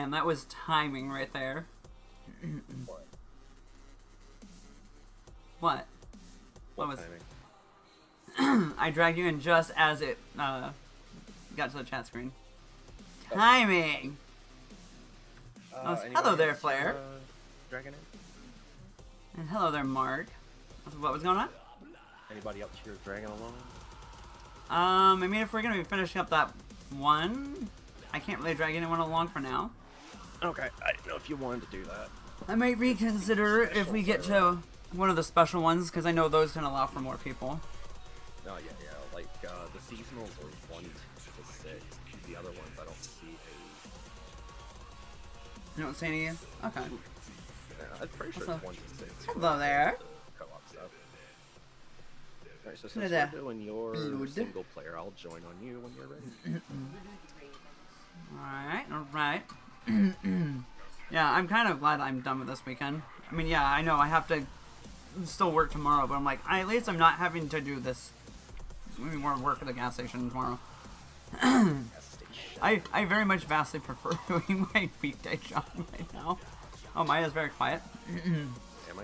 man, that was timing right there. What? What? What was timing? I dragged you in just as it got to the chat screen. Timing! Hello there, Flair. Dragging in? And hello there, Mark. What was going on? Anybody else here dragging along? I mean, if we're gonna be finishing up that one, I can't really drag anyone along for now. Okay, I didn't know if you wanted to do that. I might reconsider if we get to one of the special ones, because I know those can allow for more people. Oh, yeah. Like, the seasonals are 1 to 6. The other ones I don't see any. You don't see any? Okay. Yeah, I'm pretty sure it's 1 to 6. Hello there. Co-op stuff. Alright, so since we're doing your single player, I'll join on you when you're ready. Alright. Yeah, I'm kind of glad I'm done with this weekend. I mean, yeah, I know I have to still work tomorrow, but I'm like, at least I'm not having to do this more work at the gas station tomorrow. I very much vastly prefer doing my weekday job right now. Oh, Maya's very quiet.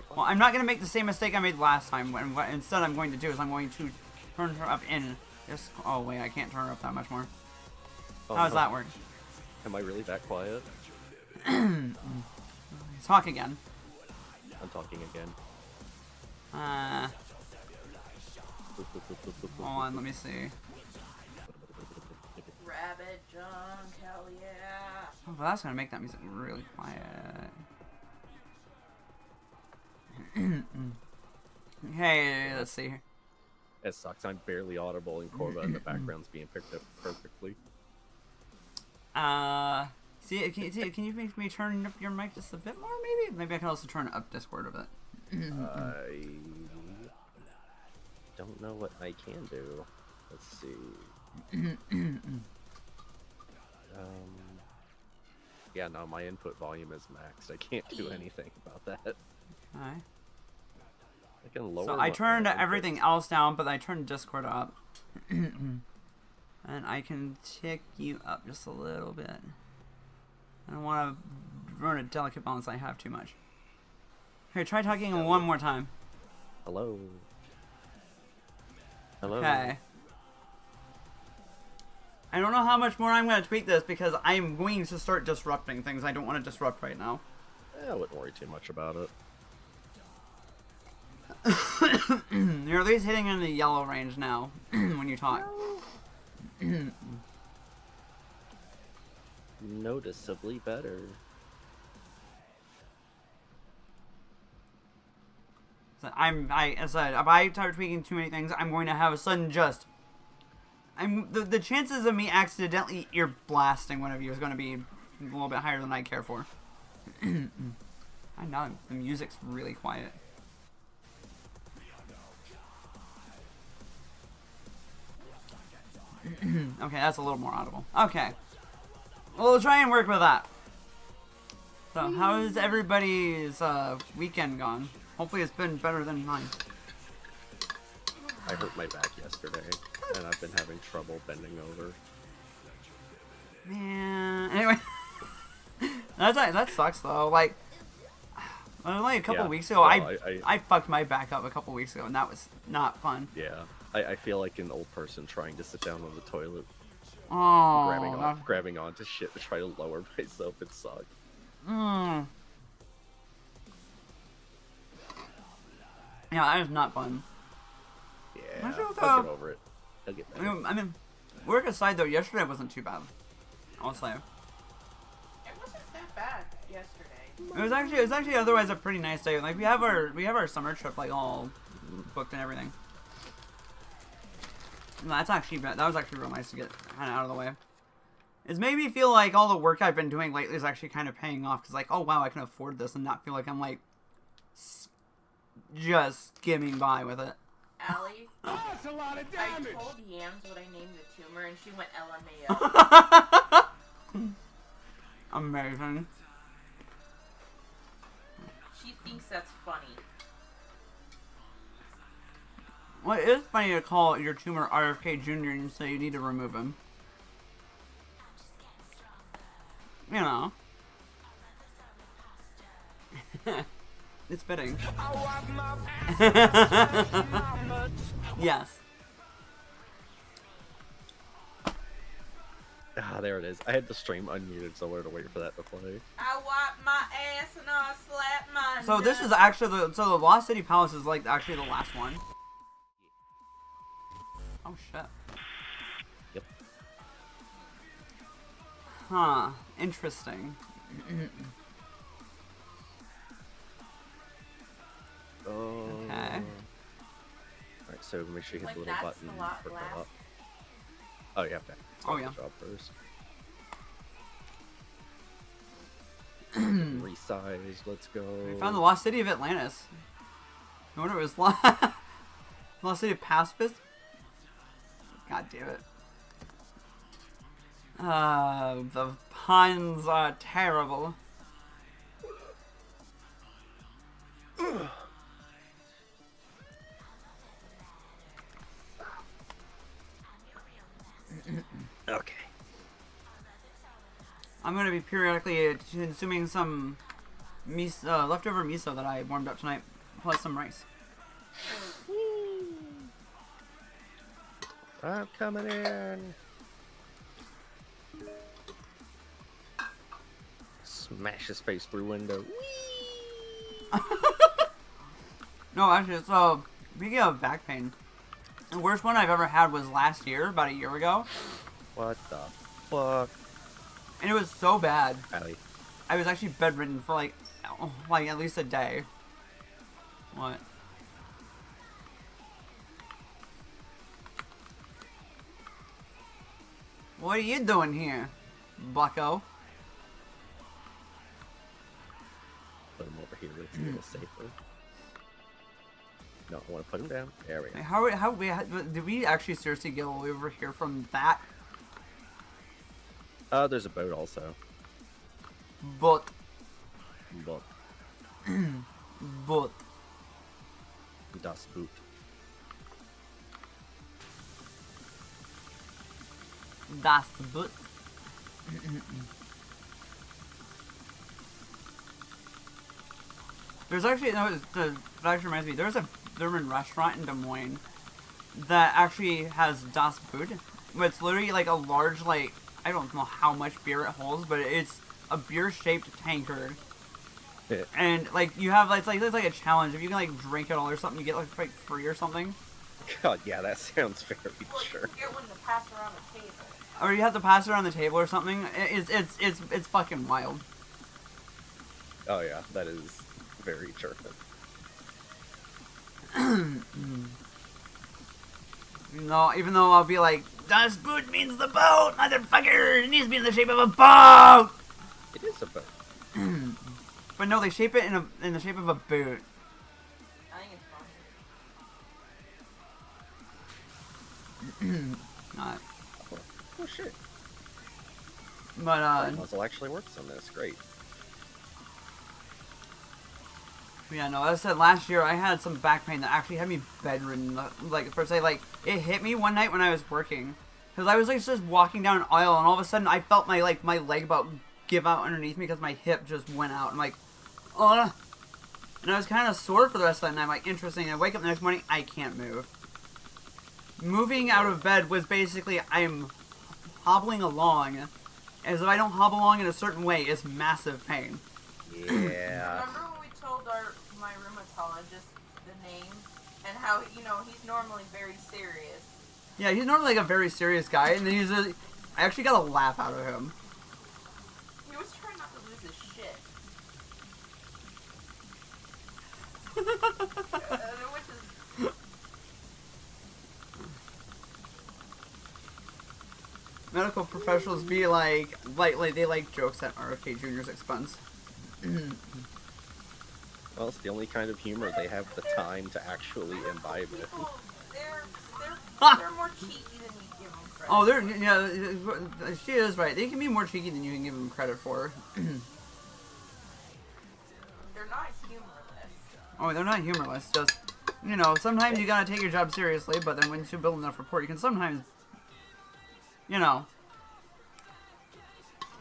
Well, I'm not going to make the same mistake I made last time. What instead I'm going to do is I'm going to turn her up in. Just, oh wait, I can't turn her up that much more. How does that work? Am I really that quiet? Talk again. I'm talking again. Hold on, let me see. Rabbit junk, hell yeah. Oh, but that's gonna make that music really quiet. Hey, let's see here. It sucks. I'm barely audible, and Corva in the background's being picked up perfectly. Can you make me turn up your mic just a bit more, maybe? Maybe I can also turn up Discord a bit. I don't know what I can do. Let's see. Yeah, no, my input volume is maxed. I can't do anything about that. Alright. I can lower. So I turned everything else down, but I turned Discord up. And I can tick you up just a little bit. I don't want to run a delicate balance I have too much. Here, try talking one more time. Hello. Hello. Okay. I don't know how much more I'm going to tweak this because I'm going to start disrupting things I don't want to disrupt right now. I wouldn't worry too much about it. You're at least hitting in the yellow range now when you talk. Noticeably better. So as I said, if I start tweaking too many things, I'm going to have a sudden the chances of me accidentally ear blasting one of you is going to be a little bit higher than I care for. I know the music's really quiet. Okay, that's a little more audible. Okay. Well, we'll try and work with that. So, how is everybody's weekend gone? Hopefully it's been better than mine. I hurt my back yesterday, and I've been having trouble bending over. Man, anyway. that sucks, though. Like, only a couple weeks ago, well, I fucked my back up a couple weeks ago, and that was not fun. Yeah, I feel like an old person trying to sit down on the toilet. Oh, grabbing onto shit to try to lower myself. It sucked. Yeah, that is not fun. Yeah, I'll get over it. I'll get better. I mean, work aside though, yesterday wasn't too bad. I'll say. It wasn't that bad yesterday. It was actually otherwise a pretty nice day. Like we have our summer trip like all booked and everything. That was actually real nice to get kind of out of the way. It's made me feel like all the work I've been doing lately is actually kind of paying off. Because like, oh wow, I can afford this and not feel like I'm like just skimming by with it. Allie, that's a lot of damage. I told Yams what I named the tumor and she went LMAO. Amazing. She thinks that's funny. Well, it is funny to call your tumor RFK Jr. and say you need to remove him. You know. It's fitting. Yes. Ah, there it is. I had the stream unmuted, so I wanted to wait for that to play. I wipe my ass and I slap my So this nuts. is actually the Lost City Palace is like actually the last one. Oh shit. Yep. Huh. Interesting. Okay. Alright, so make sure you hit Like, the little that's button a lot for glass. fill up. Oh yeah, okay. Oh, yeah. Job first. Resize, let's go. We found the Lost City of Atlantis. I wonder if it was Lost City of Pacifist? God damn it. The puns are terrible. Okay. I'm gonna be periodically consuming some miso, leftover miso that I warmed up tonight, plus some rice. I'm coming in. Smash his face through window. No, actually, so speaking of back pain, the worst one I've ever had was last year, about a year ago, What the fuck? and it was so bad. Allie. I was actually bedridden for like at least a day. What? What are you doing here, bucko? Put him over here. It's a little safer. No, I want to put him down. There we go. Did we actually seriously get all the way over here from that? There's a boat also. But But das Boot. that's the but. There's actually that actually reminds me. There's a German restaurant in Des Moines that actually has Das Boot. It's literally like a large, like, I don't know how much beer it holds, but it's a beer-shaped tankard. And like you have, it's like a challenge. If you can like drink it all or something, you get like free or something. God, yeah, that sounds very Well, sure. you get one to pass around the table. Or you have to pass it around the table or something. It's fucking wild. Oh yeah, that is very German. No, even though I'll be like, Das Boot means the boat, motherfucker. It needs to be in the shape of a boat. It is a boat. But no, they shape it in the shape of a boot. I think it's fun. Not. Oh shit. But The muzzle actually works on this. Great. yeah, no. As I said, last year I had some back pain that actually had me bedridden. Like per se, like it hit me one night when I was working, because I was like just walking down an aisle, and all of a sudden I felt my leg about give out underneath me because my hip just went out. I'm like, and I was kind of sore for the rest of the night. I'm like, interesting. I wake up the next morning, I can't move. Moving out of bed was basically I'm hobbling along, as if I don't hobble along in a certain way, it's massive pain. Yeah. Remember when we told my rheumatologist the name and how he's normally very serious. Yeah, he's normally like a very serious guy, and then I actually got a laugh out of him. He was trying not to lose his shit. Which is Medical professionals be like they like jokes at RFK Jr.'s expense. Well, it's the only kind of humor they have the time to actually imbibe it. people, they're more cheeky than you give them credit. Oh, she is right. They can be more cheeky than you can give them credit for. They're not humorless. Oh, they're not humorless. Just, sometimes you gotta take your job seriously, but then once you build enough rapport, you can sometimes,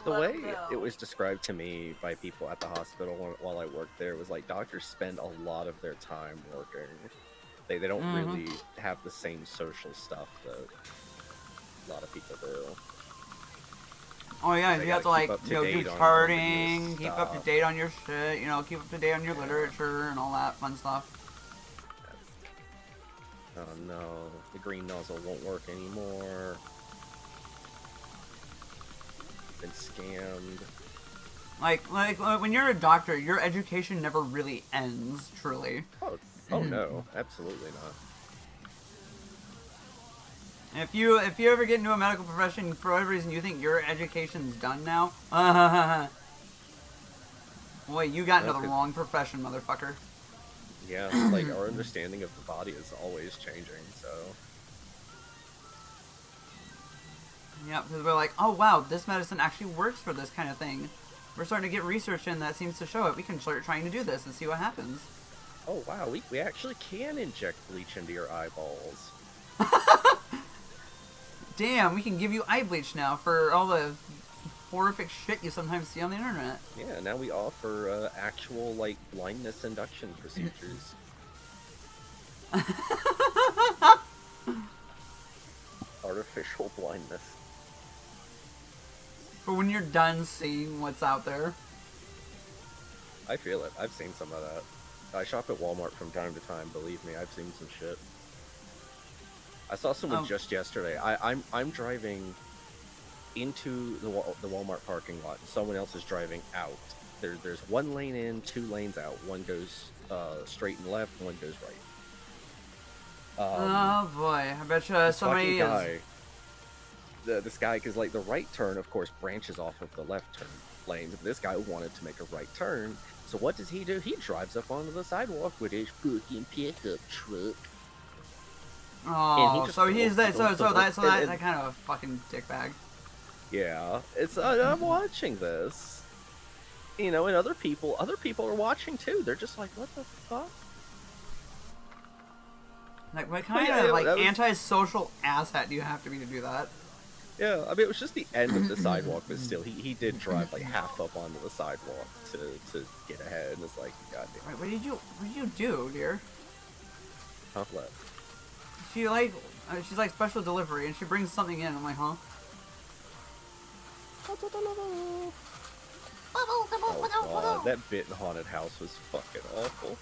The Let way 'em go. it was described to me by people at the hospital while I worked there was like doctors spend a lot of their time working. They don't really have the same social stuff that a lot of people do. Oh yeah, They you have to gotta keep like, up to you know, do date on the charting, newest keep up to stuff. date on your shit, you know, keep up to date on your literature and all that fun stuff. Oh no, the green nozzle won't work anymore. Been scammed. Like when you're a doctor, your education never really ends, truly. Oh no, absolutely not. If you ever get into a medical profession for whatever reason you think your education's done now, boy, you got into the wrong profession, motherfucker. Yeah, like our understanding of the body is always changing, so. Yeah, because we're like, oh wow, this medicine actually works for this kind of thing. We're starting to get research in that seems to show it. We can start trying to do this and see what happens. Oh wow, we actually can inject bleach into your eyeballs. Damn, we can give you eye bleach now for all the horrific shit you sometimes see on the internet. Yeah, now we offer actual, like, blindness induction procedures. Artificial blindness. For when you're done seeing what's out there. I feel it. I've seen some of that. I shop at Walmart from time to time, believe me, I've seen some shit. I saw someone just yesterday. I'm driving into the Walmart parking lot, and someone else is driving out. There's one lane in, 2 lanes out. One goes straight and left, one goes right. Oh boy, I bet you somebody is... This guy, because like the right turn, of course, branches off of the left turn lanes. But this guy wanted to make a right turn, so what does he do? He drives up onto the sidewalk with his fucking pickup truck. Oh, so he's that. So that's that kind of a fucking dickbag. Yeah, it's. I'm watching this, you know, and other people are watching too. They're just like, what the fuck? Like, what kind of antisocial asshat do you have to be to do that? Yeah, I mean, it was just the end of the sidewalk, but still, he did drive like half up onto the sidewalk to get ahead, and it's like, goddamn. Wait, what did you do, dear? Huh? What? She like, she's like special delivery, and she brings something in. I'm like, huh? Oh god, that bit in Haunted House was fucking awful.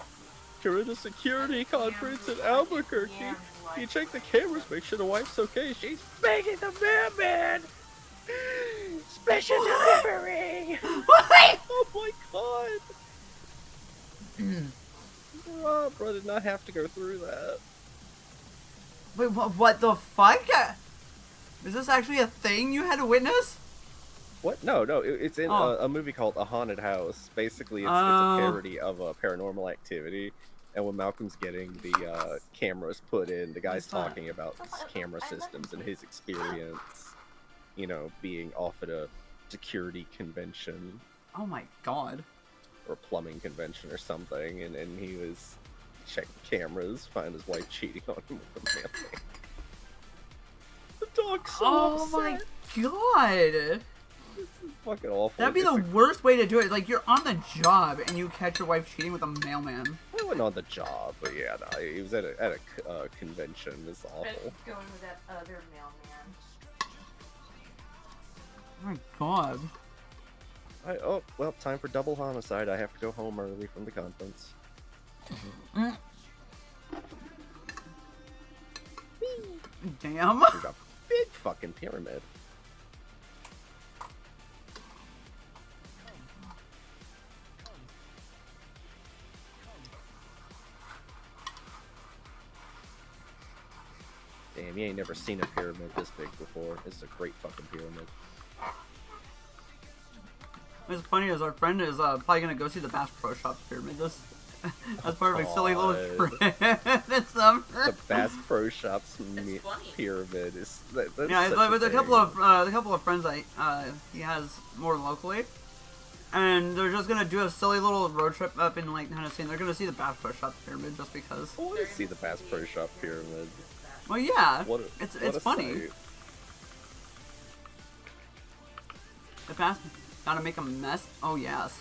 You're in a security conference in Albuquerque. You check the cameras, make sure the wife's okay. She's begging the mailman! Special delivery! Oh my god! Bro did not have to go through that. Wait, what the fuck? Is this actually a thing you had to witness? What? No, it's in a movie called A Haunted House. Basically, it's a parody of Paranormal Activity. And when Malcolm's getting the cameras put in, the guy's talking about camera systems and his experience, you know, being off at a security convention. Oh my god. Or plumbing convention or something, and he was checking cameras, find his wife cheating on him with the mailman. The dog's so upset. My god. This is fucking awful. That'd be the worst way to do it. Like, you're on the job and you catch your wife cheating with a mailman. I wasn't on the job, but yeah, no, he was at a convention. It's awful. Going with that other mailman. Oh my god. Oh, well, time for double homicide. I have to go home early from the conference. Damn. There's a big fucking pyramid. Damn, you ain't never seen a pyramid this big before. This is a great fucking pyramid. What's funny is our friend is probably gonna go see the Bass Pro Shops pyramid. That's part of a silly little trip this summer. The Bass Pro Shops pyramid is that's yeah. With a couple of friends he has more locally, and they're just gonna do a silly little road trip up in like Tennessee. And they're gonna see the Bass Pro Shops pyramid just because. I want to see the Bass Pro Shop pyramid. Well, yeah, what it's funny. Sight. The pass gotta make a mess. Oh yes.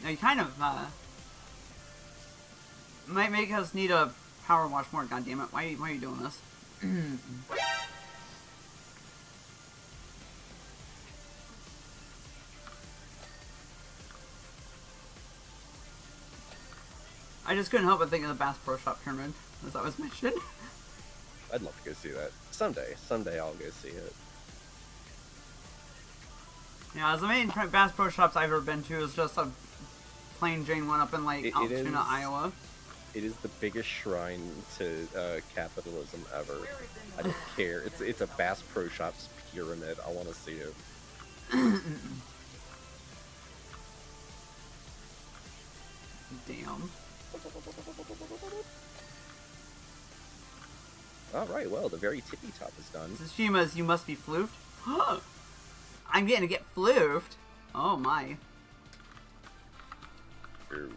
Now you kind of might make us need a power wash more. God damn it! Why are you doing this? I just couldn't help but think of the Bass Pro Shop pyramid, as that was mentioned. I'd love to go see that. Someday I'll go see it. Yeah, as the main Bass Pro Shops I've ever been to is just a plain Jane one up in like Altoona, Iowa. It is the biggest shrine to capitalism ever. I don't care. It's a Bass Pro Shops pyramid. I want to see it. Damn. Alright, well, the very tippy top is done. Tsushima's You Must Be Floofed. I'm getting to get floofed. Oh my.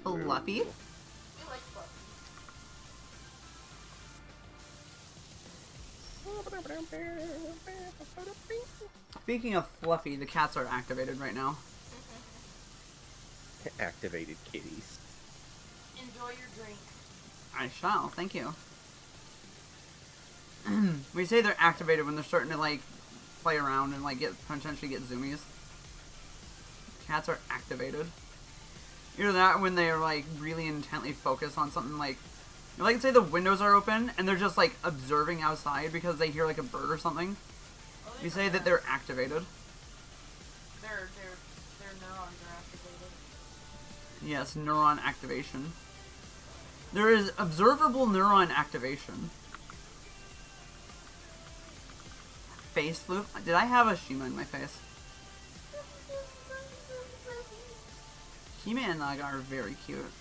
Fluffy? You like fluffy. Speaking of Fluffy, the cats are activated right now. Activated kitties. Enjoy your drink. I shall, thank you. We say they're activated when they're starting to like play around and like potentially get zoomies. Cats are activated. Either that, when they are like really intently focused on something, like say the windows are open and they're just like observing outside because they hear like a bird or something. We say that they're activated. Their neurons are activated. Yes, neuron activation. There is observable neuron activation. Face floof? Did I have a Shima in my face? Shima and Naga are very cute.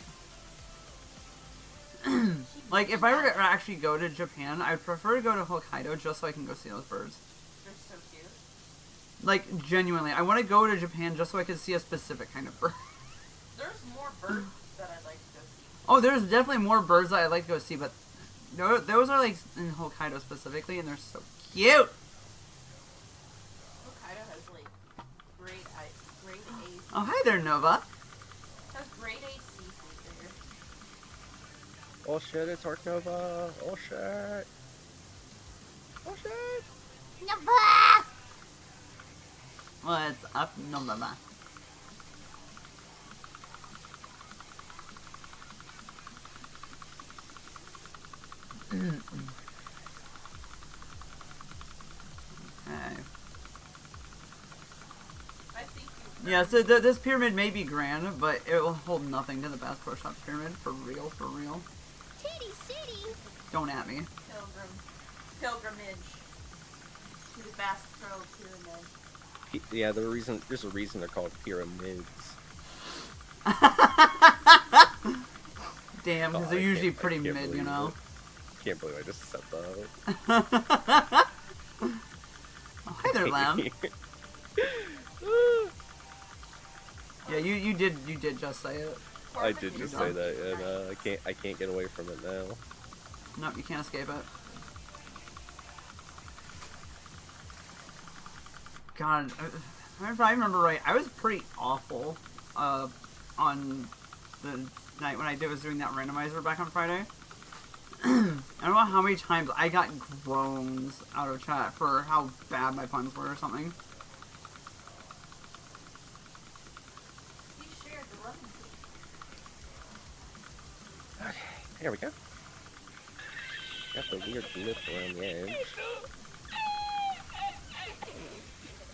Like, if I were to actually go to Japan, I'd prefer to go to Hokkaido just so I can go see those birds. They're so cute. Like, genuinely, I want to go to Japan just so I can see a specific kind of bird. There's more birds that I'd like to go see. Oh, there's definitely more birds that I'd like to go see, but those are, like, in Hokkaido specifically, and they're so cute! Hokkaido has, like, grade A. Oh, hi there, Nova. Has grade A seafood there. Oh shit, it's Arc Nova. Oh shit. Oh shit. Nova! What's up, Nova? Okay. I think you. Yeah, so this pyramid may be grand, but it will hold nothing to the Bass Pro Shops pyramid. For real, for real. Titty City. Don't at me. Pilgrimage to the Bass Pro Pyramid. Yeah, there's a reason they're called pyramids. Damn, because they're usually pretty mid, you know. Can't believe I just said that. Oh, hi there, Lamb. Yeah, you did just say it. I did just say that, and I can't get away from it now. Nope, you can't escape it. God, if I remember right, I was pretty awful on the night when I was doing that randomizer back on Friday. I don't know how many times I got groans out of chat for how bad my puns were or something. We shared the lemon tea. Okay, there we go. Got the weird lip around the edge.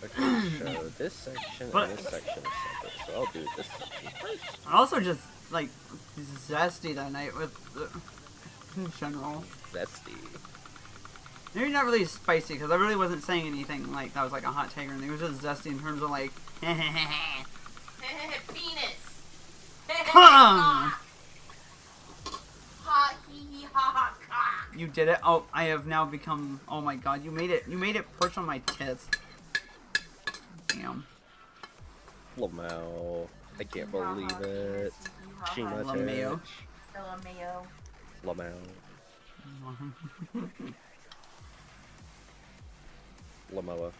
Okay, so this section and this section are separate, so I'll do this section first. I also just, like, zesty that night with the, in general. Zesty. Maybe not really spicy, because I really wasn't saying anything like that was like a hot take or anything. It was just zesty in terms of like, Penis. Come! Ha hee hee ha ha cock. You did it. Oh, I have now become. Oh my god, you made it perch on my tits. Damn. Lamau. I can't believe it. Shima Lamau. LMAO. Lamau. Lamoa.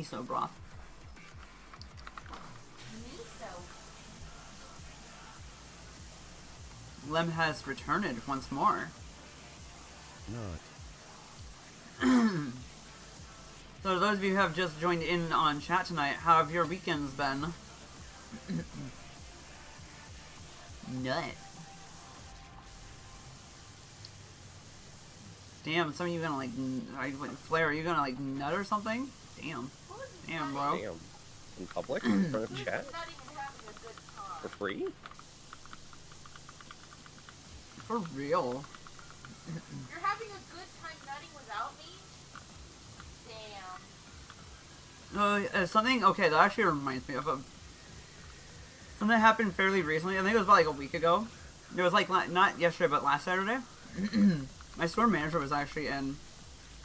miso broth. Miso. Lem has returned once more. Not. So those of you who have just joined in on chat tonight, how have your weekends been? Nut. Damn, some of you gonna like, Flare, are you gonna like nut or something? Damn. Damn, bro. Damn. In public? In front of chat? Not even having a good time. For free? For real. You're having a good time nutting without me? Damn. Something, okay, that actually reminds me of something that happened fairly recently. I think it was about like a week ago. It was like, not yesterday, but last Saturday. My store manager was actually in,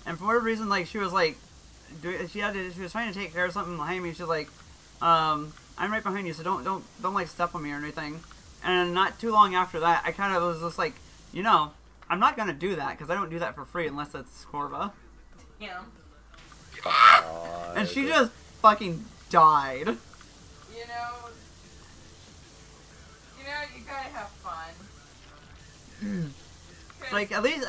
and for whatever reason, like, she was like, she was trying to take care of something behind me. She's like, I'm right behind you, so don't like step on me or anything. And not too long after that, I kind of was just like, you know, I'm not gonna do that because I don't do that for free unless it's Corva. Yeah. And she just fucking died. You know, you gotta have fun. Like, at least,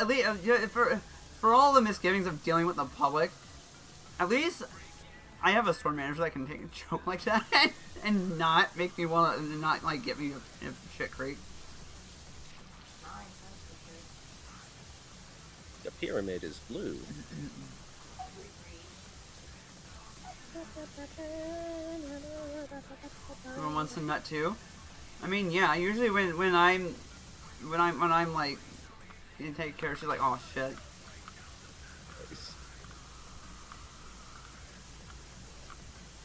for all the misgivings of dealing with the public, at least I have a store manager that can take a joke like that and not make me want to, not, like, get me a shit creek. The pyramid is blue. Everyone wants some nut too. I mean, yeah. Usually when I'm like, you take care, she's like, oh shit. Nice.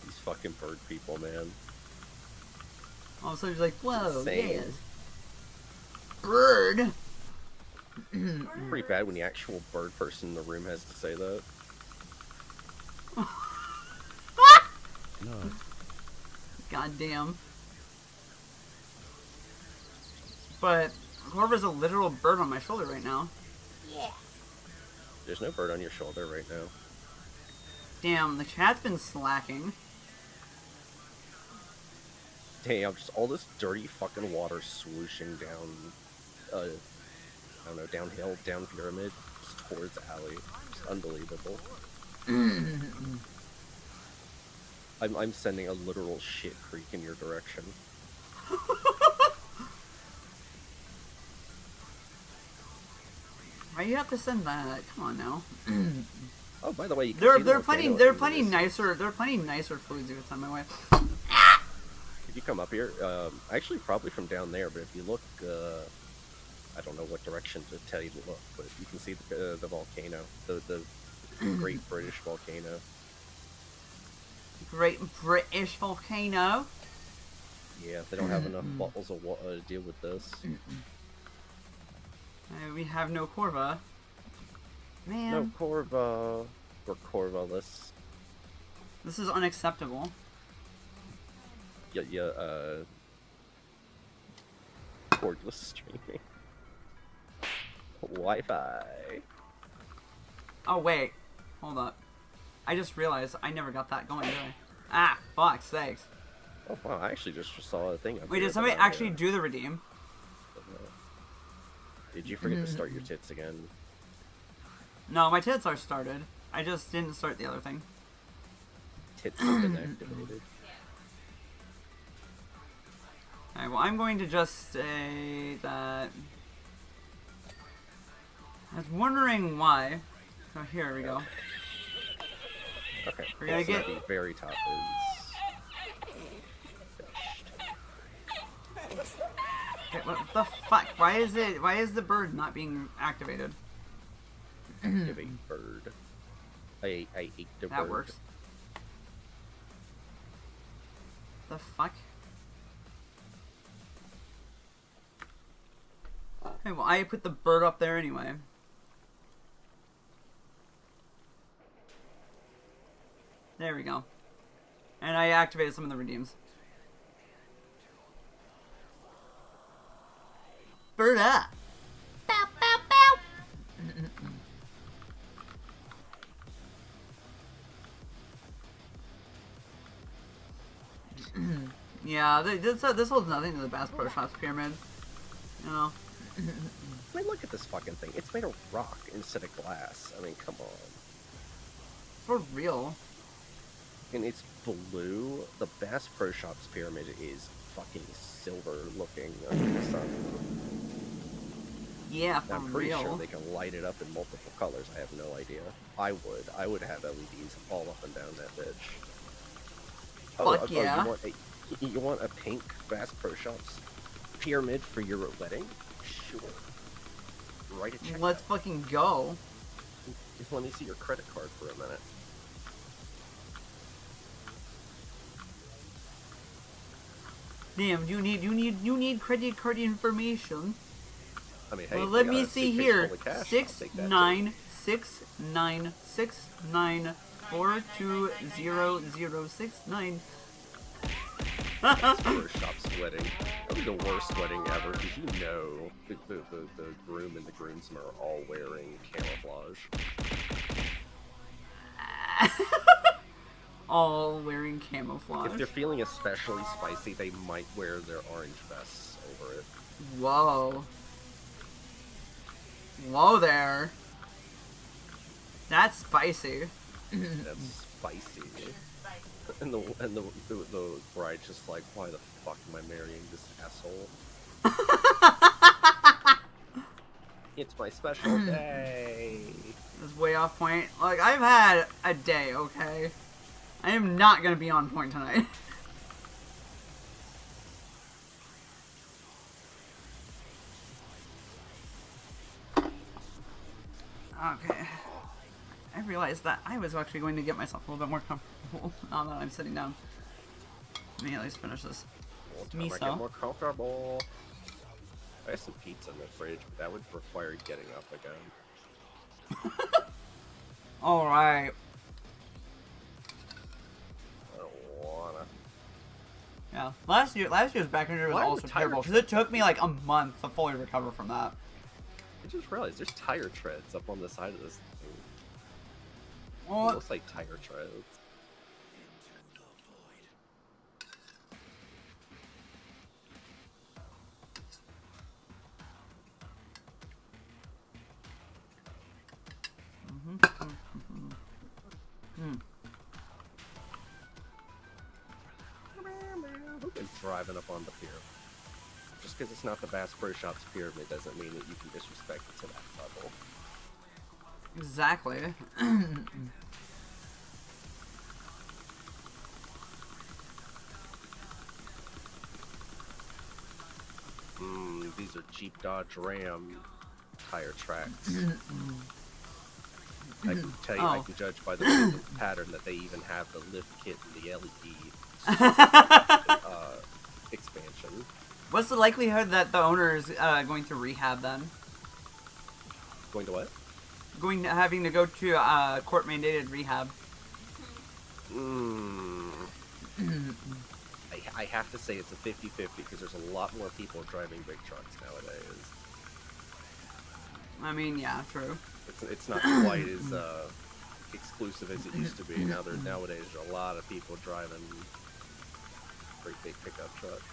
These fucking bird people, man. All of a sudden she's like, whoa, Insane. yes. Bird. Pretty bad when the actual bird person in the room has to say that. No. Goddamn. But Corva's a literal bird on my shoulder right now. Yes. There's no bird on your shoulder right now. Damn, the chat's been slacking. Damn, just all this dirty fucking water swooshing down, I don't know, downhill, down pyramid, just towards alley. It's unbelievable. I'm sending a literal shit creek in your direction. Why you have to send that? Come on now. Oh, by the way, you can There see the are plenty volcano plenty nicer foods you can send my way. If you come up here, actually probably from down there, but if you look, I don't know what direction to tell you to look, but you can see the volcano, the Great British Volcano. Great British Volcano. Yeah, they don't have enough bottles of water to deal with this. We have no Corva. Man. No Corva. We're Corva-less. This is unacceptable. Cordless streaming. Wi-Fi. Oh, wait. Hold up. I just realized I never got that going, did I? Ah, fuck's sakes. Oh wow, I actually just saw a thing. Wait, did somebody actually do the redeem? Did you forget to start your tits again? No, my tits are started. I just didn't start the other thing. Tits have been activated. Alright, well, I'm going to just say that... I was wondering why. Oh, here we go. Okay, We're gonna so get... the very top is... Okay, what the fuck? Why is the bird not being activated? Activate bird. I ate the bird. That works. The fuck? Hey, well, I put the bird up there anyway. There we go. And I activated some of the redeems. Bird up! Bow, bow, bow. Yeah, this holds nothing to the Bass Pro Shops pyramid. You know? I mean, look at this fucking thing. It's made of rock instead of glass. I mean, come on. For real. And it's blue. The Bass Pro Shops pyramid is fucking silver looking under the sun. Yeah, for I'm pretty real. sure they can light it up in multiple colors. I have no idea. I would have LEDs all up and down that bitch. Fuck yeah. You want a pink Bass Pro Shops pyramid for your wedding? Sure. Write a check. Let's out. fucking go. Just let me see your credit card for a minute. Damn, you need credit card information. I mean, hey, Well, if let you me got a see suitcase here. full of cash, I'll 6 take that 9 6 9 6 9 4 2 0 0 6 9. Bass Pro Shops wedding. That'll be the worst wedding ever because you know the groom and the groomsmen are all wearing camouflage. All wearing camouflage. If they're feeling especially spicy, they might wear their orange vests over it. Whoa. Whoa there. That's spicy. That's spicy. And the bride's just like, why the fuck am I marrying this asshole? It's my special day. That's way off point. Like, I've had a day, okay? I am not gonna be on point tonight. Okay. I realized that I was actually going to get myself a little bit more comfortable now that I'm sitting down. Let me at least finish this I get miso. more comfortable. I have some pizza in the fridge, but that would require getting up again. Alright. I don't wanna. Yeah. Last year's back injury was Why are also the tire terrible because it took me like a month to fully recover from that. I just realized there's tire treads up on the side of this thing. It Well, looks like tire treads. Who been driving up on the pier? Just because it's not the Bass Pro Shops pyramid doesn't mean that you can disrespect it to that level. exactly. These are Jeep Dodge Ram tire tracks. I can tell you, I can judge by the pattern that they even have the lift kit and the LED expansion. What's the likelihood that the owner is going to rehab then? Going to what? Having to go to court mandated rehab. I have to say it's a 50-50 because there's a lot more people driving big trucks nowadays. I mean, yeah, true. It's not quite as exclusive as it used to be. Nowadays there's a lot of people driving pretty big pickup trucks.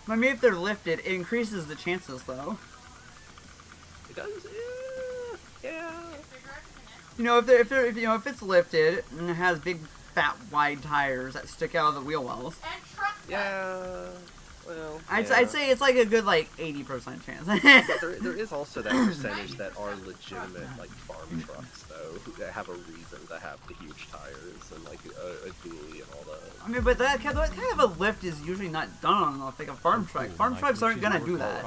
I mean, if they're lifted, it increases the chances, though. It does, yeah. You know, if it's lifted and it has big, fat, wide tires that stick out of the wheel wells. And truck Yeah. Well, I'd say it's like a good 80% chance. there is also that percentage that are legitimate farm trucks though that have a reason to have the huge tires and a dually and all that. I mean, but that kind of a lift is usually not done on a farm truck. Farm trucks aren't gonna do that.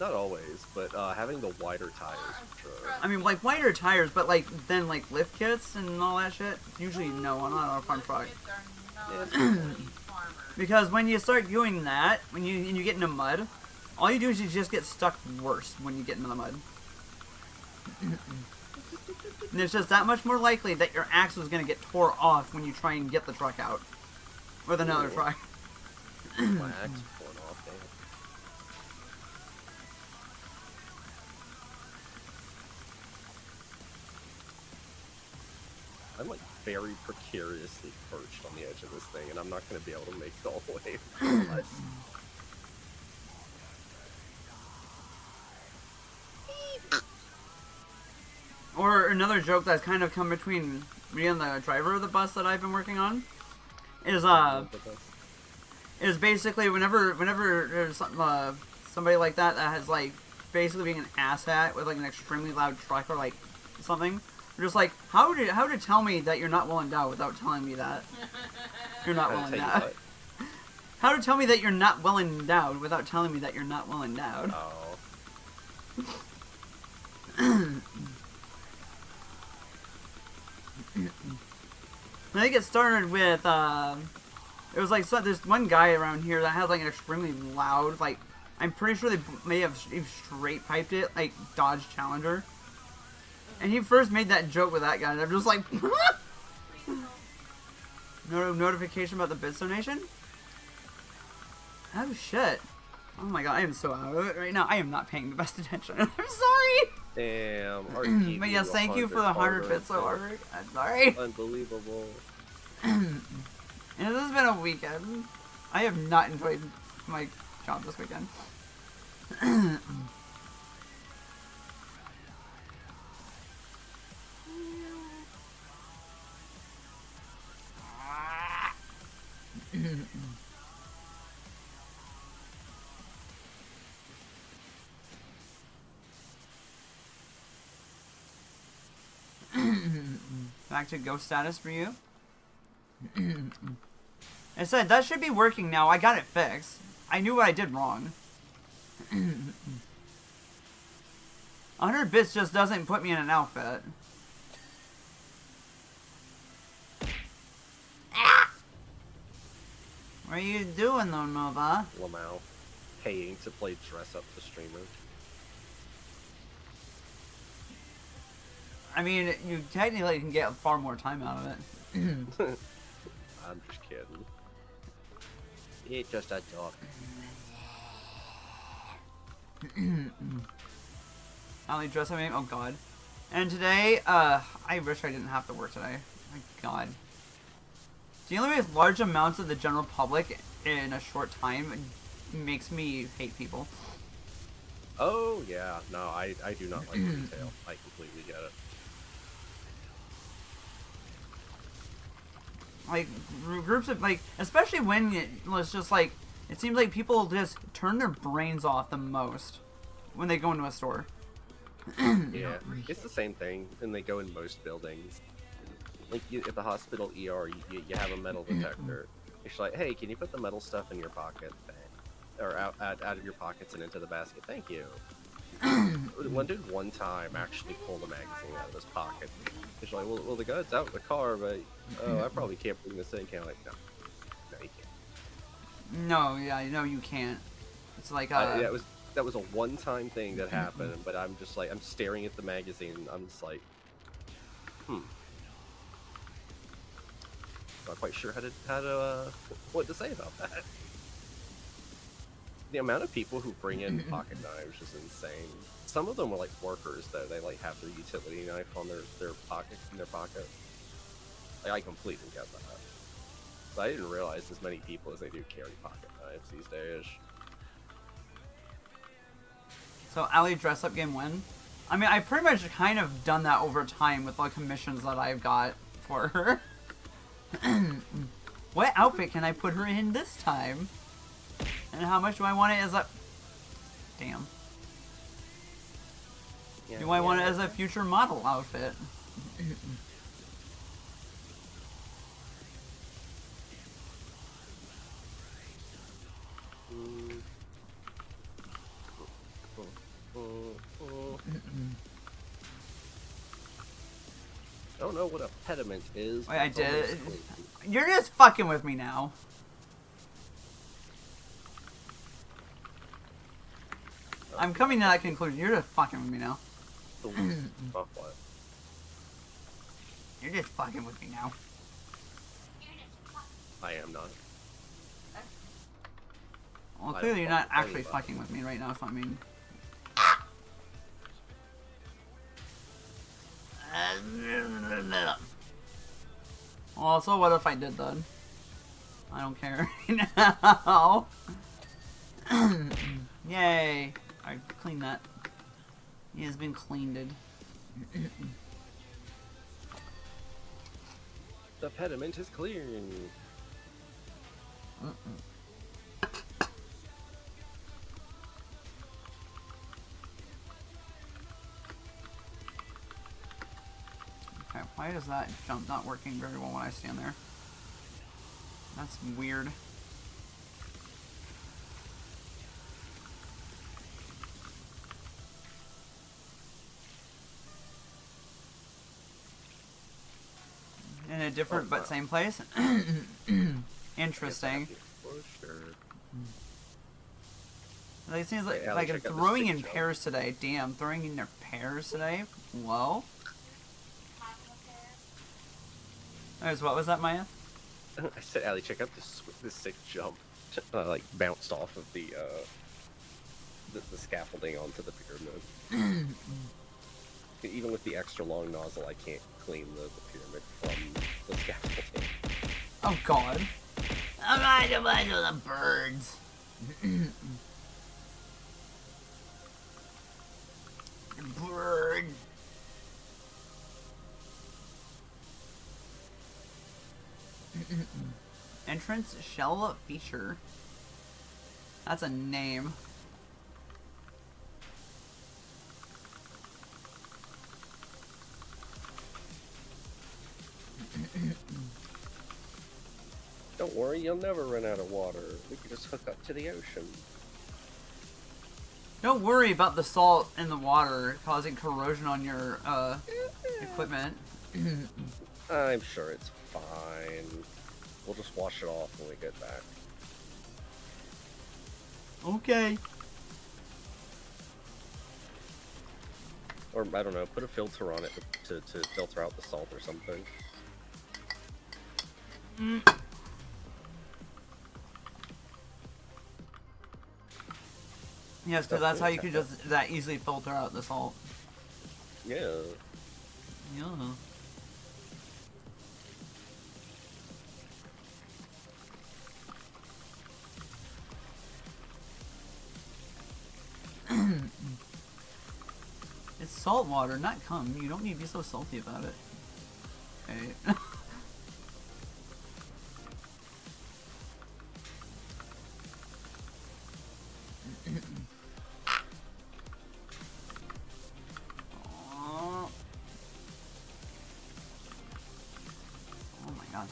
Not always, but having the wider tires for sure. I mean, wider tires, but then lift kits and all that shit. Usually no, I'm not on a farm truck. Because when you start doing that, when you get into mud, all you do is you just get stuck worse when you get into the mud. And it's just that much more likely that your axle is going to get tore off when you try and get the truck out. With another truck. My axe torn off, damn. I'm very precariously perched on the edge of this thing, and I'm not going to be able to make it all the way. But... Or another joke that's kind of come between me and the driver of the bus that I've been working on is basically whenever there's somebody like that has like basically being an asshat with like an extremely loud truck or like something, you're just like, how to tell me that you're not well endowed without telling me that you're not well endowed. How to tell me that you're not well endowed without telling me that you're not well endowed. I think it started with, it was like, there's one guy around here that has like an extremely loud, like, I'm pretty sure they may have straight piped it, like Dodge Challenger. And he first made that joke with that guy, and I'm just like, notification about the bits donation? Oh shit. Oh my god, I am so out of it right now. I am not paying the best attention. I'm sorry! Damn. But yes, thank you for the 100 bits, so Arctic. I'm sorry. Unbelievable. And this has been a weekend. I have not enjoyed my job this weekend. Back to ghost status for you. I said that should be working now. I got it fixed. I knew what I did wrong. 100 bits just doesn't put me in an outfit. What are you doing though, Nova? Lamau. Paying to play dress up the streamer. I mean, you technically can get far more time out of it. I'm just kidding. It's just a joke. Ali dress I mean, oh god. And today, I wish I didn't have to work today. My god. Dealing with large amounts of the general public in a short time makes me hate people. Oh, yeah. No, I do not like retail. I completely get it. Like, groups of, like, especially when it's just, like, it seems like people just turn their brains off the most when they go into a store. Yeah, it's the same thing, and they go in most buildings. Like, at the hospital ER, you have a metal detector. It's like, hey, can you put the metal stuff in your pocket? Or out of your pockets and into the basket? Thank you. One dude one time actually pulled a magazine out of his pocket. He's like, well, the gun's out in the car, but I probably can't bring this in. Can I? Like, no, you can't. No, yeah, no, you can't. It's like that was a one-time thing that happened, but I'm just like, I'm staring at the magazine, and I'm just like, not quite sure what to say about that. The amount of people who bring in pocket knives is insane. Some of them are like workers, though. They like have their utility knife on their pocket in their pocket. Like, I completely get that. But I didn't realize as many people as they do carry pocket knives these days. So Ali dress up game when? I mean, I pretty much kind of done that over time with the commissions that I've got for her. What outfit can I put her in this time? And how much do I want it as a... Damn. Yeah, Do I want it as a future model outfit? I don't know what a pediment is. Wait, I did. You're just fucking with me now. I'm coming to that conclusion. You're just fucking with me now. What? You're just fucking with me now. I am not. Well, clearly you're not actually fucking with me right now, so I mean... Also, what if I did that? I don't care now. Yay! I cleaned that. He has been cleaned. The pediment is clean. Okay, why is that jump not working very well when I stand there? That's weird. In a different but same place? Interesting. Like, it seems like, Yeah, like I'm check out the throwing stick in jump. pairs today. Damn, throwing in their pairs today? Whoa. What was that, Maya? I said, Allie, check out this sick jump. Like bounced off of the scaffolding onto the pyramid. Even with the extra long nozzle, I can't clean the pyramid from the scaffolding. Oh god. I'm right away to the birds. Bird. Entrance shell feature. That's a name. Don't worry, you'll never run out of water. We can just hook up to the ocean. Don't worry about the salt in the water causing corrosion on your equipment. I'm sure it's fine. We'll just wash it off when we get back. Okay. Or, I don't know, put a filter on it to filter out the salt or something. Yes, because that's how you could just that easily filter out the salt. Yeah. Yeah. It's salt water, not cum. You don't need to be so salty about it. Okay. Oh my god.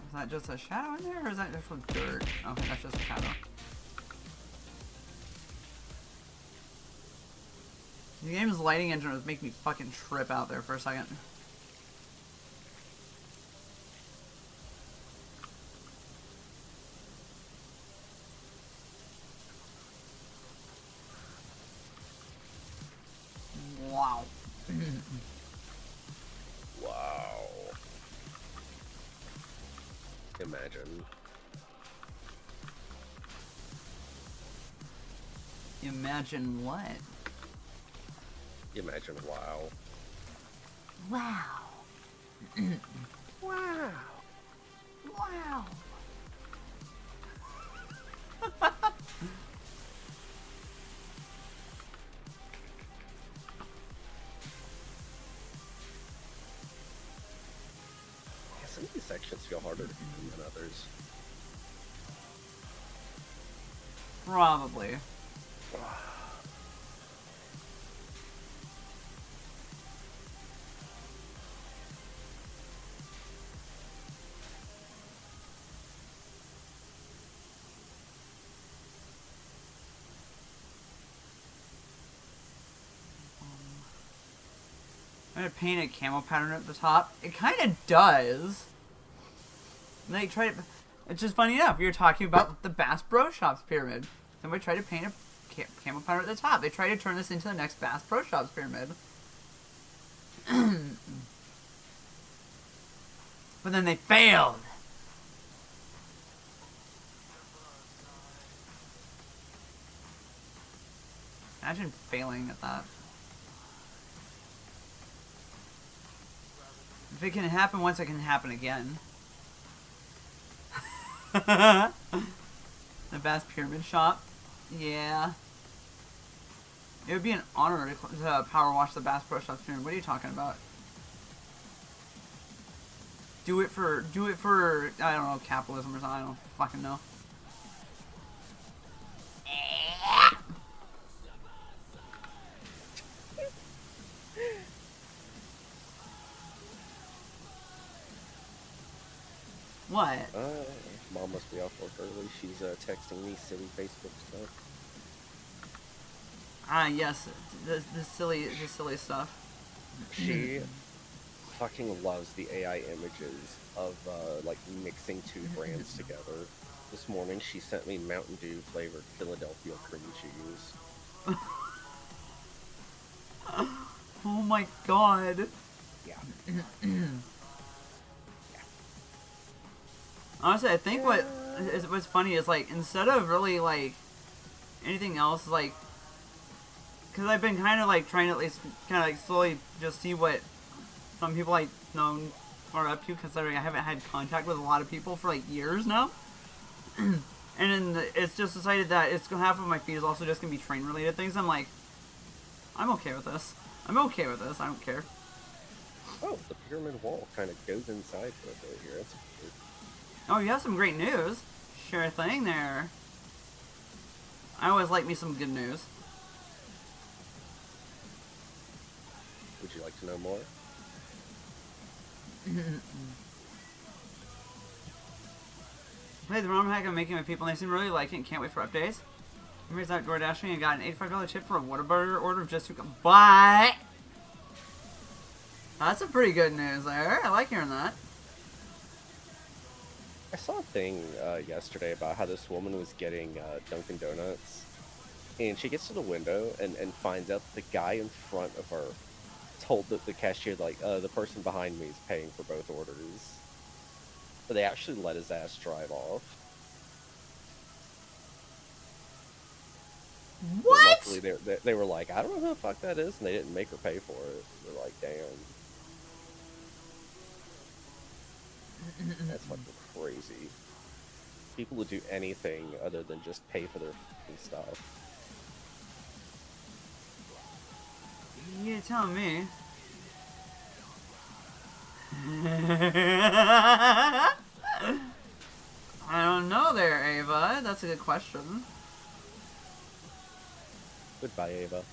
Is that just a shadow in there, or is that just with dirt? Okay, that's just a shadow. The game's lighting engine was making me fucking trip out there for a second. Wow. Wow. Imagine. Imagine what? Imagine wow. Wow. Wow. Wow. Yeah, some of these sections feel harder to clean than others. Probably. I'm gonna paint a camel pattern at the top. It kind of does. They try to. It's just funny enough. We were talking about the Bass Pro Shops pyramid. Somebody tried to paint a camel pattern at the top. They tried to turn this into the next Bass Pro Shops pyramid. But then they failed. Imagine failing at that. If it can happen once, it can happen again. The Bass Pyramid Shop. Yeah. It would be an honor to power wash the Bass Pro Shops Pyramid. What are you talking about? Do it for, I don't know, capitalism or something. I don't fucking know. What? Mom must be off work early. She's texting me silly Facebook stuff. Ah, yes, the silly stuff. She fucking loves the AI images of like mixing two brands together. This morning she sent me Mountain Dew flavored Philadelphia cream cheese. Oh my god. Yeah. Honestly, I think what's funny is, like, instead of really, like, anything else, like, because I've been kind of, like, trying to at least kind of, like, slowly just see what some people, like, know are up to, considering I haven't had contact with a lot of people for, like, years now. And then it's just decided that half of my feed is also just going to be train-related things. I'm like, I'm okay with this. I'm okay with this. I don't care. Oh, the pyramid wall kind of goes inside for a bit here. That's cool. Oh, you have some great news. Sure thing there. I always like me some good news. Would you like to know more? Played the ROM hack I'm making with people and they seem to really like it and can't wait for updates. I raised out DoorDashing and got an $85 tip for a Whataburger order of just 2 But that's a pretty good news there. I like hearing that. I saw a thing yesterday about how this woman was getting Dunkin' Donuts, and she gets to the window and finds out that the guy in front of her told the cashier, like, the person behind me is paying for both orders. But they actually let his ass drive off. What? But luckily, they were like, I don't know who the fuck that is, and they didn't make her pay for it. They're like, damn. That's fucking crazy. People would do anything other than just pay for their fucking stuff. You're telling me. I don't know there, Ava. That's a good question. Goodbye, Ava.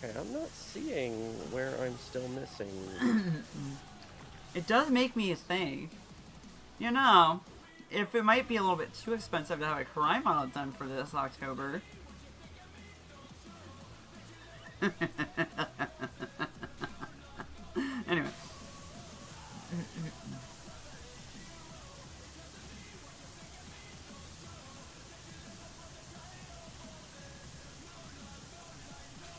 Okay, I'm not seeing where I'm still missing. It does make me think, you know, if it might be a little bit too expensive to have a crime model done for this October. Anyway.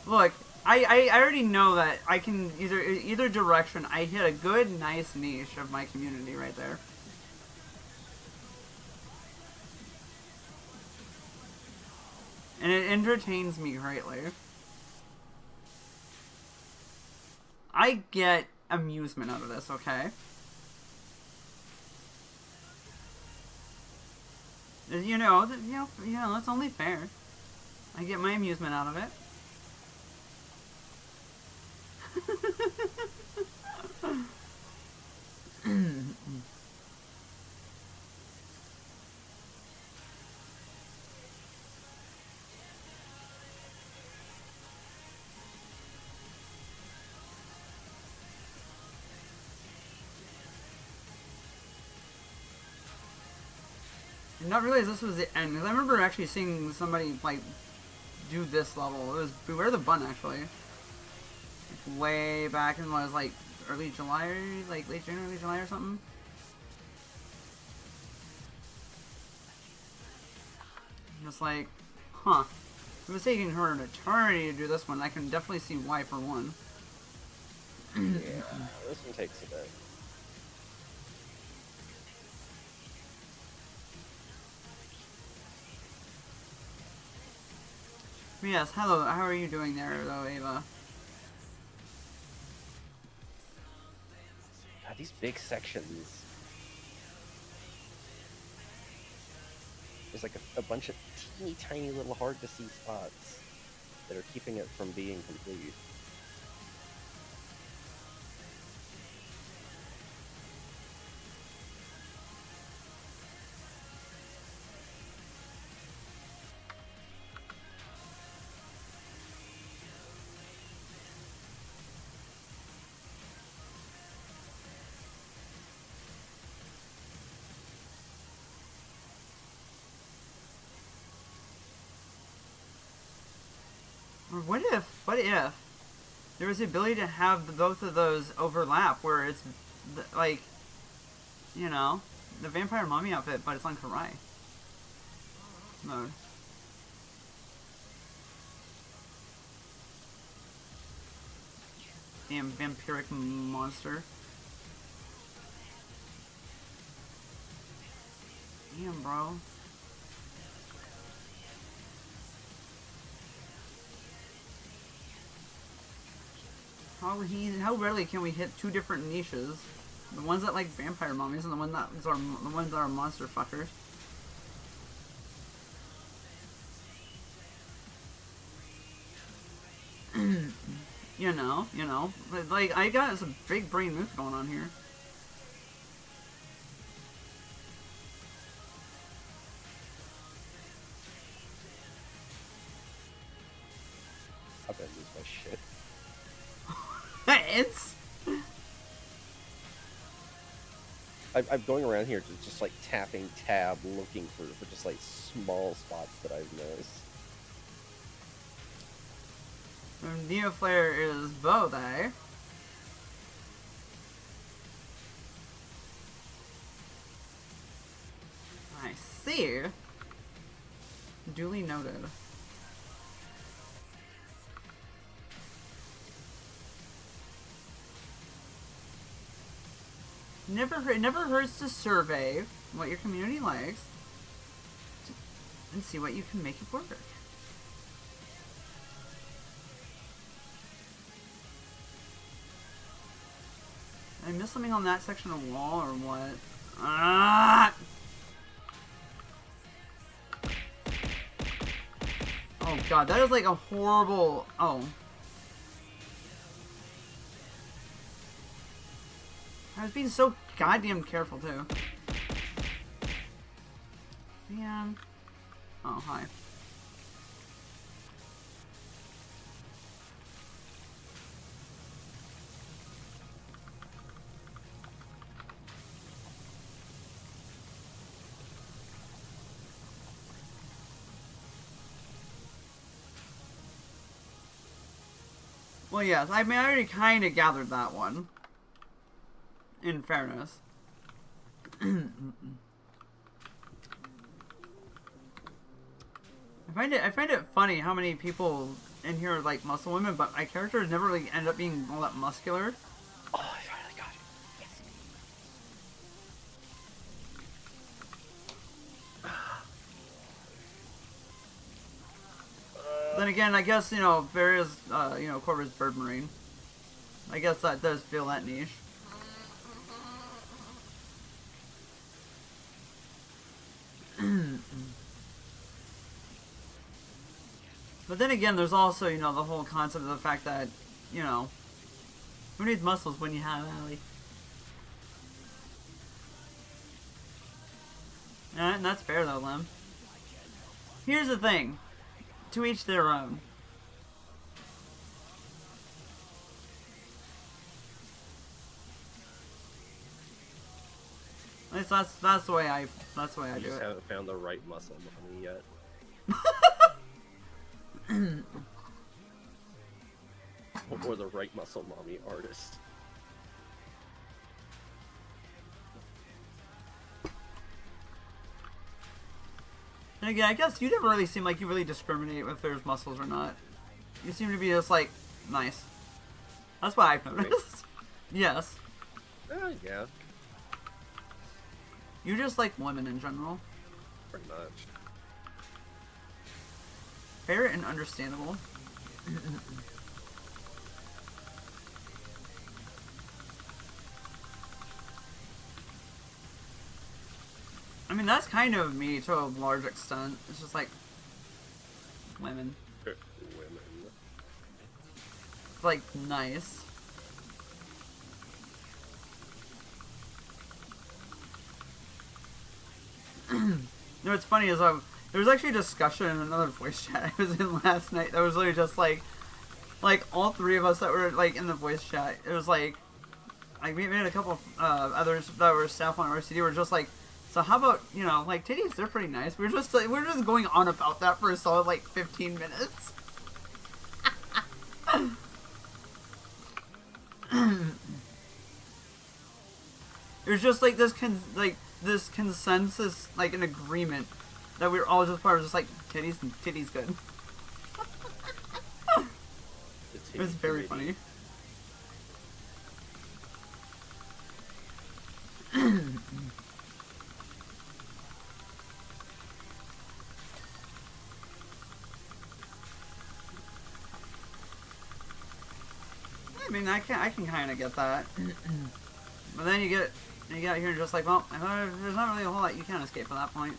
Look, I already know that I can either direction. I hit a good, nice niche of my community right there. And it entertains me greatly. I get amusement out of this, okay? You know, that's only fair. I get my amusement out of it. I not realize this was the end, because I remember actually seeing somebody, like, do this level. It was Beware the Bun, actually. Like, way back in, what was, like, early July, like, late June, early July or something. Just like, huh. It was taking her an eternity to do this one. I can definitely see why, for one. Yeah, this one takes a bit. Yes, hello, how are you doing there, though, Ava? God, these big sections. There's like a bunch of teeny tiny little hard to see spots that are keeping it from being complete. Or what if there was the ability to have both of those overlap, where it's, like, you know, the Vampire Mommy outfit, but it's on Karai mode. Damn vampiric monster. Damn, bro. How rarely can we hit two different niches? The ones that like vampire mummies and the ones that are monster fuckers. you know. Like, I got some big brain moves going on here. I better lose my shit. It's... I'm going around here just like tapping tab, looking for just like small spots that I've missed. Neo Flare is both, eh? I see. Duly noted. It never hurts to survey what your community likes and see what you can make it work. Did I miss something on that section of wall or what? Ah! Oh god, that is like a horrible... Oh. I was being so goddamn careful, too. Man. Oh, hi. Well, yes, I mean, I already kind of gathered that one. In fairness. I find it funny how many people in here are like muscle women, but my characters never really end up being all that muscular. Oh, I finally got it. Yes. Then again, I guess, you know, various, you know, Corvus Bird Marine. I guess that does feel that niche. But then again, there's also, you know, the whole concept of the fact that, you know, who needs muscles when you have Allie? And that's fair though, Lim. Here's the thing. To each their own. At least that's the way I do it. Just haven't found the right muscle mommy yet. Or the right muscle mommy artist. And again, I guess you never really seem like you really discriminate if there's muscles or not. You seem to be just like, nice. That's what I've noticed. Yes. Yeah. You just like women in general. Pretty much. fair and understandable. I mean, that's kind of me to a large extent. It's just like women. Women. It's like nice. You know what's funny is there was actually a discussion in another voice chat I was in last night that was literally just like all three of us that were like in the voice chat. It was like we had a couple of others that were staff on RCD were just like, so how about, you know, like titties, they're pretty nice. We were just going on about that for a solid like 15 minutes. It was just like this consensus, like an agreement that we were all just part of, just like titties good. It was very funny. I mean, I can kind of get that, but then you get here and just like, well, there's not really a whole lot you can escape at that point,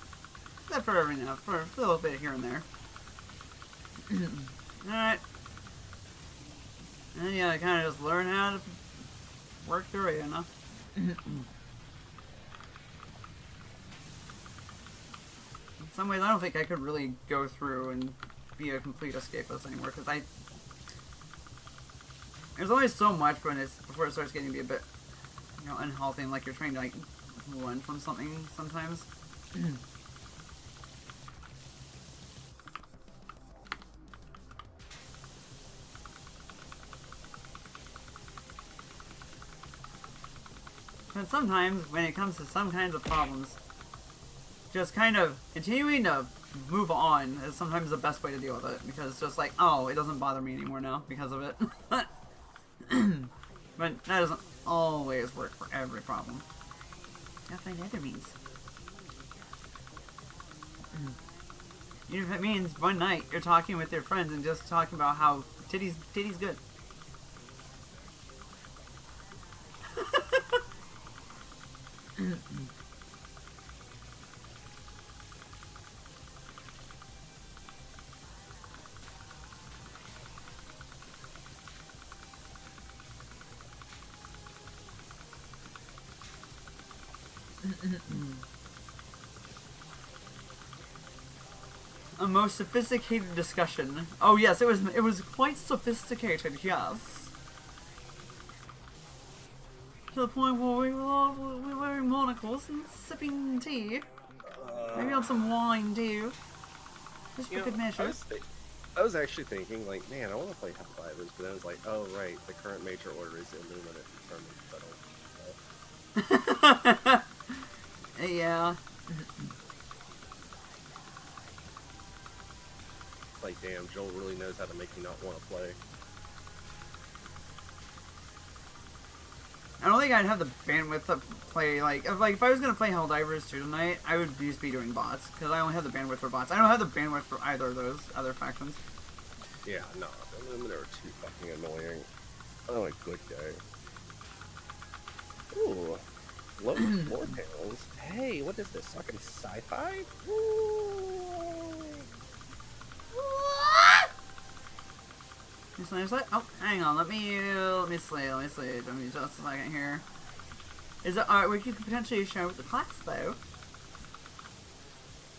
except for every now for a little bit here and there. All right, and then you kind of just learn how to work through it, you know. In some ways, I don't think I could really go through and be a complete escapist anymore, because there's always so much before it starts getting to be a bit, you know, unhealthy, and like you're trying to like run from something sometimes. But sometimes when it comes to some kinds of problems, just kind of continuing to move on is sometimes the best way to deal with it, because it's just like, oh, it doesn't bother me anymore now because of it. But that doesn't always work for every problem. Gotta find other means. Even if it means one night you're talking with your friends and just talking about how titties good. A most sophisticated discussion. Oh yes, it was quite sophisticated, yes. To the point where we were wearing monocles and sipping tea. Maybe on some wine too. Just for good measure. I was actually thinking, like, man, I want to play Helldivers, but then I was like, oh right, the current major order is Illuminate determined. Yeah. Like, damn, Joel really knows how to make you not want to play. I don't think I'd have the bandwidth to play, like if I was gonna play Helldivers 2 tonight, I would just be doing bots, because I only have the bandwidth for bots. I don't have the bandwidth for either of those other factions. Yeah, no, the Illuminate are too fucking annoying. Oh, a good day. Ooh, low floor panels. Hey, what is this, fucking sci-fi? Oh, hang on. Let me see. Give me just a second here. Is it we could potentially show the class though?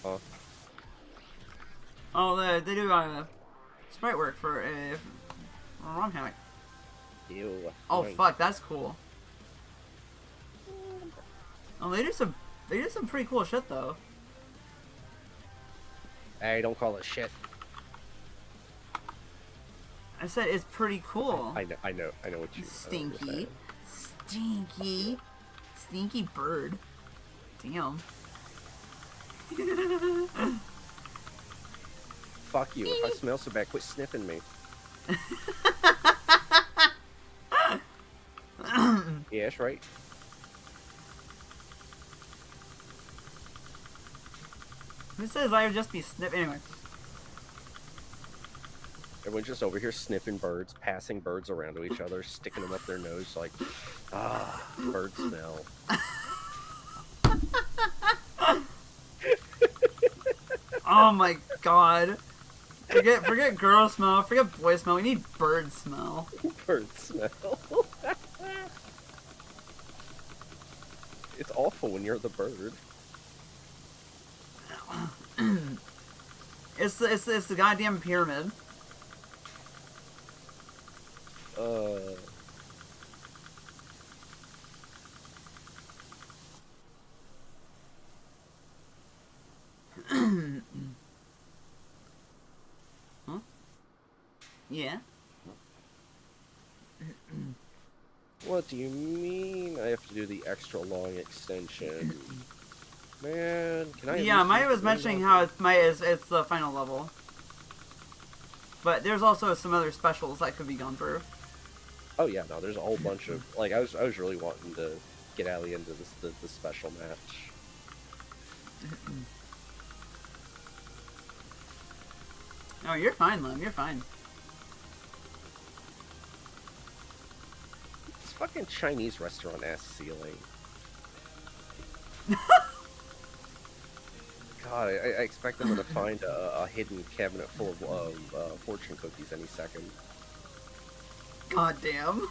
Huh? Oh, they do sprite work for ROM hack. Ew. Oh fuck, that's cool. Oh, they do some pretty cool shit though. Hey, don't call it shit. I said it's pretty cool. I know what you. Stinky bird. Damn. Fuck you! If I smell so bad, quit sniffing me. Yeah, that's right. Who says I would just be sniffing? Anyway. Everyone's just over here sniffing birds, passing birds around to each other, sticking them up their nose like, bird smell. Oh my god. Forget girl smell, forget boy smell, we need bird smell. Bird smell. It's awful when you're the bird. It's the goddamn pyramid. Huh? Yeah. What do you mean I have to do the extra long extension? Man, can I? Yeah, Maya was mentioning how it's the final level. But there's also some other specials that could be gone through. Oh yeah, no, there's a whole bunch of like I was really wanting to get Allie into the special match. No, you're fine, Lem. You're fine. This fucking Chinese restaurant ass ceiling. God, I expect I'm gonna find a hidden cabinet full of fortune cookies any second. God damn.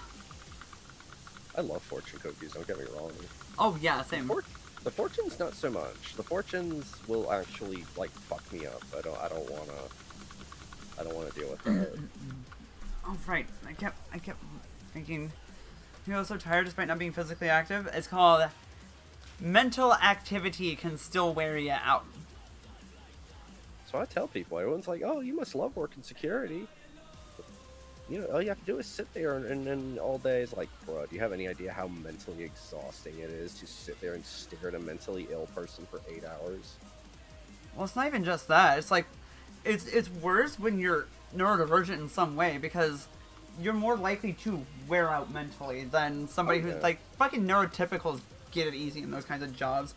I love fortune cookies. Don't get me wrong. Oh yeah, same. The fortunes not so much. The fortunes will actually like fuck me up. I don't wanna deal with that. Oh right, I kept thinking. You know, so tired despite not being physically active. It's called mental activity can still wear you out. So I tell people, everyone's like, "Oh, you must love working security." You know, all you have to do is sit there and all day is like, bro, do you have any idea how mentally exhausting it is to sit there and stare at a mentally ill person for 8 hours? Well, it's not even just that. It's like, it's worse when you're neurodivergent in some way because you're more likely to wear out mentally than somebody who's like fucking neurotypicals get it easy in those kinds of jobs.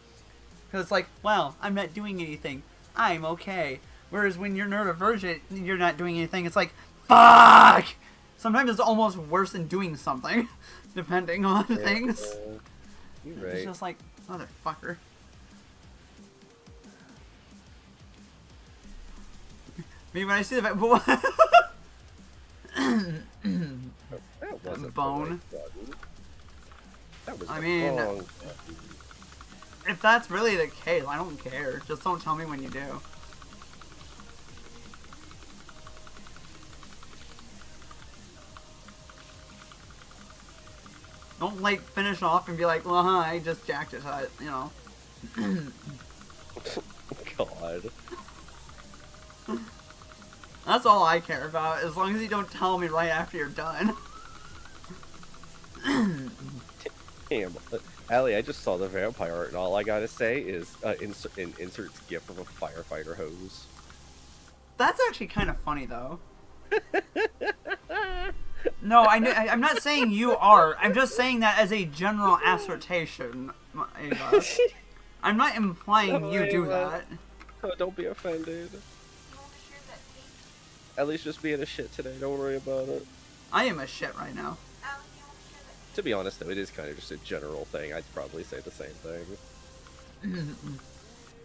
Because it's like, well, I'm not doing anything. I'm okay. Whereas when you're neurodivergent, you're not doing anything. It's like, fuck! Sometimes it's almost worse than doing something, depending on things. You're right. It's just like, motherfucker. Maybe when I see the That wasn't bone. the right button. That was I the mean, wrong button. If that's really the case, I don't care. Just don't tell me when you do. Don't, like, finish off and be like, well, I just jacked it, you know. God. That's all I care about, as long as you don't tell me right after you're done. Damn. Allie, I just saw the vampire art, and all I gotta say is, inserts gif of a firefighter hose. That's actually kind of funny, though. No, I'm not saying you are. I'm just saying that as a general assertion, Ava. I'm not implying you do that. Oh, don't be offended. Ellie's just being a shit today, don't worry about it. I am a shit right now. To be honest, though, it is kind of just a general thing. I'd probably say the same thing.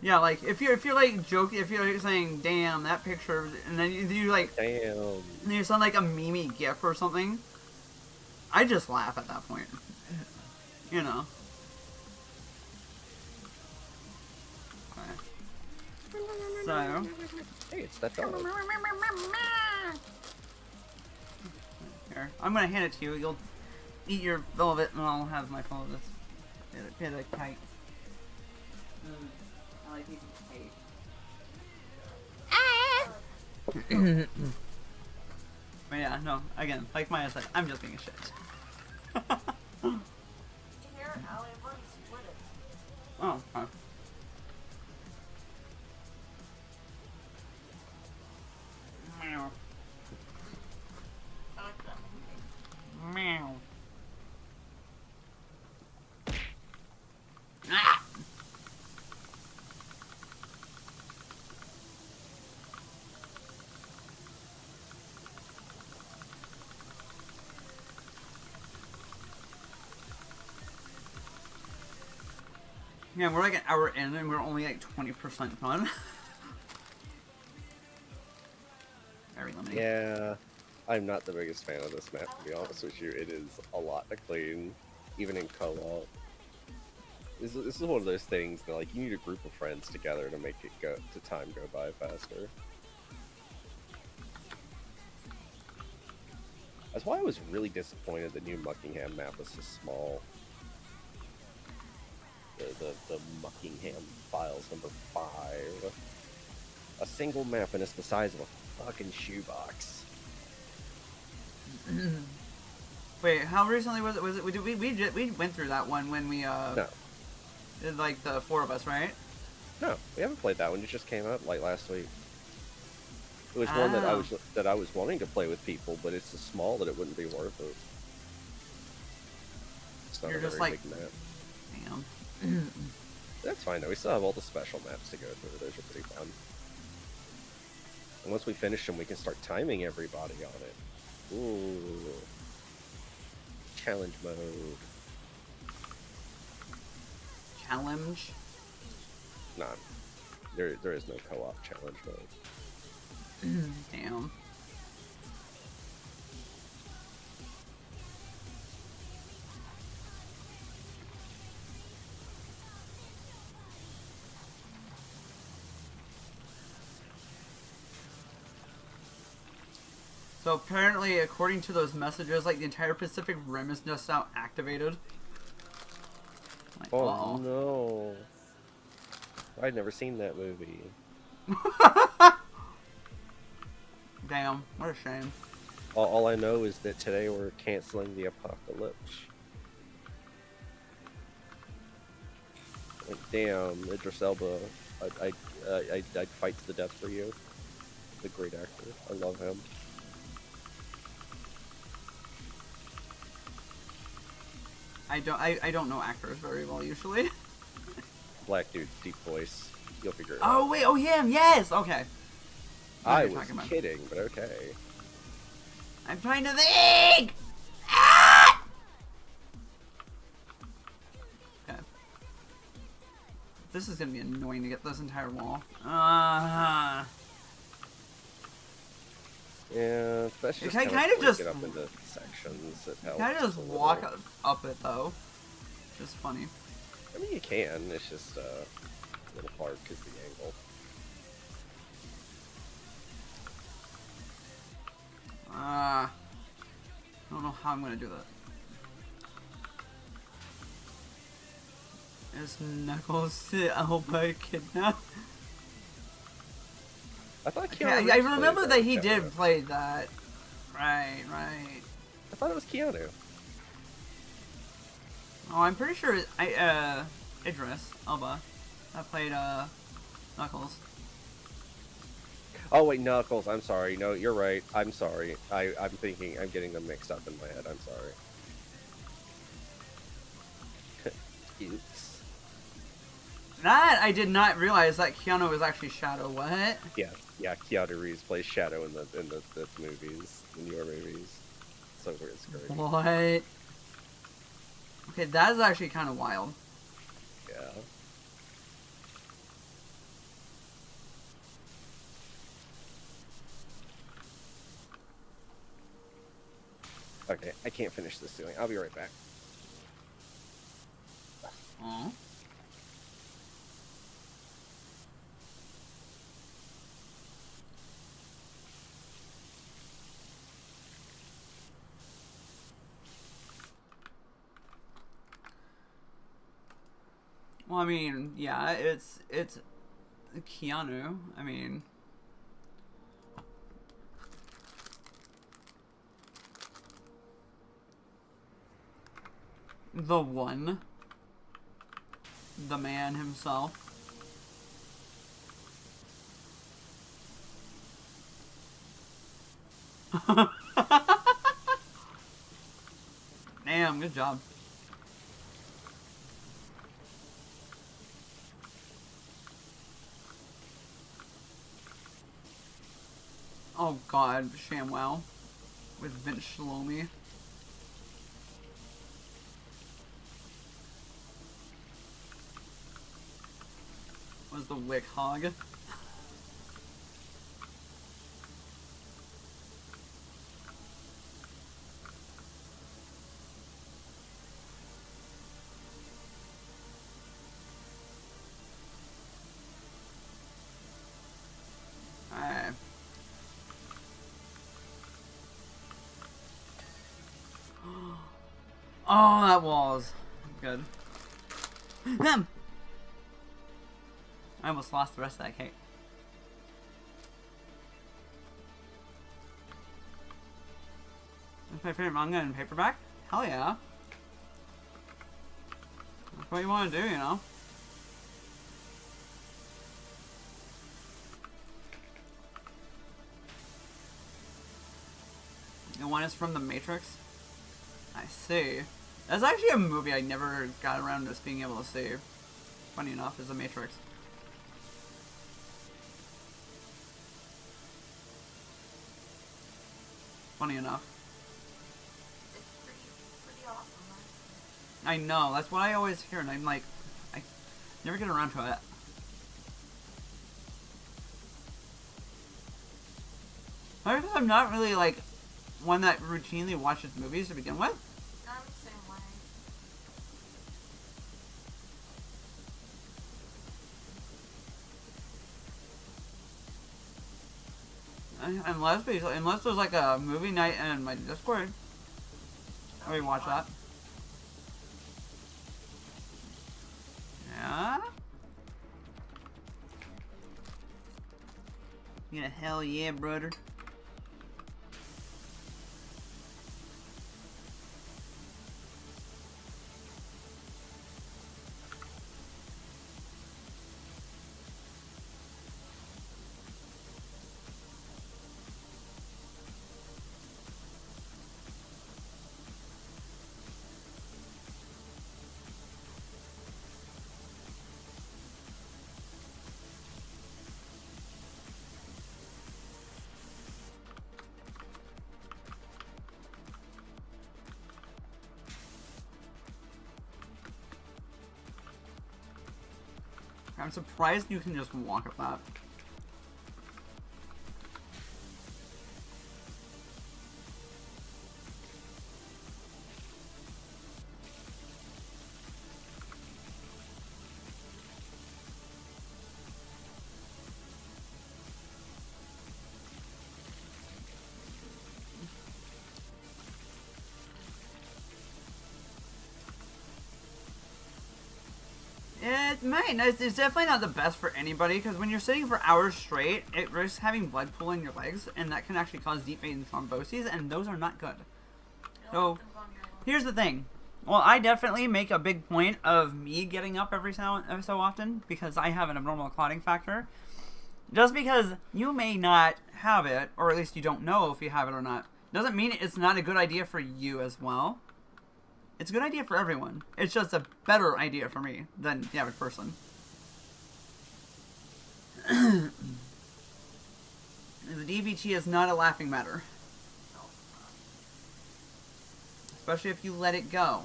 Yeah, like, if you're like joking, if you're like saying, damn, that picture, and then you like, damn, and you sound like a meme gif or something, I just laugh at that point. You know. Okay. So. Hey, it's that dog. Here, I'm gonna hand it to you. You'll eat your velvet, and I'll have my phone with this. Get a kite. I like eating kite. But yeah, no. Again, like Maya said, I'm just being a shit. Here, Allie, I've already split it. Oh, fine. Meow. Meow. Ah! Yeah, we're like an hour in and we're only like 20% done. Very limiting. Yeah, I'm not the biggest fan of this map, to be honest with you. It is a lot to clean, even in co-op. This is one of those things that, like, you need a group of friends together to make it time go by faster. That's why I was really disappointed the new Muckingham map was so small. The Muckingham Files number 5. A single map and it's the size of a fucking shoebox. Wait, how recently was it? We went through that one when we No. did like the 4 of us, right? No, we haven't played that one. It just came out like last week. It was one that I was wanting to play with people, but it's so small that it wouldn't be worth it. It's not You're a just very like, big map. damn. That's fine though. We still have all the special maps to go through. Those are pretty fun. And once we finish them, we can start timing everybody on it. Ooh. Challenge mode. Challenge? Nah. There is no co-op challenge mode. Damn. So apparently, according to those messages, like the entire Pacific Rim is just now activated. Like, Oh no. I'd never seen that movie. Damn, what a shame. All I know is that today we're canceling the apocalypse. Like, damn, Idris Elba, I'd fight to the death for you. The great actor, I love him. I don't know actors very well usually. Black dude, deep voice. You'll figure it out. Oh wait, oh him, yes, okay. I was kidding, but okay. I'm trying to think! Ah! Okay. This is gonna be annoying to get this entire wall. Yeah, that's just kind of just get up into sections. It helps. Kind of just walk up it though. Just funny. I mean, you can. It's just a little hard because the angle. I don't know how I'm gonna do that. Is Knuckles Elba kidnapped? I thought Keanu I remember that he did play that. Right. I thought it was Keanu. Oh, I'm pretty sure Idris Elba that played Knuckles. Oh wait, Knuckles. I'm sorry. No, you're right. I'm sorry. I'm getting them mixed up in my head. I'm sorry. Oops. That I did not realize that Keanu was actually Shadow. What? Yeah. Keanu Reeves plays Shadow in the movies, in your movies. So it's great. What? Okay, that is actually kind of wild. Yeah. Okay, I can't finish this ceiling. I'll be right back. Oh. Well, I mean, yeah, it's Keanu. I mean, the one, the man himself. Damn, good job. Oh god, ShamWow with Vince Shalomi. the wick hog. Alright. Oh, that was good. I almost lost the rest of that cake. That's my favorite manga in paperback? Hell yeah. That's what you want to do, you know? The one is from The Matrix? I see. That's actually a movie I never got around to being able to see. Funny enough, is The Matrix. Funny enough. It's pretty awesome, right? I know, that's what I always hear, and I'm like, I never get around to it. Maybe because I'm not really, like, one that routinely watches movies to begin with. I'm the same way. Unless there's like a movie night in my Discord, we watch that. Yeah. Yeah, hell yeah, brother. I'm surprised you can just walk up that. It's definitely not the best for anybody, because when you're sitting for hours straight, it risks having blood pool in your legs, and that can actually cause deep vein thromboses, and those are not good. So, here's the thing. Well, I definitely make a big point of me getting up every so often, because I have an abnormal clotting factor. Just because you may not have it, or at least you don't know if you have it or not, doesn't mean it's not a good idea for you as well. It's a good idea for everyone. It's just a better idea for me than the average person. The DVT is not a laughing matter. Especially if you let it go.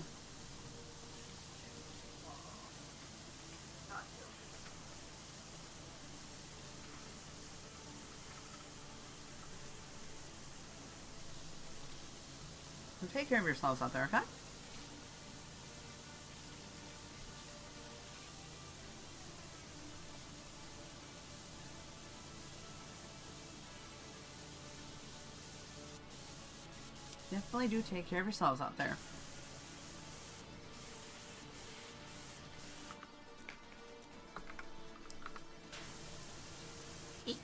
So take care of yourselves out there, okay? Definitely do take care of yourselves out there. Yeah!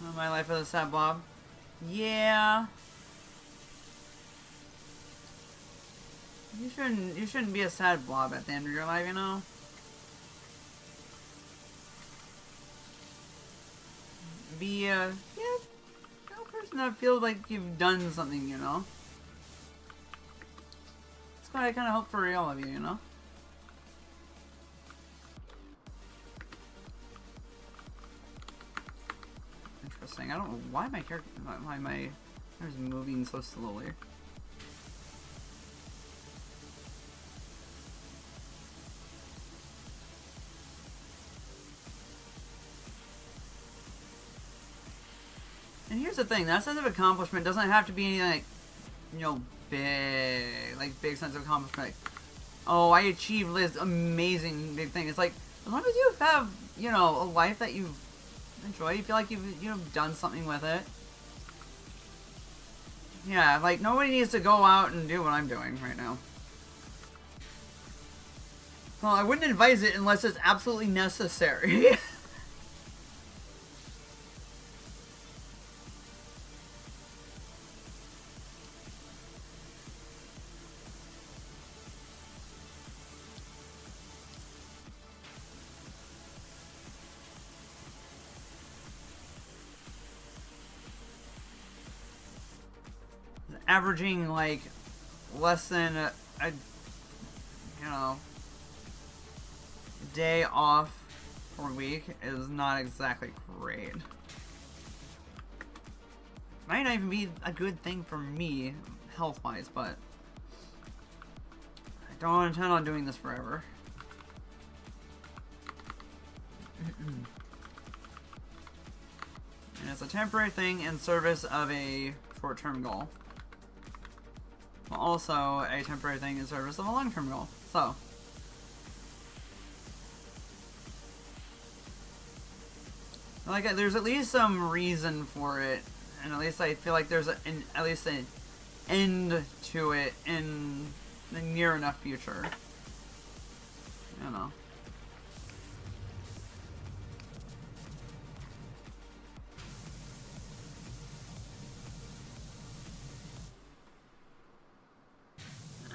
Oh, my life is a sad blob. Yeah. You shouldn't be a sad blob at the end of your life, you know? Be a person that feels like you've done something, you know? That's what I kinda hope for all of you, you know? interesting. I don't know why my character, why my character's moving so slowly. And here's the thing, that sense of accomplishment doesn't have to be anything like, you know, big sense of accomplishment. Like, oh, I achieved this amazing big thing. It's like, as long as you have, you know, a life that you enjoy, you feel like you've done something with it. Yeah, like, nobody needs to go out and do what I'm doing right now. Well, I wouldn't advise it unless it's absolutely necessary. Averaging like less than a you know, day off per week is not exactly great. Might not even be a good thing for me health wise, but I don't intend on doing this forever. And it's a temporary thing in service of a short-term goal. But also a temporary thing in service of a long-term goal. So, like, there's at least some reason for it, and at least I feel like there's at least an end to it in the near enough future. You know.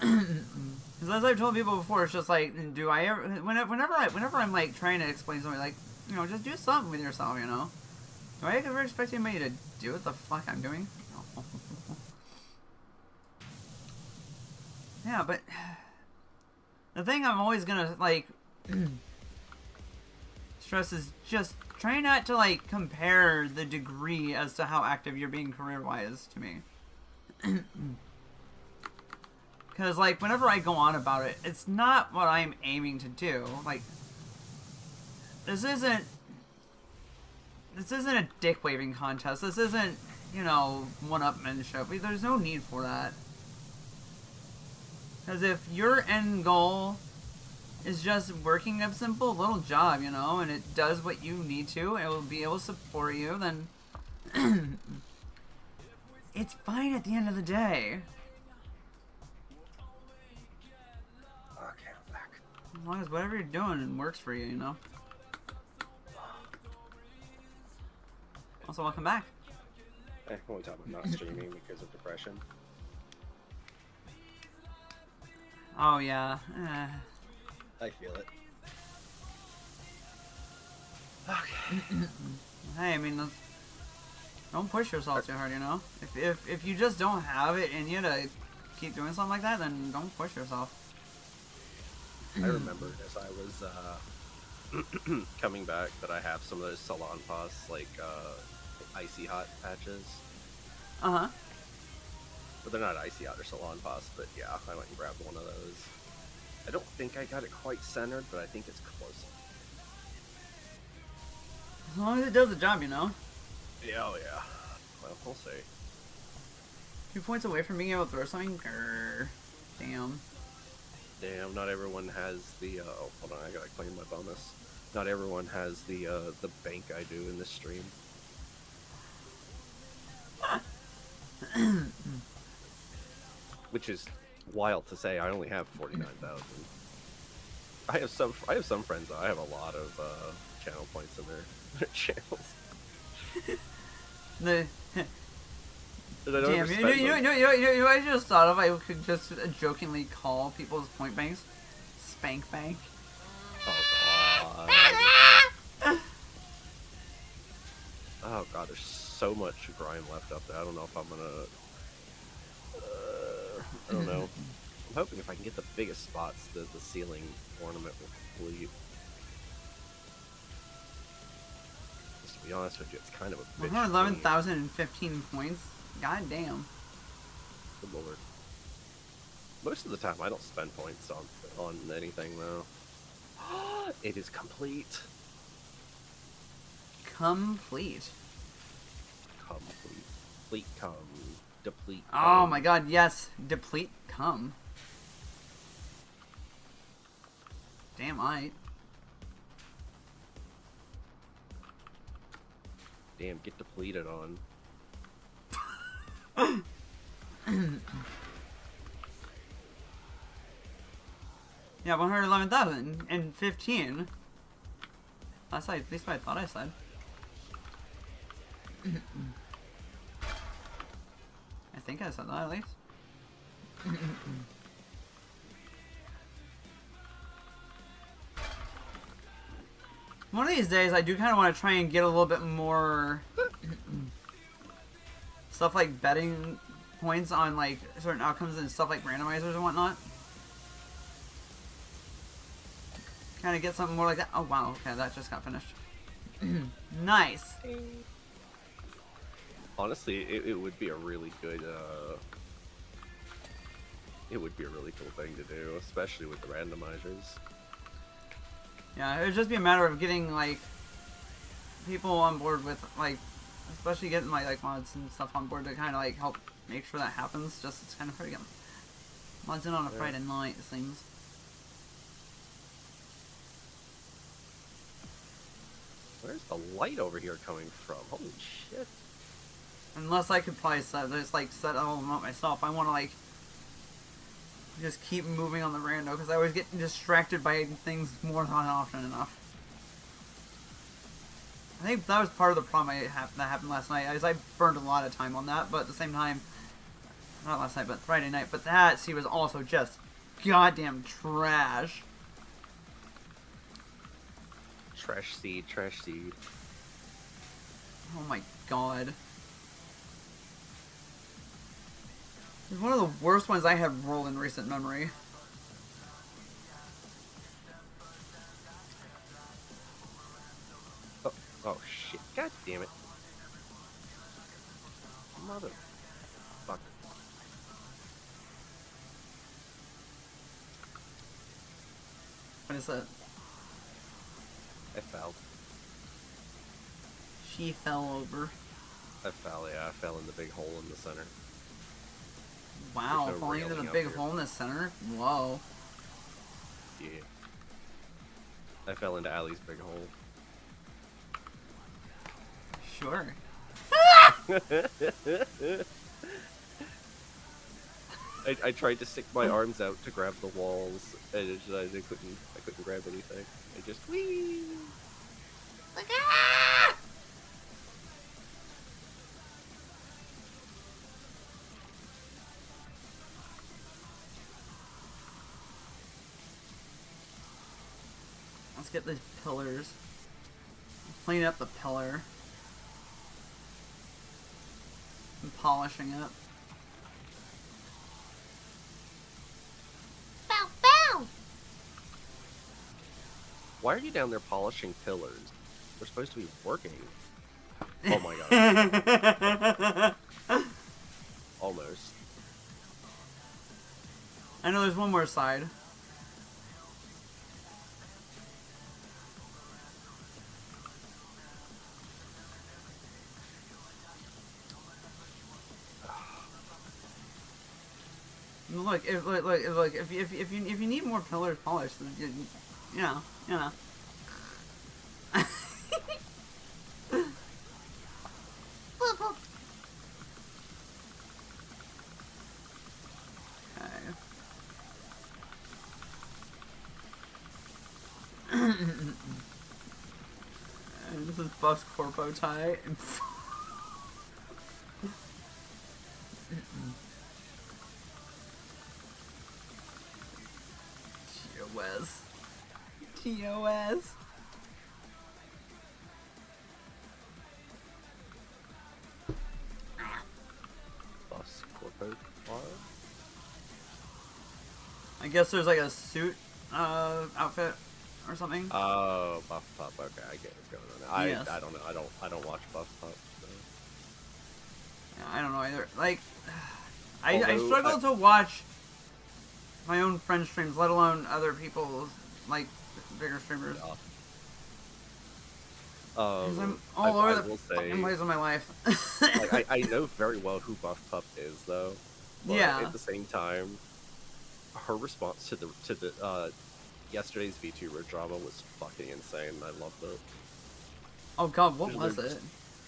Because as I've told people before, it's just like, do I ever, whenever I'm like trying to explain something, like, you know, just do something with yourself, you know. Do I ever expect anybody to do what the fuck I'm doing? No. Yeah, but the thing I'm always gonna like stress is just try not to like compare the degree as to how active you're being career-wise to me. Because, like, whenever I go on about it, it's not what I'm aiming to do. Like, this isn't a dick-waving contest. This isn't, you know, one-upmanship. There's no need for that. Because if your end goal is just working a simple little job, you know, and it does what you need to, it will be able to support you, then it's fine at the end of the day. As long as whatever you're doing works for you, you know. Also, welcome back. I'm only talking about not streaming because of depression. Oh, yeah. I feel it. Okay. Hey, I mean, don't push yourself too hard, you know? If you just don't have it in you to keep doing something like that, then don't push yourself. I remembered as I was coming back that I have some of those Salon Pass, like, icy hot patches. Uh-huh. But they're not icy hot, they're Salon Pass, but yeah, I went and grabbed one of those. I don't think I got it quite centered, but I think it's close. As long as it does the job, you know? Yeah, oh yeah. Well, we'll see. 2 points away from being able to throw something? Grrr. Damn. Damn, not everyone has the, oh, hold on, I gotta claim my bonus. Not everyone has the bank I do in this stream. Which is wild to say, I only have 49,000. I have some friends though, I have a lot of, channel points in their channels. Damn, you know, I just thought of, I could just jokingly call people's point banks Spank Bank. Oh god. Oh god, there's so much grime left up there. I don't know if I'm gonna. I don't know. I'm hoping if I can get the biggest spots, the ceiling ornament will complete. Just To be honest with you, it's kind of a bitch. 111,015 points. God damn. Good lord. Most of the time, I don't spend points on anything though. It is complete. Complete. Complete. Complete. Come. Deplete. Oh my god, yes. Deplete. Come. Damn right. Damn, get depleted on. Yeah, 111,015. That's at least what I thought I said. I think I said that at least. One of these days, I do kind of want to try and get a little bit more stuff like betting points on like certain outcomes and stuff like randomizers and whatnot. Kind of get something more like that. Oh wow, okay, that just got finished. Nice. Honestly, it would be a really good, it would be a really cool thing to do, especially with the randomizers. Yeah, it would just be a matter of getting like people on board with like, especially getting like mods and stuff on board to kind of like help make sure that happens. Just it's kind of hard to get mods in on a Friday night, it seems. Where's the light over here coming from? Holy shit. Unless I could probably set all of them up myself. I want to like just keep moving on the rando because I always get distracted by things more than often enough. I think that was part of the problem that happened last night. Is I burned a lot of time on that, but at the same time, not last night, but Friday night. But that scene was also just goddamn trash. Trash seed, trash seed. Oh my god. It's one of the worst ones I have rolled in recent memory. Oh shit. God damn it. Motherfucker. What is that? I fell. She fell over. I fell, yeah. I fell in the big hole in the center. Wow, There's no falling into the railing big up here. hole in the center? Whoa. Yeah. I fell into Allie's big hole. Sure. I tried to stick my arms out to grab the walls, and I couldn't grab anything. I just whee. Like, ah! Let's get these pillars. Clean up the pillar. And polishing it. Bow, bow! Why are you down there polishing pillars? We're supposed to be working. Oh my god. Almost. I know there's one more side. Look, if you need more pillars polished, then you know. Boop, boop. And this is Buff's corpo tie. TOS. TOS. Bus corpo bar? I guess there's like a suit outfit or something. Oh, Buff Pup. Okay, I get what's going on. Yes. I don't know. I don't watch Buff Pup. So. Yeah, I don't know either. Like, I Although, struggle to watch my own friend streams, let alone other people's, like, bigger streamers. Yeah. Because I'm all over the will fucking say, place of my life. like, I know very well who Buff Pup is, though. But Yeah. at the same time, her response to the yesterday's VTuber drama was fucking insane. I loved it. Oh god, what was it?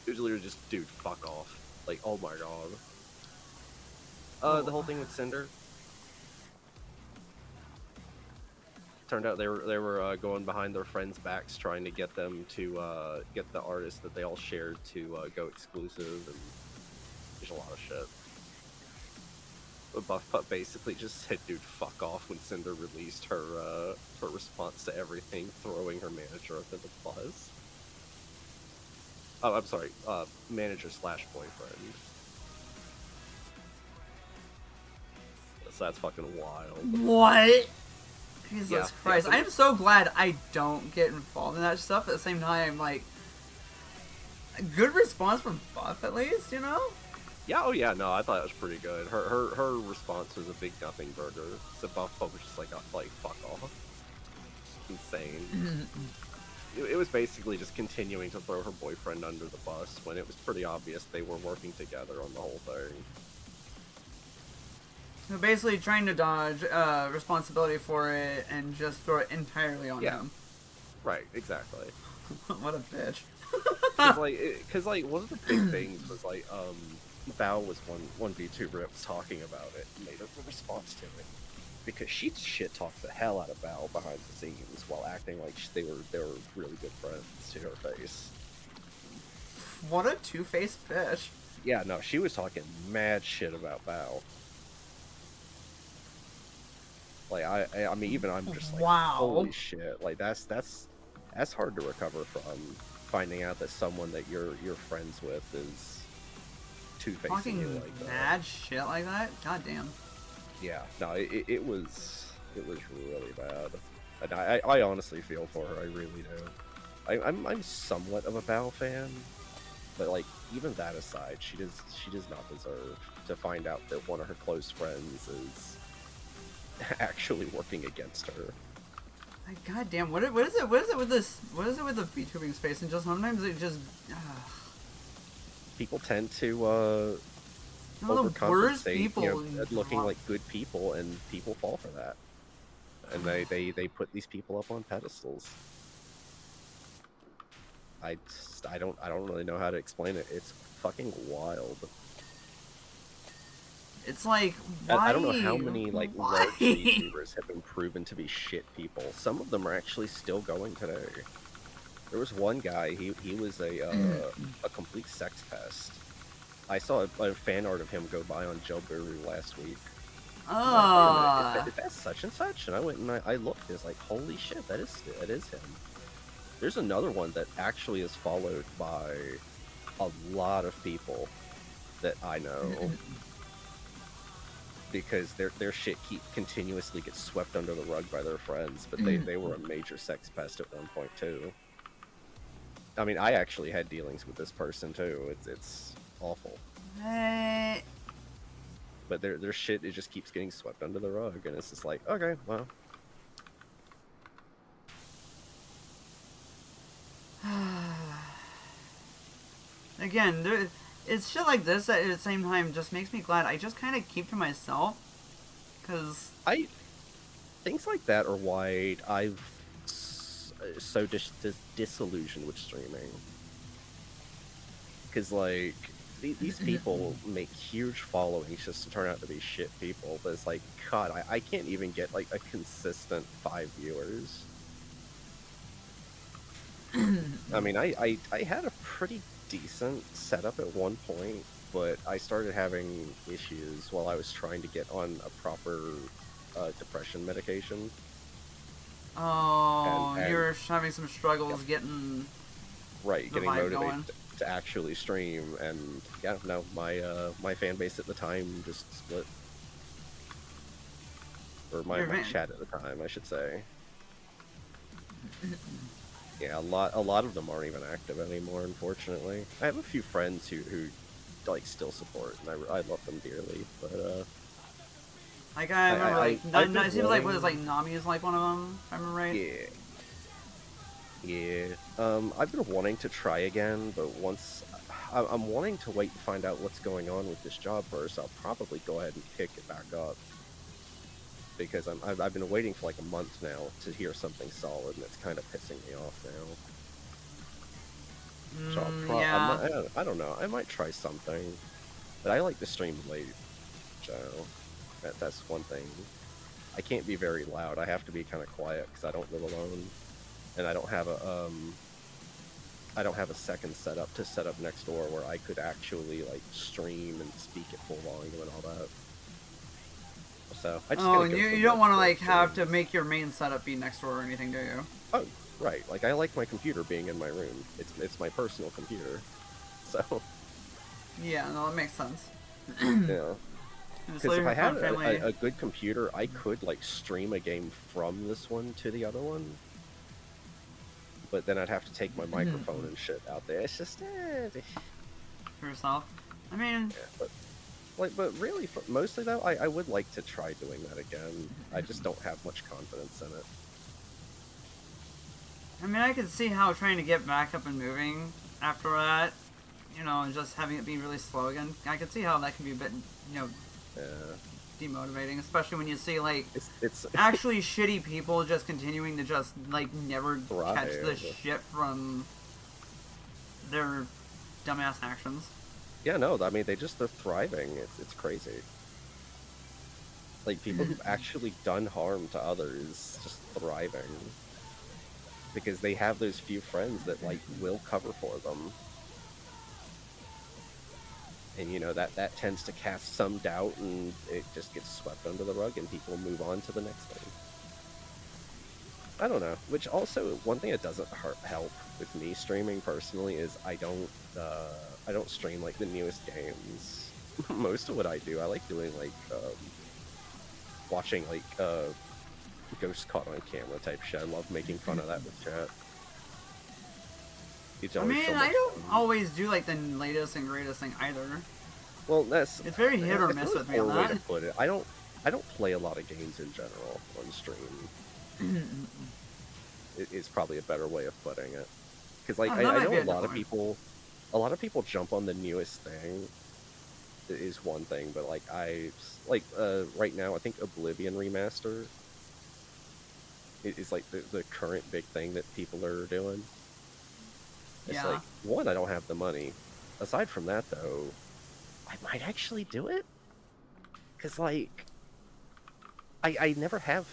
It was literally just, dude, fuck off. Like, oh my god. The whole thing with Cinder. Turned out they were going behind their friends' backs trying to get them to get the artists that they all shared to go exclusive, and there's a lot of shit. But Buff Pup basically just said, dude, fuck off when Cinder released her response to everything, throwing her manager up in the bus. Oh, I'm sorry, manager / boyfriend. So that's fucking wild. What? Jesus Yeah, Christ. yeah, I'm so glad I don't get involved in that stuff. At the same time, like, a good response from Buff, at least, you know? Yeah, oh yeah, no, I thought it was pretty good. Her response was a big nothing burger. So Buff Pup was just like fuck off. Insane. It was basically just continuing to throw her boyfriend under the bus when it was pretty obvious they were working together on the whole thing. So basically trying to dodge responsibility for it and just throw it entirely on him. Right, exactly. What a bitch. Cause one of the big things was like, Bao was one VTuber that was talking about it and made a response to it. Because she shit talked the hell out of Bao behind the scenes while acting like they were really good friends to her face. What a two-faced bitch. Yeah, no, she was talking mad shit about Bao. Like I mean, even I'm just like, wow. Holy shit! Like that's hard to recover from, finding out that someone that you're friends with is two-facing you like that. Mad shit like that. God damn. Yeah, no, it was really bad, and I honestly feel for her. I really do. I'm somewhat of a Bao fan, but like even that aside, she does not deserve to find out that one of her close friends is actually working against her. Like, God damn, what is it with this? What is it with the VTubing space? And just sometimes it just. People tend to the worst overcompensate, people, you know, at looking like good people, and people fall for that. And they put these people up on pedestals. I don't really know how to explain it. It's fucking wild. It's like, why? I don't know how many like why? large YouTubers have been proven to be shit people. Some of them are actually still going today. There was one guy. He was a complete sex pest. I saw a fan art of him go by on Jailbreak last week. Oh. Is that such and such? And I went and I looked. It's like, holy shit, that is him. There's another one that actually is followed by a lot of people that I know. Because their shit continuously gets swept under the rug by their friends, but they were a major sex pest at one point too. I mean, I actually had dealings with this person too. It's awful. But their shit, it just keeps getting swept under the rug, and it's just like, okay, well. Again, it's shit like this that at the same time just makes me glad I just kind of keep to myself, because things like that are why I've so disillusioned with streaming, because like these people make huge followings just to turn out to be shit people, but it's like, God, I can't even get like a consistent 5 viewers. I mean, I had a pretty decent setup at one point, but I started having issues while I was trying to get on a proper depression medication. Oh, and you're having some struggles getting motivated going. To actually stream, and yeah, no, my fan base at the time just split, or my chat at the time, I should say. Yeah, a lot of them aren't even active anymore, unfortunately. I have a few friends who like still support, and I love them dearly. But Like I remember, I've been it seems like what is wanting- like Nami is like one of them. If I remember right. Yeah. Yeah. I've been wanting to try again, but once I'm wanting to wait and find out what's going on with this job first. I'll probably go ahead and pick it back up because I've been waiting for like a month now to hear something solid, and it's kind of pissing me off now. So Yeah. I don't know. I might try something, but I like to stream late, so that's one thing. I can't be very loud. I have to be kind of quiet because I don't live alone, and I don't have a second setup to set up next door where I could actually like stream and speak at full volume and all that. So I just Oh, gotta and go you for don't want to multiple like have to streams. make your main setup be next door or anything, do you? Oh, right. Like I like my computer being in my room. It's my personal computer. So Yeah, no, that makes sense. yeah. Just Because leave if your I had family. a good computer, I could like stream a game from this one to the other one. But then I'd have to take my microphone and shit out there. It's just For yourself. I mean, yeah, but really, mostly though, I would like to try doing that again. I just don't have much confidence in it. I could see how trying to get back up and moving after that, and just having it be really slow again. I could see how that can be a bit, Yeah, demotivating, especially when you see like it's actually shitty people just continuing to just like never catch the Thrive. shit from their dumbass actions. yeah, no, I mean they're thriving. It's crazy. Like people who've actually done harm to others just thriving because they have those few friends that like will cover for them. And that tends to cast some doubt, and it just gets swept under the rug, and people move on to the next thing. I don't know. Which also, one thing that doesn't help with me streaming personally is I don't stream like the newest games. Most of what I do, I like doing like watching like ghosts caught on camera type shit. I love making fun of that with chat. It's always so I much don't fun. always do like the latest and greatest thing either. Well, It's very hit or miss with me on poor way to that. put it. I don't play a lot of games in general on stream. It's probably a better way of putting it. Because like Oh, that I might know be a a lot of different people jump on the newest thing. Is one thing, but like right now I think Oblivion Remaster is like the current big thing that people are doing. It's Yeah. like, one, I don't have the money. Aside from that, though, I might actually do it. Because, like, I never have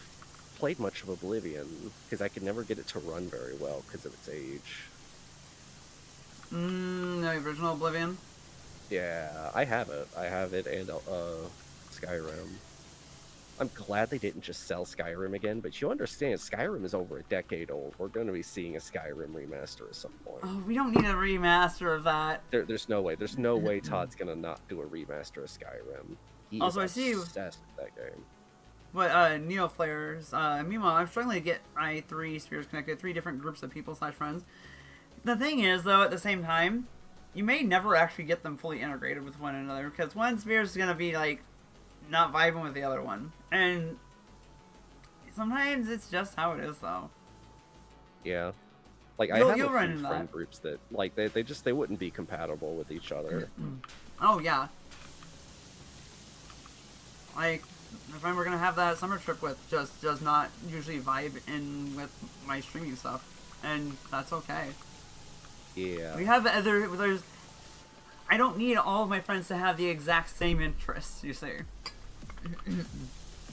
played much of Oblivion, because I could never get it to run very well because of its age. The original Oblivion. Yeah, I have it. I have it and Skyrim. I'm glad they didn't just sell Skyrim again, but you understand, Skyrim is over a decade old. We're going to be seeing a Skyrim remaster at some point. Oh, we don't need a remaster of that. There's no way. There's no way Todd's going to not do a remaster of Skyrim. He Also, I is see you. obsessed with that game. But Neo Flares. Meanwhile, I'm struggling to get my 3 spheres connected, 3 different groups of people / friends. The thing is, though, at the same time, you may never actually get them fully integrated with one another because one sphere is gonna be like not vibing with the other one, and sometimes it's just how it is, though. Yeah. Like, You'll I have run a few into friend that. groups that, like, they wouldn't be compatible with each other. Oh yeah. Like, if I were gonna have that summer trip with, just does not usually vibe in with my streaming stuff, and that's okay. Yeah. We have there's. I don't need all of my friends to have the exact same interests. You see.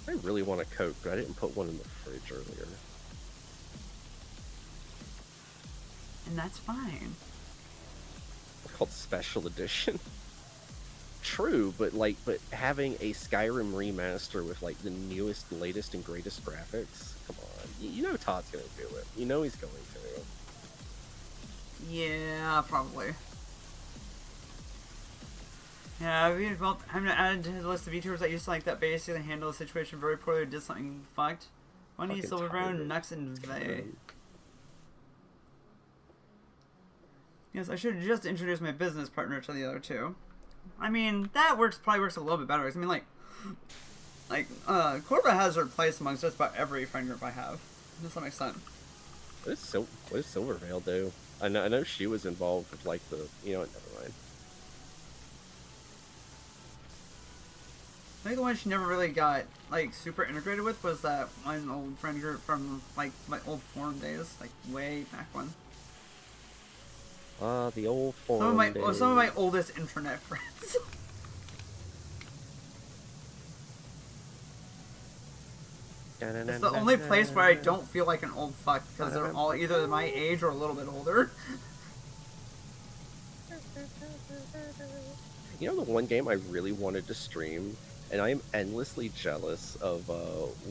I really want a Coke, but I didn't put one in the fridge earlier. And that's fine. It's called Special Edition. True, but having a Skyrim remaster with like the newest, latest, and greatest graphics. Come on, you know Todd's gonna do it. You know he's going to. Yeah, probably. Yeah, I'm gonna add to the list of VTubers that used to like that basically handle the situation very poorly or did something fucked. One Fucking needs Silver Brown, tired. Nux, and Vey. Yes, I should just introduce my business partner to the other two. I mean, that probably works a little bit better. 'Cause I mean, Corba has her place amongst just about every friend group I have. To some extent. What does Silverveil do? I know she was involved with like the, you know what, never mind. I think the one she never really got like super integrated with was that one old friend group from like my old forum days, like way back when. The old forum days. Some of my oldest intranet friends. It's the only place where I don't feel like an old fuck because they're all either my age or a little bit older. You know the one game I really wanted to stream, and I am endlessly jealous of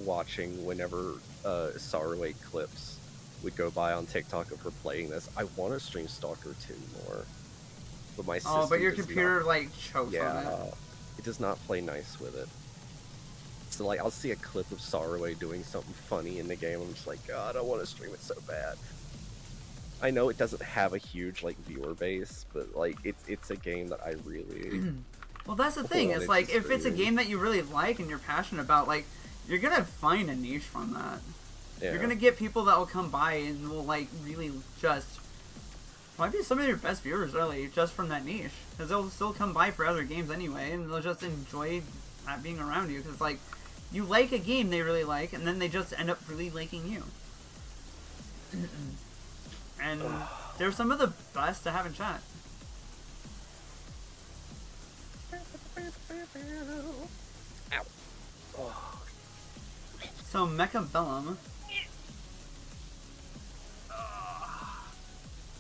watching whenever Sorrowway clips would go by on TikTok of her playing this. I want to stream Stalker 2 more, but my system but your does computer not, like chokes on it. it does not play nice with it. So like I'll see a clip of Sorrowway doing something funny in the game. I'm just like, God, I want to stream it so bad. I know it doesn't have a huge like viewer base, but like it's a game that I really. Well, that's the thing. It's like if it's a game that you really like and you're passionate about, like you're gonna find a niche from that. Yeah. You're gonna get people that will come by and will like really just might be some of your best viewers really just from that niche because they'll still come by for other games anyway and they'll just enjoy not being around you because like you like a game they really like and then they just end up really liking you. And they're some of the best to have in chat. Ow. Oh. So Mecha Bellum.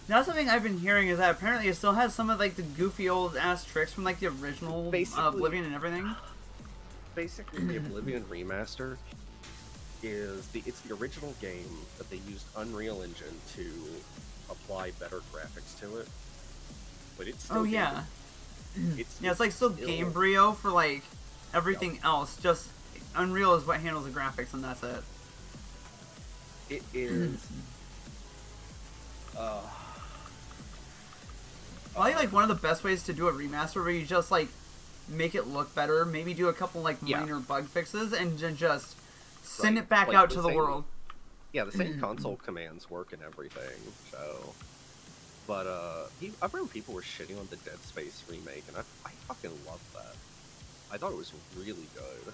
Now something I've been hearing is that apparently it still has some of like the goofy old ass tricks from like the original Oblivion and everything. Basically, the Oblivion remaster is it's the original game, but they used Unreal Engine to apply better graphics to it. But it's still it's like still Gamebryo for like everything else. Just Unreal is what handles the graphics, and that's it. It is. Probably like one of the best ways to do a remaster where you just like make it look better, maybe do a couple like minor bug fixes, and just send it back out to the world. Yeah, the same console commands work and everything. So, but I've heard people were shitting on the Dead Space remake, and I fucking love that. I thought it was really good.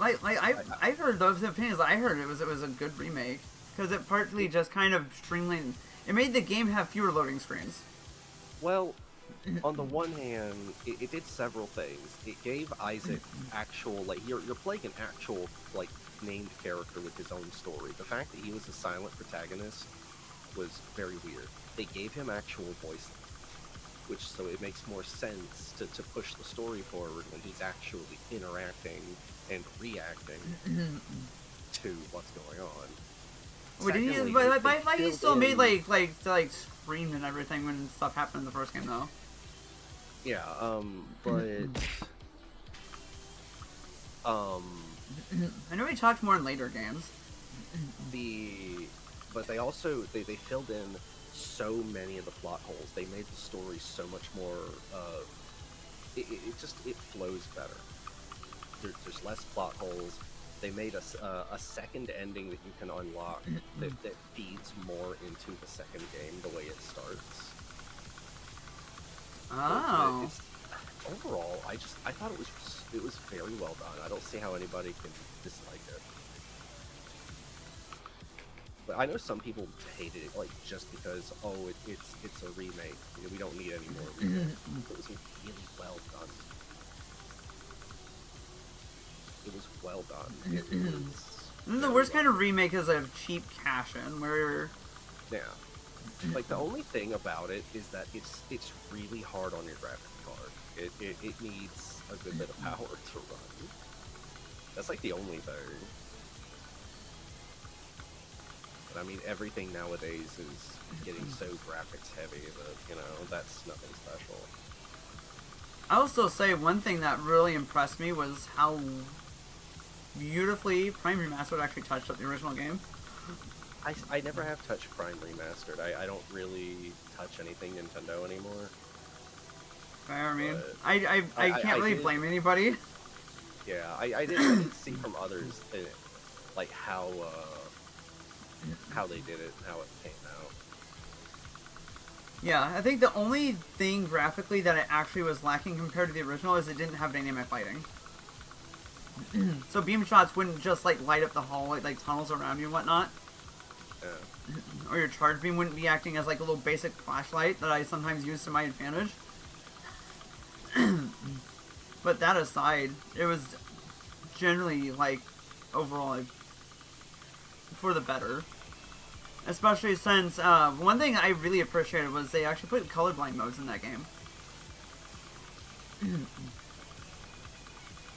I've heard those opinions. I heard it was a good remake because it partly just kind of streamlined. It made the game have fewer loading screens. Well, on the one hand, it did several things. It gave Isaac actual, like, you're playing an actual, like, named character with his own story. The fact that he was a silent protagonist was very weird. They gave him actual voice, so it makes more sense to push the story forward when he's actually interacting and reacting to what's going on. Wait, but he still made like screamed and everything when stuff happened in the first game though. Yeah, but I know he talked more in later games. But they also they filled in so many of the plot holes. They made the story so much more. It flows better. There's less plot holes. They made a second ending that you can unlock that feeds more into the second game the way it starts. Oh. Overall, I thought it was very well done. I don't see how anybody can dislike it. But I know some people hated it, like just because it's a remake. You know, we don't need any more remakes. It was really well done. It was well done. The worst kind of remake is a cheap cash-in, where... Yeah. Like, the only thing about it is that it's really hard on your graphic card. It needs a good bit of power to run. That's, like, the only thing. But, I mean, everything nowadays is getting so graphics heavy that, you know, that's nothing special. I'll still say one thing that really impressed me was how beautifully Prime Remastered actually touched up the original game. I never have touched Prime Remastered. I don't really touch anything Nintendo anymore. Fair, I mean, But I can't really did, blame anybody. yeah, I did see from others like how they did it and how it came out. Yeah, I think the only thing graphically that it actually was lacking compared to the original is it didn't have dynamic lighting. So beam shots wouldn't just like light up the hallway, like tunnels around you and whatnot. Yeah. Or your charge beam wouldn't be acting as like a little basic flashlight that I sometimes use to my advantage. But that aside, it was generally like overall like, for the better. Especially since one thing I really appreciated was they actually put colorblind modes in that game.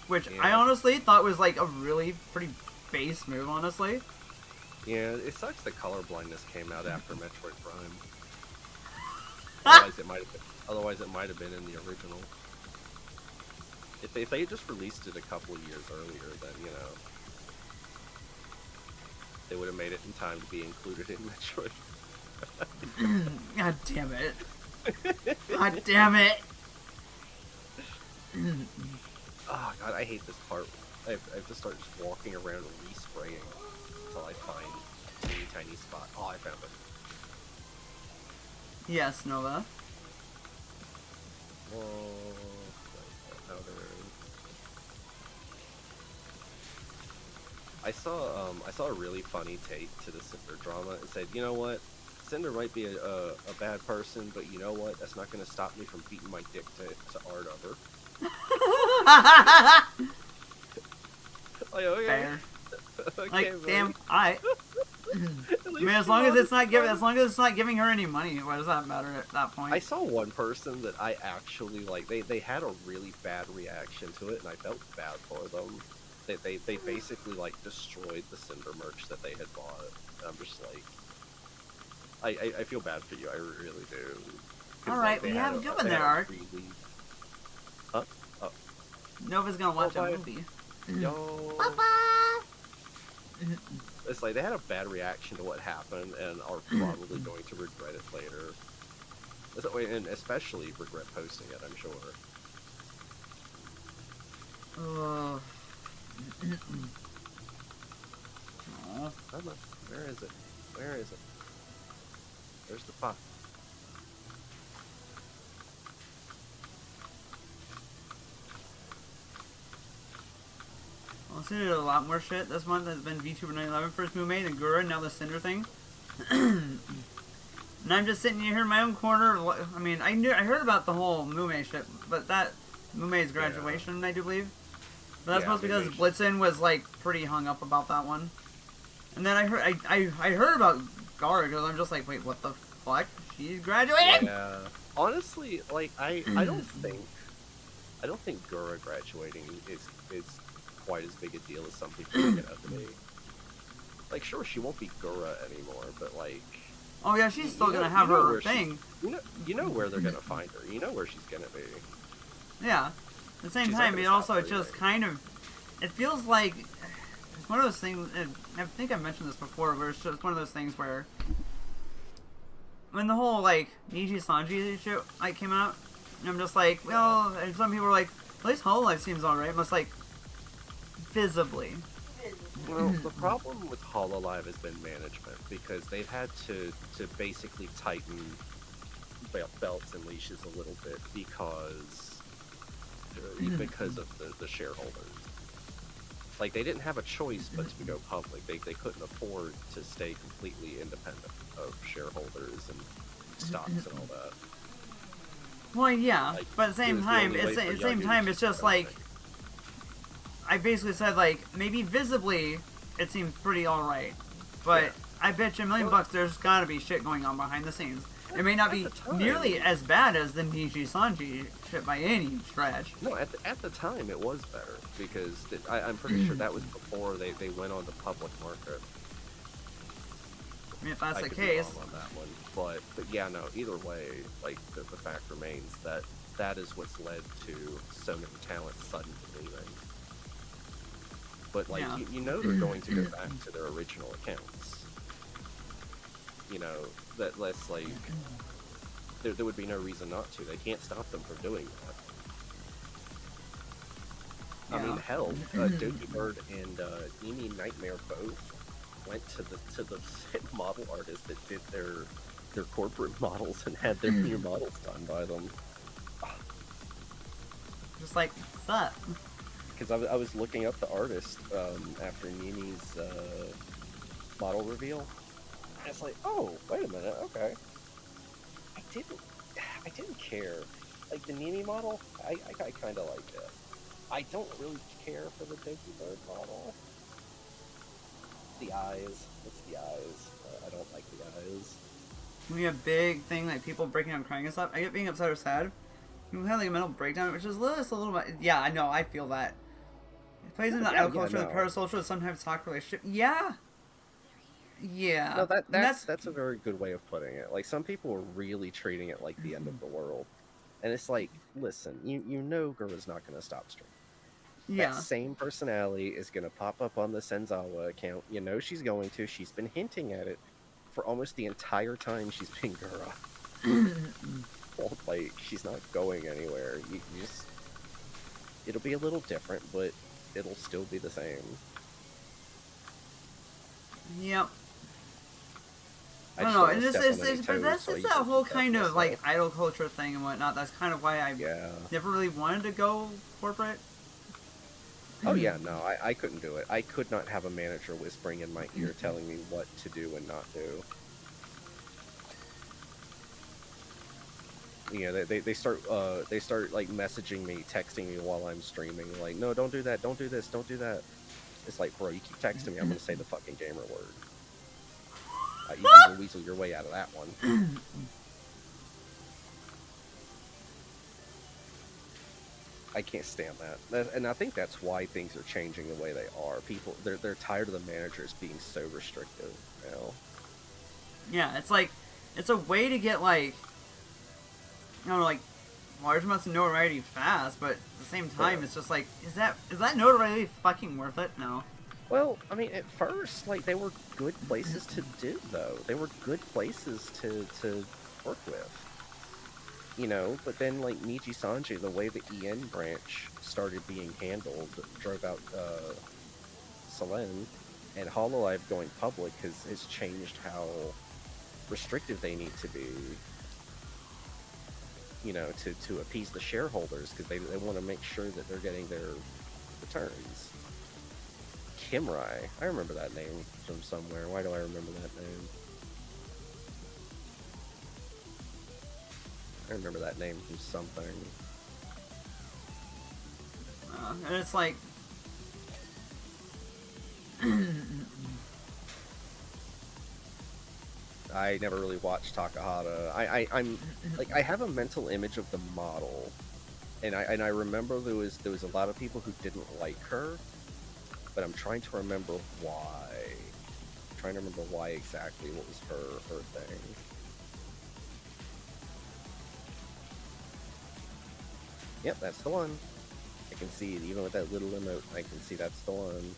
Which I Yeah. honestly thought was like a really pretty base move, honestly. Yeah, it sucks that color blindness came out after Metroid Prime. Otherwise it might have been in the original. If they had just released it a couple of years earlier, then you know they would have made it in time to be included in Metroid. God damn it. God damn it. Oh god, I hate this part. I have to start just walking around and respraying until I find a teeny tiny spot. Oh, I found it. Yes, Nova. Whoa. Powder. I saw a really funny take to the Cinder drama. It said, you know what? Cinder might be a bad person, but you know what? That's not going to stop me from beating my dick to art of her. Like, okay. Fair. Okay, Like, buddy. damn, alright. I mean, as long as it's not giving her any money, what does that matter at that point? I saw one person that I actually like. They had a really bad reaction to it, and I felt bad for them. They basically like destroyed the Cinder merch that they had bought. And I'm just like, I feel bad for you. I really do. All right, we have a good one there, Art. Really... Huh? Oh. Nova's gonna watch bye. a movie. Yo. Bye-bye. It's like they had a bad reaction to what happened and are probably going to regret it later. And especially regret posting it, I'm sure. Aw. Come on. Where is it? Where is it? Where's the pot? Well, Cinder did a lot more shit this month. Has been VTuber 911 first Mume, then Gura, and now the Cinder thing. And I'm just sitting here in my own corner. I mean, I heard about the whole Mume shit, but that Mume's graduation, I do believe. But that's Yeah, mostly because Mume Blitzen was like pretty hung up about that one. And then I heard about Gara because I'm just like, wait, what the fuck? She's graduating? Yeah. Honestly, like I don't think Gura graduating is quite as big a deal as some people make it out to be. Like, sure, she won't be Gura anymore, but like. Oh yeah, she's still gonna have you know her where thing. You know where they're gonna find her. You know where she's gonna be. Yeah. At the same She's not time, gonna it stop also it just breathing. kind of, it feels like it's one of those things. And I think I've mentioned this before, where it's just one of those things where when the whole like Niji Sanji shit like came out, and I'm just like, well, and some people were like, at least Hololive seems alright. I'm just like, visibly. Well, the problem with Hololive has been management because they've had to basically tighten belts and leashes a little bit because of the shareholders. Like, they didn't have a choice but to go public. They couldn't afford to stay completely independent of shareholders and stocks and all that. Well, yeah, Like, but at the it same was the time, only way for young it's users just to like benefit. I basically said like maybe visibly it seems pretty alright, but Yeah. I bet you $1 million there's gotta be shit going on behind the scenes. It may not At be the time. nearly as bad as the Niji Sanji shit by any stretch. No, at the time it was better because I'm pretty sure that was before they went on the public market. I mean, if that's I the could be case, wrong on that one, but yeah, no. Either way, like the fact remains that is what's led to so many talents suddenly leaving. But like Yeah. you know they're going to go back to their original accounts. you know, that less like there would be no reason not to. They can't stop them from doing that. I mean, Yeah. hell, Dookie Bird and Amy Nightmare both went to the model artist that did their corporate models and had their new models done by them. Just like, what's up? Because I was looking up the artist after Nini's model reveal, and it's like, oh, wait a minute, okay. I didn't care. Like the Nini model, I kind of liked it. I don't really care for the Dookie Bird model. The eyes, it's the eyes. I don't like the eyes. When you have a big thing like people breaking down crying and stuff, I get being upset or sad. You have like a mental breakdown, which is just a little bit. Yeah, I know, I feel that. It plays into the idol culture, the parasocial, sometimes toxic relationship. Yeah. Yeah. No, that's a very good way of putting it. Like some people are really treating it like the end of the world, and it's like, listen, you know, Gura's not going to stop streaming. Yeah. That same personality is going to pop up on the Senzawa account. You know she's going to. She's been hinting at it for almost the entire time she's been Gura. Well, like, she's not going anywhere. You just... It'll be a little different, but it'll still be the same. Yep. I don't know, and it's that whole kind of, like, idol culture thing and whatnot. That's kind of why I never really wanted to go corporate. Oh yeah, no, I couldn't do it. I could not have a manager whispering in my ear telling me what to do and not do. You know, they start like messaging me, texting me while I'm streaming, like, no, don't do that, don't do this, don't do that. It's like, bro, you keep texting me, I'm gonna say the fucking gamer word. You can weasel your way out of that one. I can't stand that, and I think that's why things are changing the way they are. People, they're tired of the managers being so restrictive, you know? Yeah, it's like, it's a way to get, like, I don't know, like, large amounts of notoriety fast, but at the same time, it's just like, is that notoriety fucking worth it? No. Well, I mean, at first, like, they were good places to do, though. They were good places to work with. You know, but then, like, Niji Sanji, the way the EN branch started being handled, drove out Selen, and Hololive going public has changed how restrictive they need to be, you know, to appease the shareholders, because they want to make sure that they're getting their returns. Kimrai, I remember that name from somewhere. Why do I remember that name? I remember that name from something. And it's like... I never really watched Takahata. I'm like, I have a mental image of the model, and I remember there was a lot of people who didn't like her, but I'm trying to remember why. I'm trying to remember why exactly, what was her thing. Yep, that's the one. I can see it, even with that little emote, I can see that's the one.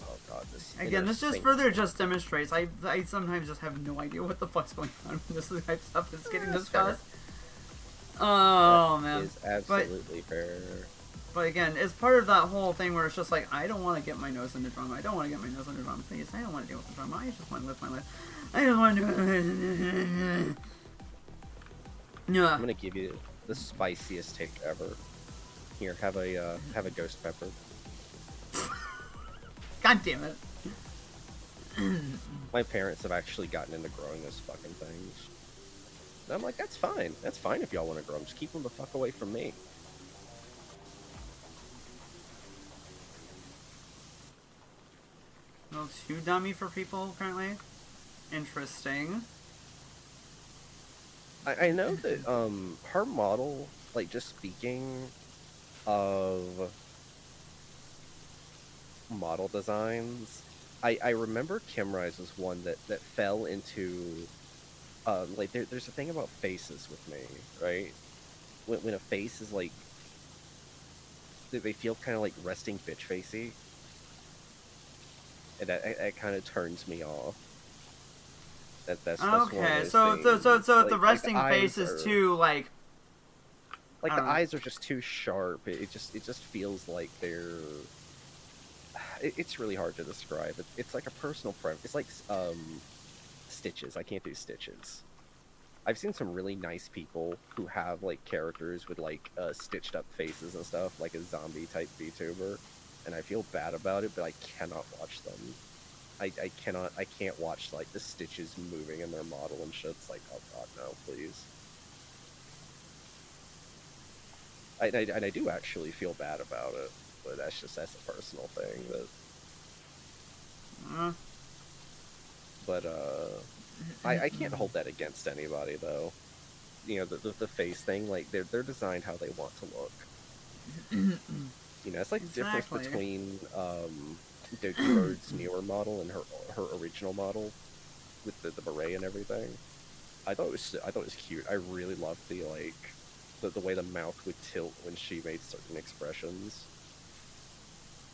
Oh god, this... Again, this just further just demonstrates, I sometimes just have no idea what the fuck's going on when this type of stuff is getting discussed. Oh, man. That is absolutely fair. But again, it's part of that whole thing where it's just like, I don't want to get my nose into drama. I don't want to get my nose under drama. Please, I don't want to deal with the drama. I just want to live my life. I just want to do it. I'm gonna give you the spiciest take ever. Here, have a ghost pepper. God damn it. My parents have actually gotten into growing those fucking things. And I'm like, that's fine. That's fine if y'all want to grow them. Just keep them the fuck away from me. A little too dummy for people, apparently. Interesting. I know that her model, like, just speaking of model designs, I remember Kimrise was one that fell into like, there's a thing about faces with me, right? When a face is like, they feel kind of like resting bitch facey. and that kind of turns me off. That's one of Okay, those so things. the resting face is too like like I the don't know. eyes are just too sharp. It just feels like they're. It's really hard to describe. It's like a personal preference. It's like stitches. I can't do stitches. I've seen some really nice people who have like characters with like stitched up faces and stuff, like a zombie type VTuber, and I feel bad about it, but I cannot watch them. I can't watch like the stitches moving in their model and shit. It's like, oh god, no, please. And I do actually feel bad about it, but that's a personal thing. But I can't hold that against anybody though. You know, the face thing, like they're designed how they want to look. You know, it's like the difference between Doki Bird's newer model and her original model with the beret and everything. I thought it was cute. I really loved the way the mouth would tilt when she made certain expressions.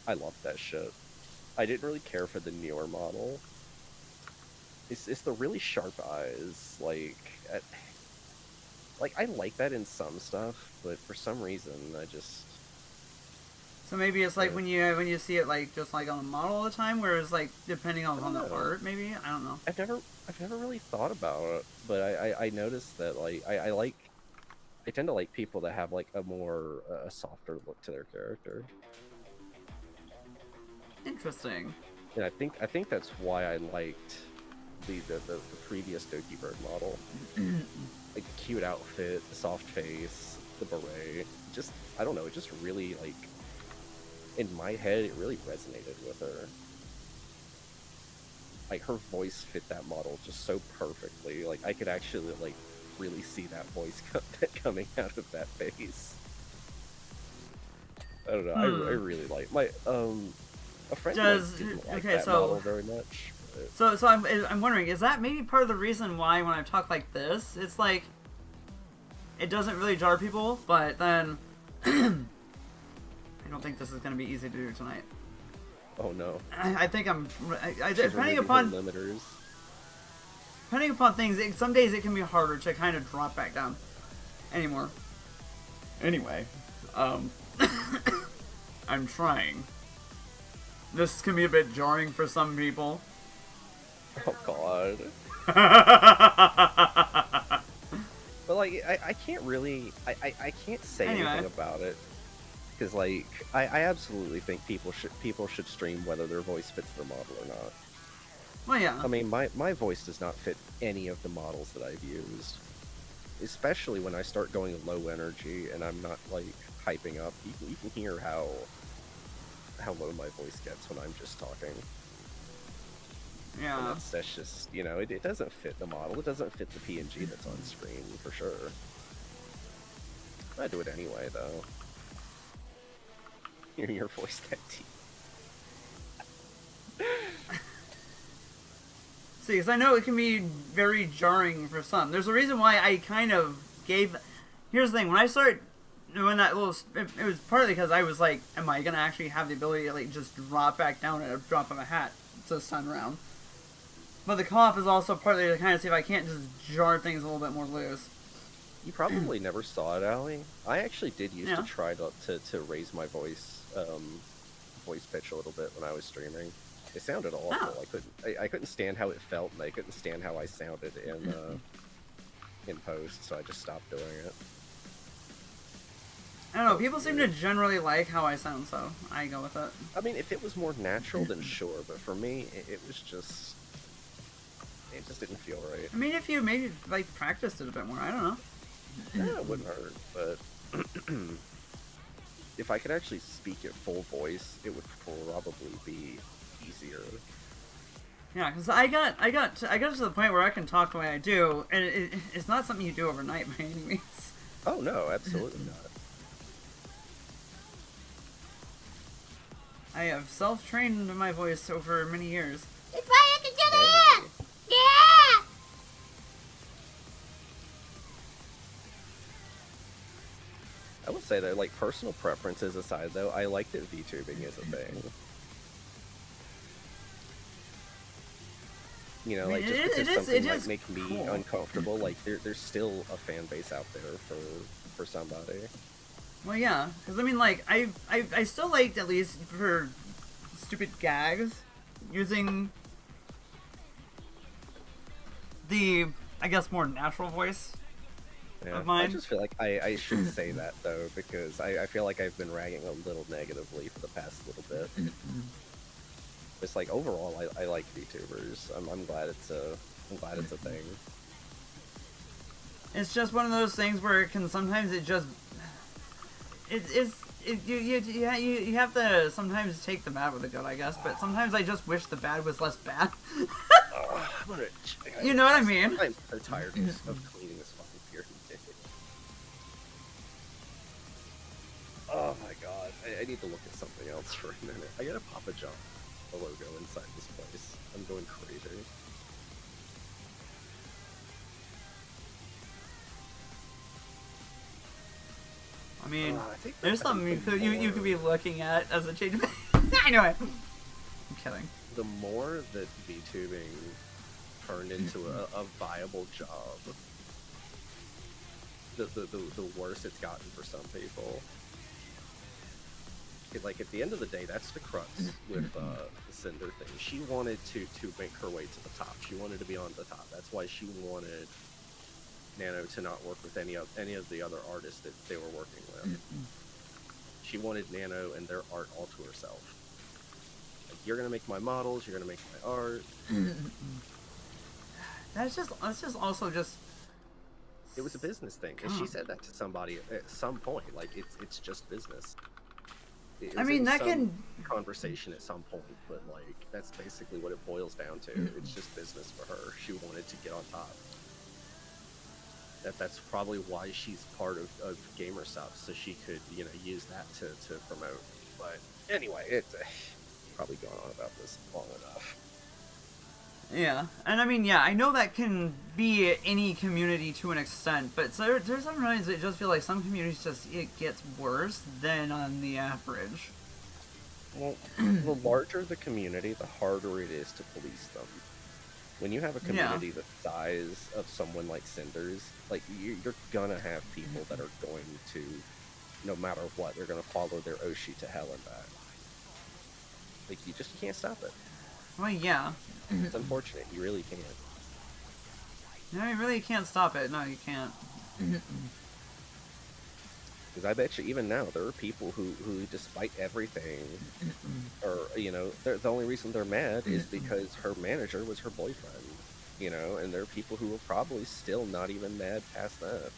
I loved that shit. I didn't really care for the newer model. It's the really sharp eyes, like I like that in some stuff, but for some reason I just. So maybe it's like when you see it like just like on the model all the time, whereas like depending on the art, maybe I don't know. I've never really thought about it, but I noticed that like I tend to like people that have like a softer look to their character. Interesting. And I think that's why I liked the previous Doki Bird model. Like the cute outfit, the soft face, the beret. Just I don't know, it just really like in my head it really resonated with her. Like her voice fit that model just so perfectly. Like I could actually like really see that voice coming out of that face. I don't know. I really like my a friend didn't like that model very much. But... So I'm wondering, is that maybe part of the reason why when I talk like this, it's like it doesn't really jar people, but then I don't think this is going to be easy to do tonight. Oh no. I think depending upon limiters. Depending upon things, some days it can be harder to kind of drop back down anymore. Anyway, I'm trying. This can be a bit jarring for some people. Oh god. But like, I can't really, I can't say anything about it. Because like, I absolutely think people should stream whether their voice fits the model or not. Well, yeah. I mean, my voice does not fit any of the models that I've used. Especially when I start going low energy and I'm not, like, hyping up. You can hear how low my voice gets when I'm just talking. Yeah. And that's just, you know, it doesn't fit the model. It doesn't fit the PNG that's on screen, for sure. I do it anyway, though. Hearing your voice that deep. See, because I know it can be very jarring for some. There's a reason why I kind of gave... Here's the thing, when I started doing that little... It was partly because I was like, am I going to actually have the ability to like just drop back down at a drop of a hat to stun around? But the cough is also partly to kind of see if I can't just jar things a little bit more loose. You probably never saw it, Allie. I actually did used to try to raise my voice pitch a little bit when I was streaming. It sounded awful. Oh. I couldn't stand how it felt, and I couldn't stand how I sounded in post, so I just stopped doing it. I don't know, people seem to generally like how I sound, so I go with it. I mean, if it was more natural, then sure, but for me, it was just... It just didn't feel right. I mean, if you maybe, like, practiced it a bit more, I don't know. Yeah, it wouldn't hurt, but... if I could actually speak at full voice, it would probably be easier. Yeah, because I got to the point where I can talk the way I do, and it's not something you do overnight by any means. Oh no, absolutely not. I have self-trained my voice over many years. It's why I can do that! Yeah! I will say that, like, personal preferences aside, though, I like that VTubing is a thing. You know, I mean, like just it because is- something it might is make me cool. uncomfortable, like there's still a fan base out there for somebody. Well, yeah, because I mean, like, I still liked, at least for stupid gags, using the, I guess, more natural voice Yeah, of mine. I just feel like I should say that though, because I feel like I've been ragging a little negatively for the past little bit. It's like overall, I like VTubers. I'm glad it's a thing. It's just one of those things where it can sometimes you have to sometimes take the bad with the good, I guess. But sometimes I just wish the bad was less bad. You know what I mean? I'm so tired of cleaning this fucking pyramid. Oh my god, I need to look at something else for a minute. I gotta Papa John the logo inside this place. I'm going crazy. I mean, I think there's that something you the could be more- looking at as a change of anyway. I'm kidding. The more that VTubing turned into a viable job, the worse it's gotten for some people. Like at the end of the day, that's the crux with the Cinder thing. She wanted to make her way to the top. She wanted to be on the top. That's why she wanted Nano to not work with any of the other artists that they were working with. She wanted Nano and their art all to herself. Like, you're gonna make my models. You're gonna make my art. That's just also just. It was a business thing, and she said that to somebody at some point. Like it's just business. It I was mean, in that some can conversation at some point, but like that's basically what it boils down to. It's just business for her. She wanted to get on top. That's probably why she's part of Gamer Subs, so she could use that to promote. But anyway, it's probably gone on about this long enough. Yeah, and I mean, yeah, I know that can be any community to an extent, but there's sometimes it just feel like some communities it gets worse than on the average. Well, the larger the community, the harder it is to police them. When you have a community the size of someone like Cinders, like you're gonna have people that are going to, no matter what, they're gonna follow their Oshi to hell and back. Like you can't stop it. Well, yeah. It's unfortunate. You really can't. No, you really can't stop it. No, you can't. Because I bet you even now there are people who despite everything, or the only reason they're mad is because her manager was her boyfriend. And there are people who are probably still not even mad past that.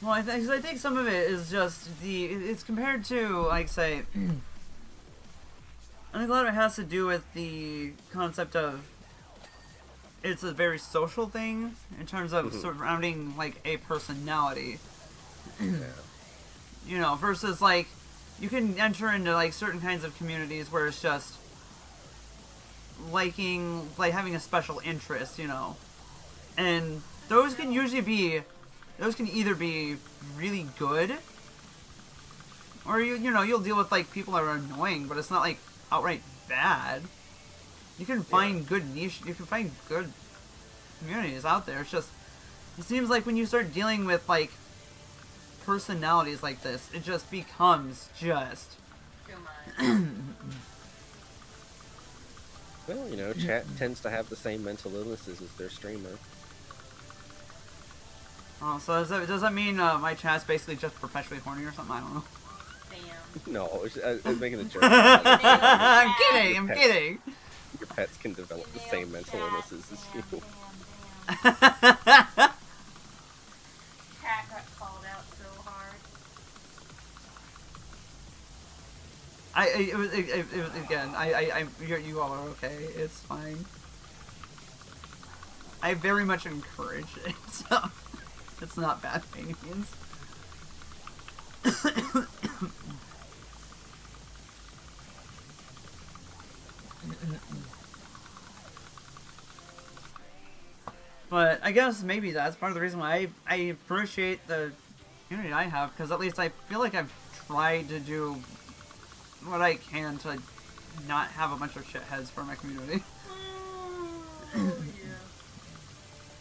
Well, I think some of it is just it's compared to, like, say, I think a lot of it has to do with the concept of it's a very social thing in terms of surrounding, like, a personality. Yeah. Versus, like, you can enter into, like, certain kinds of communities where it's just having a special interest, and those can either be really good, or you'll deal with, like, people that are annoying, but it's not, like, outright bad. You can find good niche, you can find good communities out there. It's just, it seems like when you start dealing with, like, personalities like this, it just becomes just Too much. Well, chat tends to have the same mental illnesses as their streamer. Oh, so does that mean my chat's basically just perpetually horny or something? I don't know. Damn. No, I was making a joke. I'm kidding. Your pets can develop the same mental illnesses as you. Cat got called out so hard. It was again. You all are okay. It's fine. I very much encourage it, so it's not bad by any means. But I guess maybe that's part of the reason why I appreciate the community I have, because at least I feel like I've tried to do what I can to not have a bunch of shitheads for my community.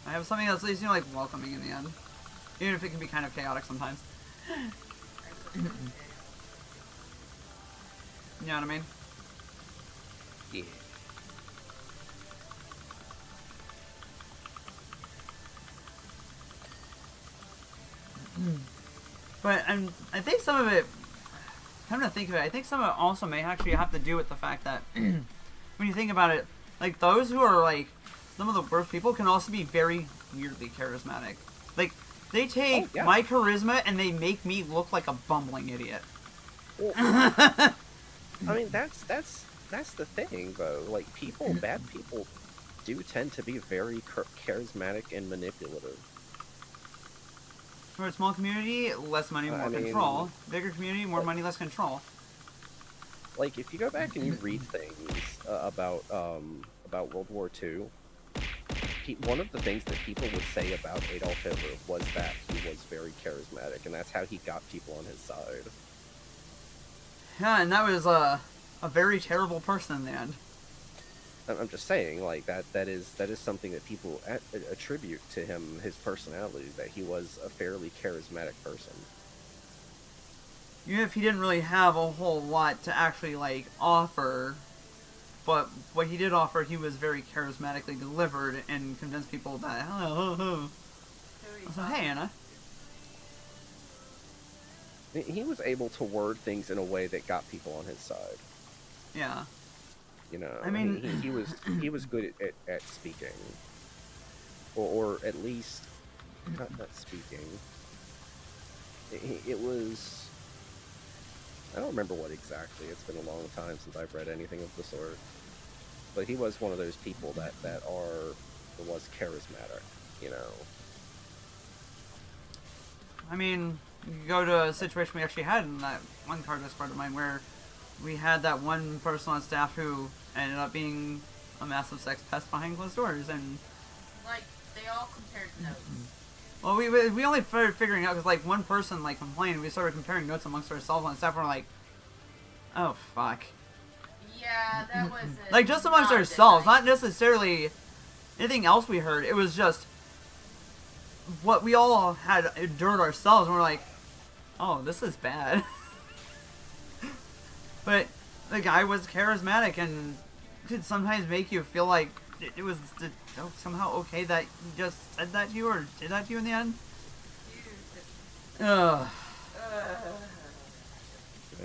I have something that's at least, you know, like, welcoming in the end. Even if it can be kind of chaotic sometimes. You know what I mean? Yeah. But I think some of it, come to think of it, I think some of it also may actually have to do with the fact that when you think about it, like those who are like some of the worst people can also be very weirdly charismatic. Like they take my charisma and they make me look like a bumbling idiot. Well, I mean that's the thing though. Like people, bad people, do tend to be very charismatic and manipulative. For a small community, less money, more control. Bigger community, more money, less control. Like if you go back and you read things about World War II, one of the things that people would say about Adolf Hitler was that he was very charismatic, and that's how he got people on his side. Yeah, and that was a very terrible person in the end. I'm just saying, like that is something that people attribute to him, his personality, that he was a fairly charismatic person. Even if he didn't really have a whole lot to actually like offer, but what he did offer, he was very charismatically delivered and convinced people that. So hey, Anna. He was able to word things in a way that got people on his side. Yeah. You know, I mean, he was good at speaking, or at least not speaking. It was, I don't remember what exactly. It's been a long time since I've read anything of the sort. But he was one of those people that was charismatic. You know. I mean, you go to a situation we actually had in that one card Discord of mine where we had that one person on staff who ended up being a massive sex pest behind closed doors, and like they all compared notes. Well, we only started figuring out because like one person like complained, and we started comparing notes amongst ourselves on staff. And we're like, oh fuck. Yeah, that was like just amongst ourselves, not necessarily anything else we heard. It was just what we all had endured ourselves, and we're like, oh, this is bad. But the guy was charismatic and could sometimes make you feel like it was somehow okay that he just said that to you or did that to you in the end. It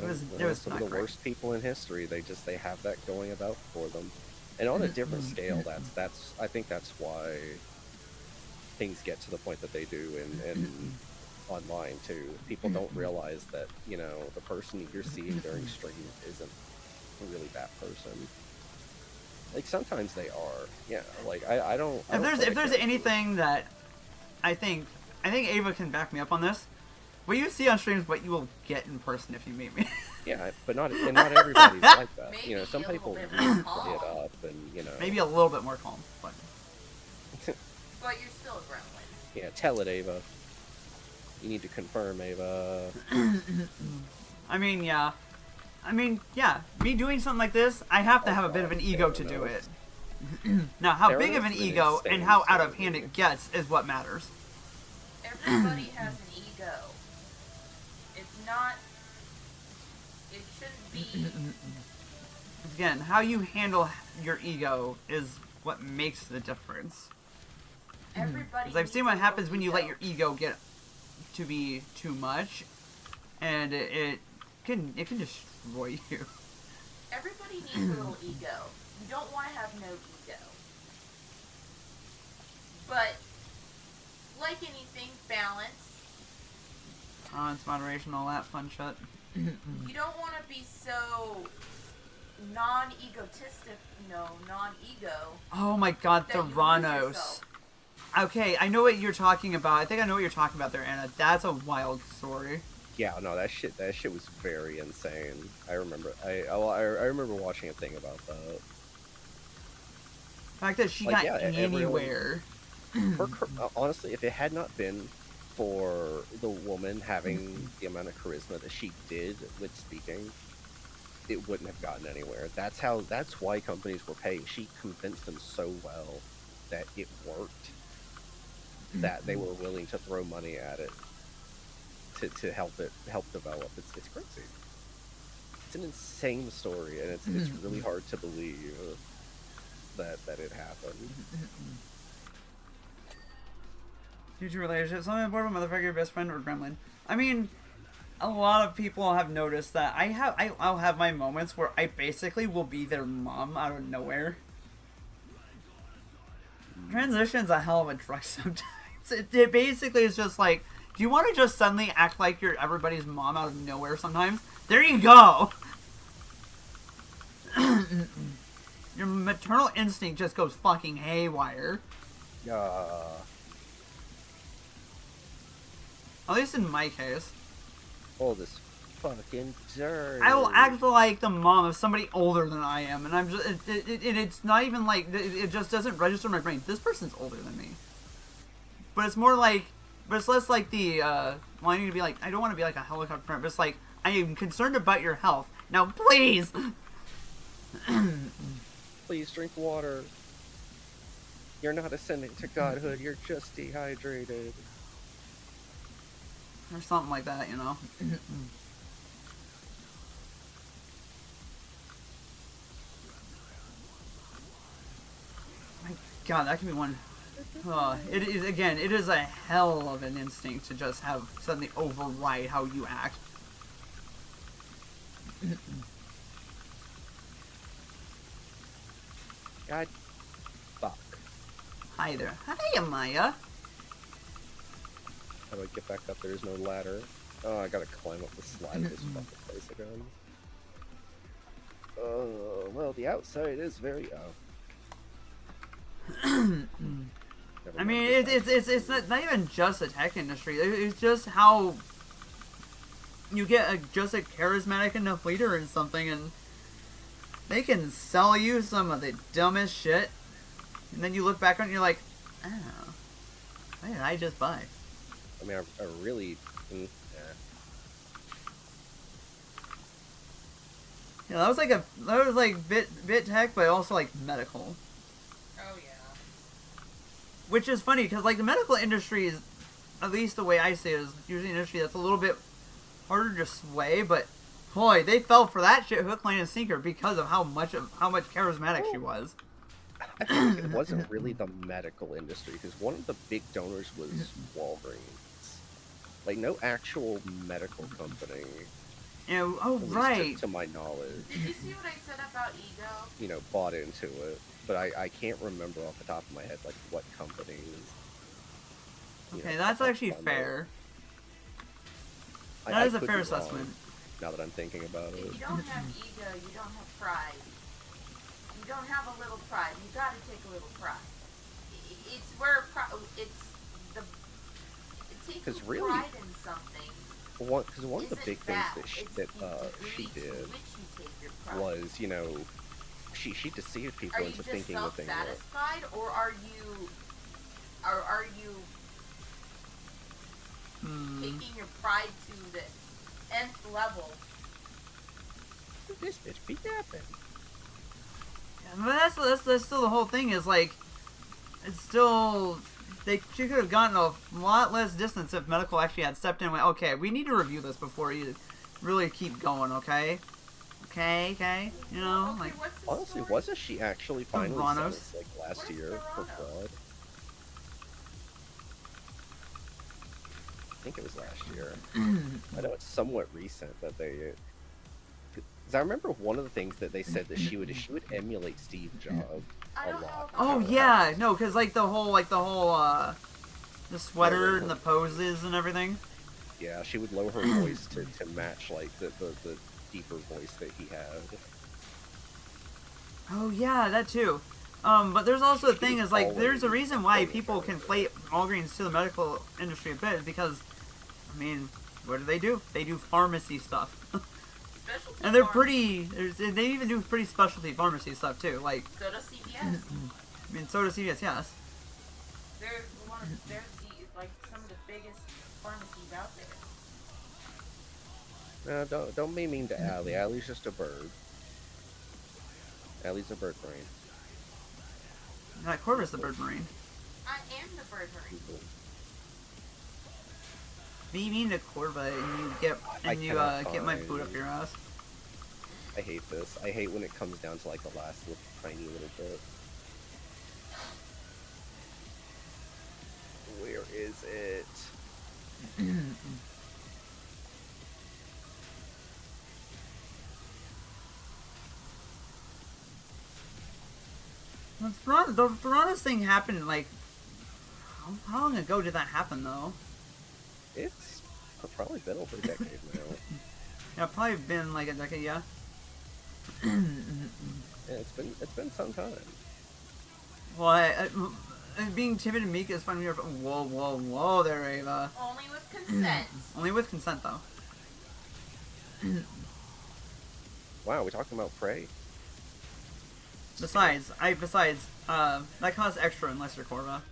was some of the worst people in history. They have that going about for them, and on a different scale. I think that's why things get to the point that they do in online too. People don't realize that, you know, the person that you're seeing during stream isn't really that person. Like sometimes they are. Yeah. Like I don't. If there's anything that I think Ava can back me up on this. What you see on stream is what you will get in person if you meet me. Yeah, but not everybody's like that. Maybe you know, some people really play it up, and you know. Maybe a little bit more calm, but. But you're still a gremlin. Yeah, tell it, Ava. You need to confirm, Ava. I mean, yeah. Me doing something like this, I have to have a bit of an ego to do it. Now, how big of an ego and how out of hand it gets is what matters. Everybody has an ego. It's not. It shouldn't be. Again, how you handle your ego is what makes the difference. Everybody. Because I've seen what happens when you let your ego get to be too much, and it can destroy you. Everybody needs a little ego. You don't want to have no ego. But like anything, balance. Balance, moderation, all that fun shit. You don't want to be so non-egotistic, non-ego. Oh my god, the Ranos. Okay, I know what you're talking about. I think I know what you're talking about there, Anna. That's a wild story. Yeah, no, that shit was very insane. I remember. I remember watching a thing about that. The fact that she got anywhere. Honestly, if it had not been for the woman having the amount of charisma that she did with speaking, it wouldn't have gotten anywhere. That's why companies were paying. She convinced them so well that it worked that they were willing to throw money at it to help develop. It's crazy. It's an insane story, and it's really hard to believe that it happened. Future relationships. Something bored of a motherfucker, your best friend, or gremlin. I mean, a lot of people have noticed that I'll have my moments where I basically will be their mom out of nowhere. Transition's a hell of a drug sometimes. It basically is just like, do you want to just suddenly act like you're everybody's mom out of nowhere sometimes? There you go! Your maternal instinct just goes fucking haywire. At least in my case. All this fucking dirt. I will act like the mom of somebody older than I am, and I'm just it's not even like it just doesn't register in my brain. This person's older than me, but it's more like, but it's less like the wanting to be like, I don't want to be like a helicopter parent, but it's like, I am concerned about your health. Now, please, please drink water. You're not ascending to godhood. You're just dehydrated. Or something like that, you know. My God, that can be one. It is, again, it is a hell of an instinct to just have suddenly override how you act. God, fuck. Hi there. Hi, Amaya. How do I get back up? There's no ladder. Oh, I gotta climb up the slide of this fucking place again. Oh, well, the outside is very... I mean, it's not even just the tech industry. It's just how you get just a charismatic enough leader in something, and they can sell you some of the dumbest shit, and then you look back on it and you're like, oh, what did I just buy? I mean, I really... yeah. Yeah, that was like bit tech, but also like medical. Oh yeah. Which is funny, because like the medical industry is, at least the way I see it, is usually an industry that's a little bit harder to sway, but boy, they fell for that shit hook, line, and sinker because of how much charismatic she was. I think it wasn't really the medical industry, because one of the big donors was Walgreens. Like, no actual medical company. Yeah, oh, right. To my knowledge. Did you see what I said about ego? You know, bought into it. But I can't remember off the top of my head, like, what companies. Okay, that's actually fair. That is a fair assessment. Now that I'm thinking about it. If you don't have ego, you don't have pride. You don't have a little pride. You gotta take a little pride. It's where taking really, pride in something. Because one of the big things that she did was, you know, she deceived people into thinking that they were. Are you just self-satisfied, or are you taking your pride to the nth level? This bitch be yapping. Yeah, but that's still the whole thing. Is like, it's still. She could have gotten a lot less distance if medical actually had stepped in and went, okay, we need to review this before you really keep going, okay? Okay? You know, okay, like... Honestly, wasn't she actually finally sentenced, like, last year for fraud? I think it was last year. I know it's somewhat recent that they... Because I remember one of the things that they said that she would emulate Steve Jobs a lot. Oh yeah, no, because like the whole the sweater and the poses and everything. Yeah, she would lower her voice to match like the deeper voice that he had. Oh yeah, that too. But there's also the thing is like there's a reason why people conflate Walgreens to the medical industry a bit, because I mean, what do? They do pharmacy stuff. Specialty and they're pretty. They even do pretty specialty pharmacy stuff too. Like so does CVS. I mean, so does CVS. Yes. They're like some of the biggest pharmacies out there. No, don't be mean to Allie. Allie's just a bird. Allie's a bird brain. Corvus the bird marine. I am the bird marine. Be mean to Corva and you get my boot up your ass. I hate this. I hate when it comes down to like the last little, tiny little bit. Where is it? The Theranos thing happened like how long ago did that happen though? It's probably been over a decade now. Yeah, probably been like a decade, yeah. Yeah, it's been some time. Well, being timid and meek is fun when you're whoa there, Ava. Only with consent. Only with consent though. Wow, we're talking about prey. Besides, that costs extra in Lesser Corva.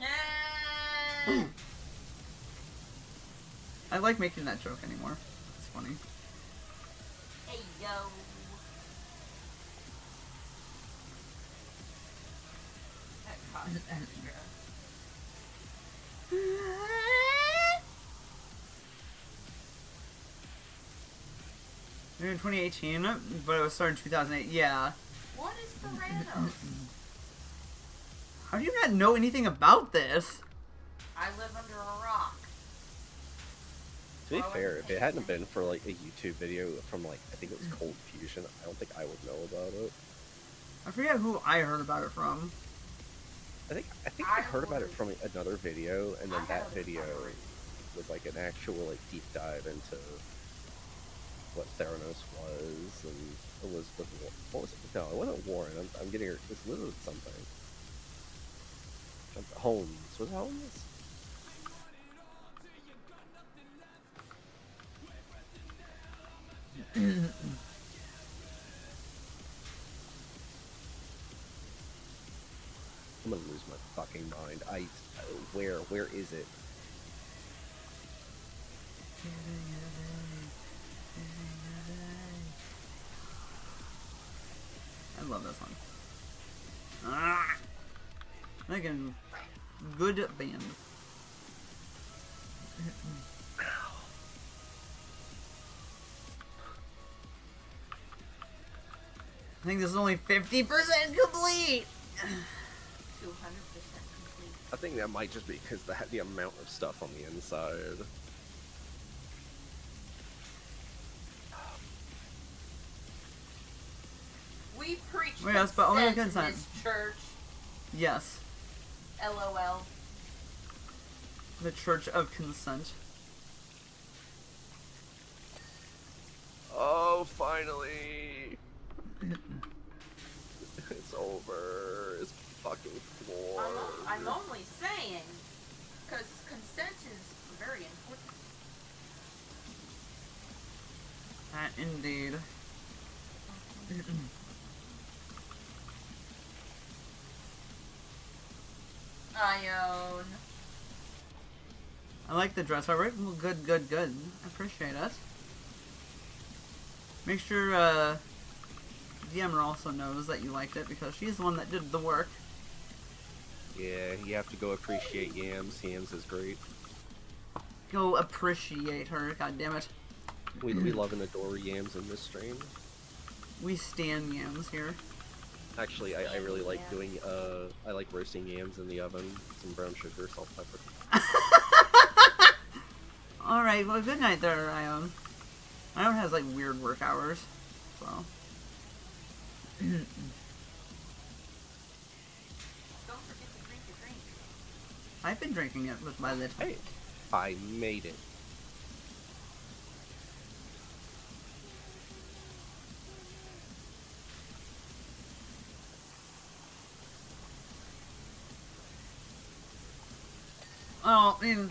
Nah. I like making that joke anymore. It's funny. Hey yo. That costs extra. Maybe in 2018, but it was started in 2008. Yeah. What is Theranos? How do you not know anything about this? I live under a rock. To be fair, if it hadn't been for like a YouTube video from like I think it was Cold Fusion, I don't think I would know about it. I forget who I heard about it from. I think I heard about it from another video, and then that video was like an actual like deep dive into what Theranos was and Elizabeth. What was it? No, it wasn't Warren. I'm getting her. It's Elizabeth something. Holmes. Was it Holmes? I'm gonna lose my fucking mind. Where is it? I love that song. Again, good band. I think this is only 50% complete. 200% complete. I think that might just be because the amount of stuff on the inside. We preach Wait, yes, but only consent in consent. this church. Yes, LOL. the Church of Consent. Oh, finally! It's over. It's fucking floor. I'm only saying, because consent is very important. Indeed. Ione. I like the dress fabric. Well, good. I appreciate it. Make sure DMer also knows that you liked it because she's the one that did the work. Yeah, you have to go appreciate Yams. Yams is great. Go appreciate her, god damn it. We love and adore Yams in this stream. We stan yams here. Actually, I really like doing, I like roasting yams in the oven. Some brown sugar, salt, pepper. Alright, well, good night there, Ione. Ione has, like, weird work hours, so. Don't forget to drink your drink. I've been drinking it with my lid. Hey, I made it. Oh, I mean,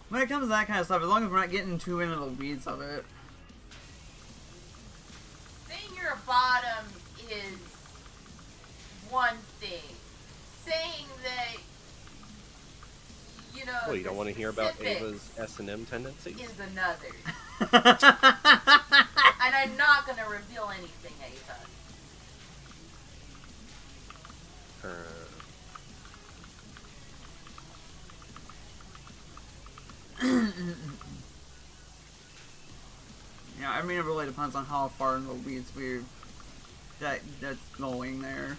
when it comes to that kind of stuff, as long as we're not getting too into the weeds of it. Saying you're a bottom is one thing. Saying that, you know, Well, you don't want to hear about specifics Ava's S&M tendencies? is another. And I'm not gonna reveal anything, Ava. Yeah, I mean, it really depends on how far in the weeds that's going there.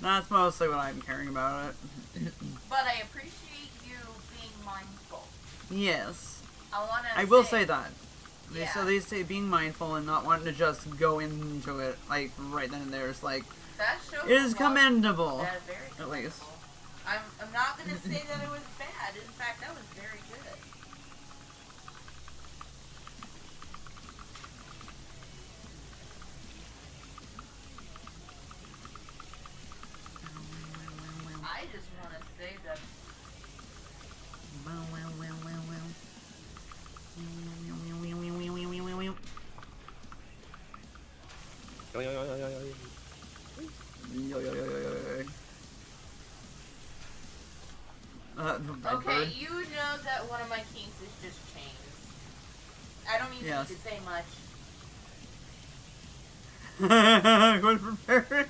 That's mostly what I'm caring about it. But I appreciate you being mindful. Yes. I will say that. Yeah. So they say being mindful and not wanting to just go into it, like, right then and there is, like, that shows it is commendable. That very at commendable. least. I'm not going to say that it was bad. In fact, that was very good. I just want to say that The okay, bird. you know that one of my kinks is just chains. I don't mean Yes. to say much. I'm going to prepare it.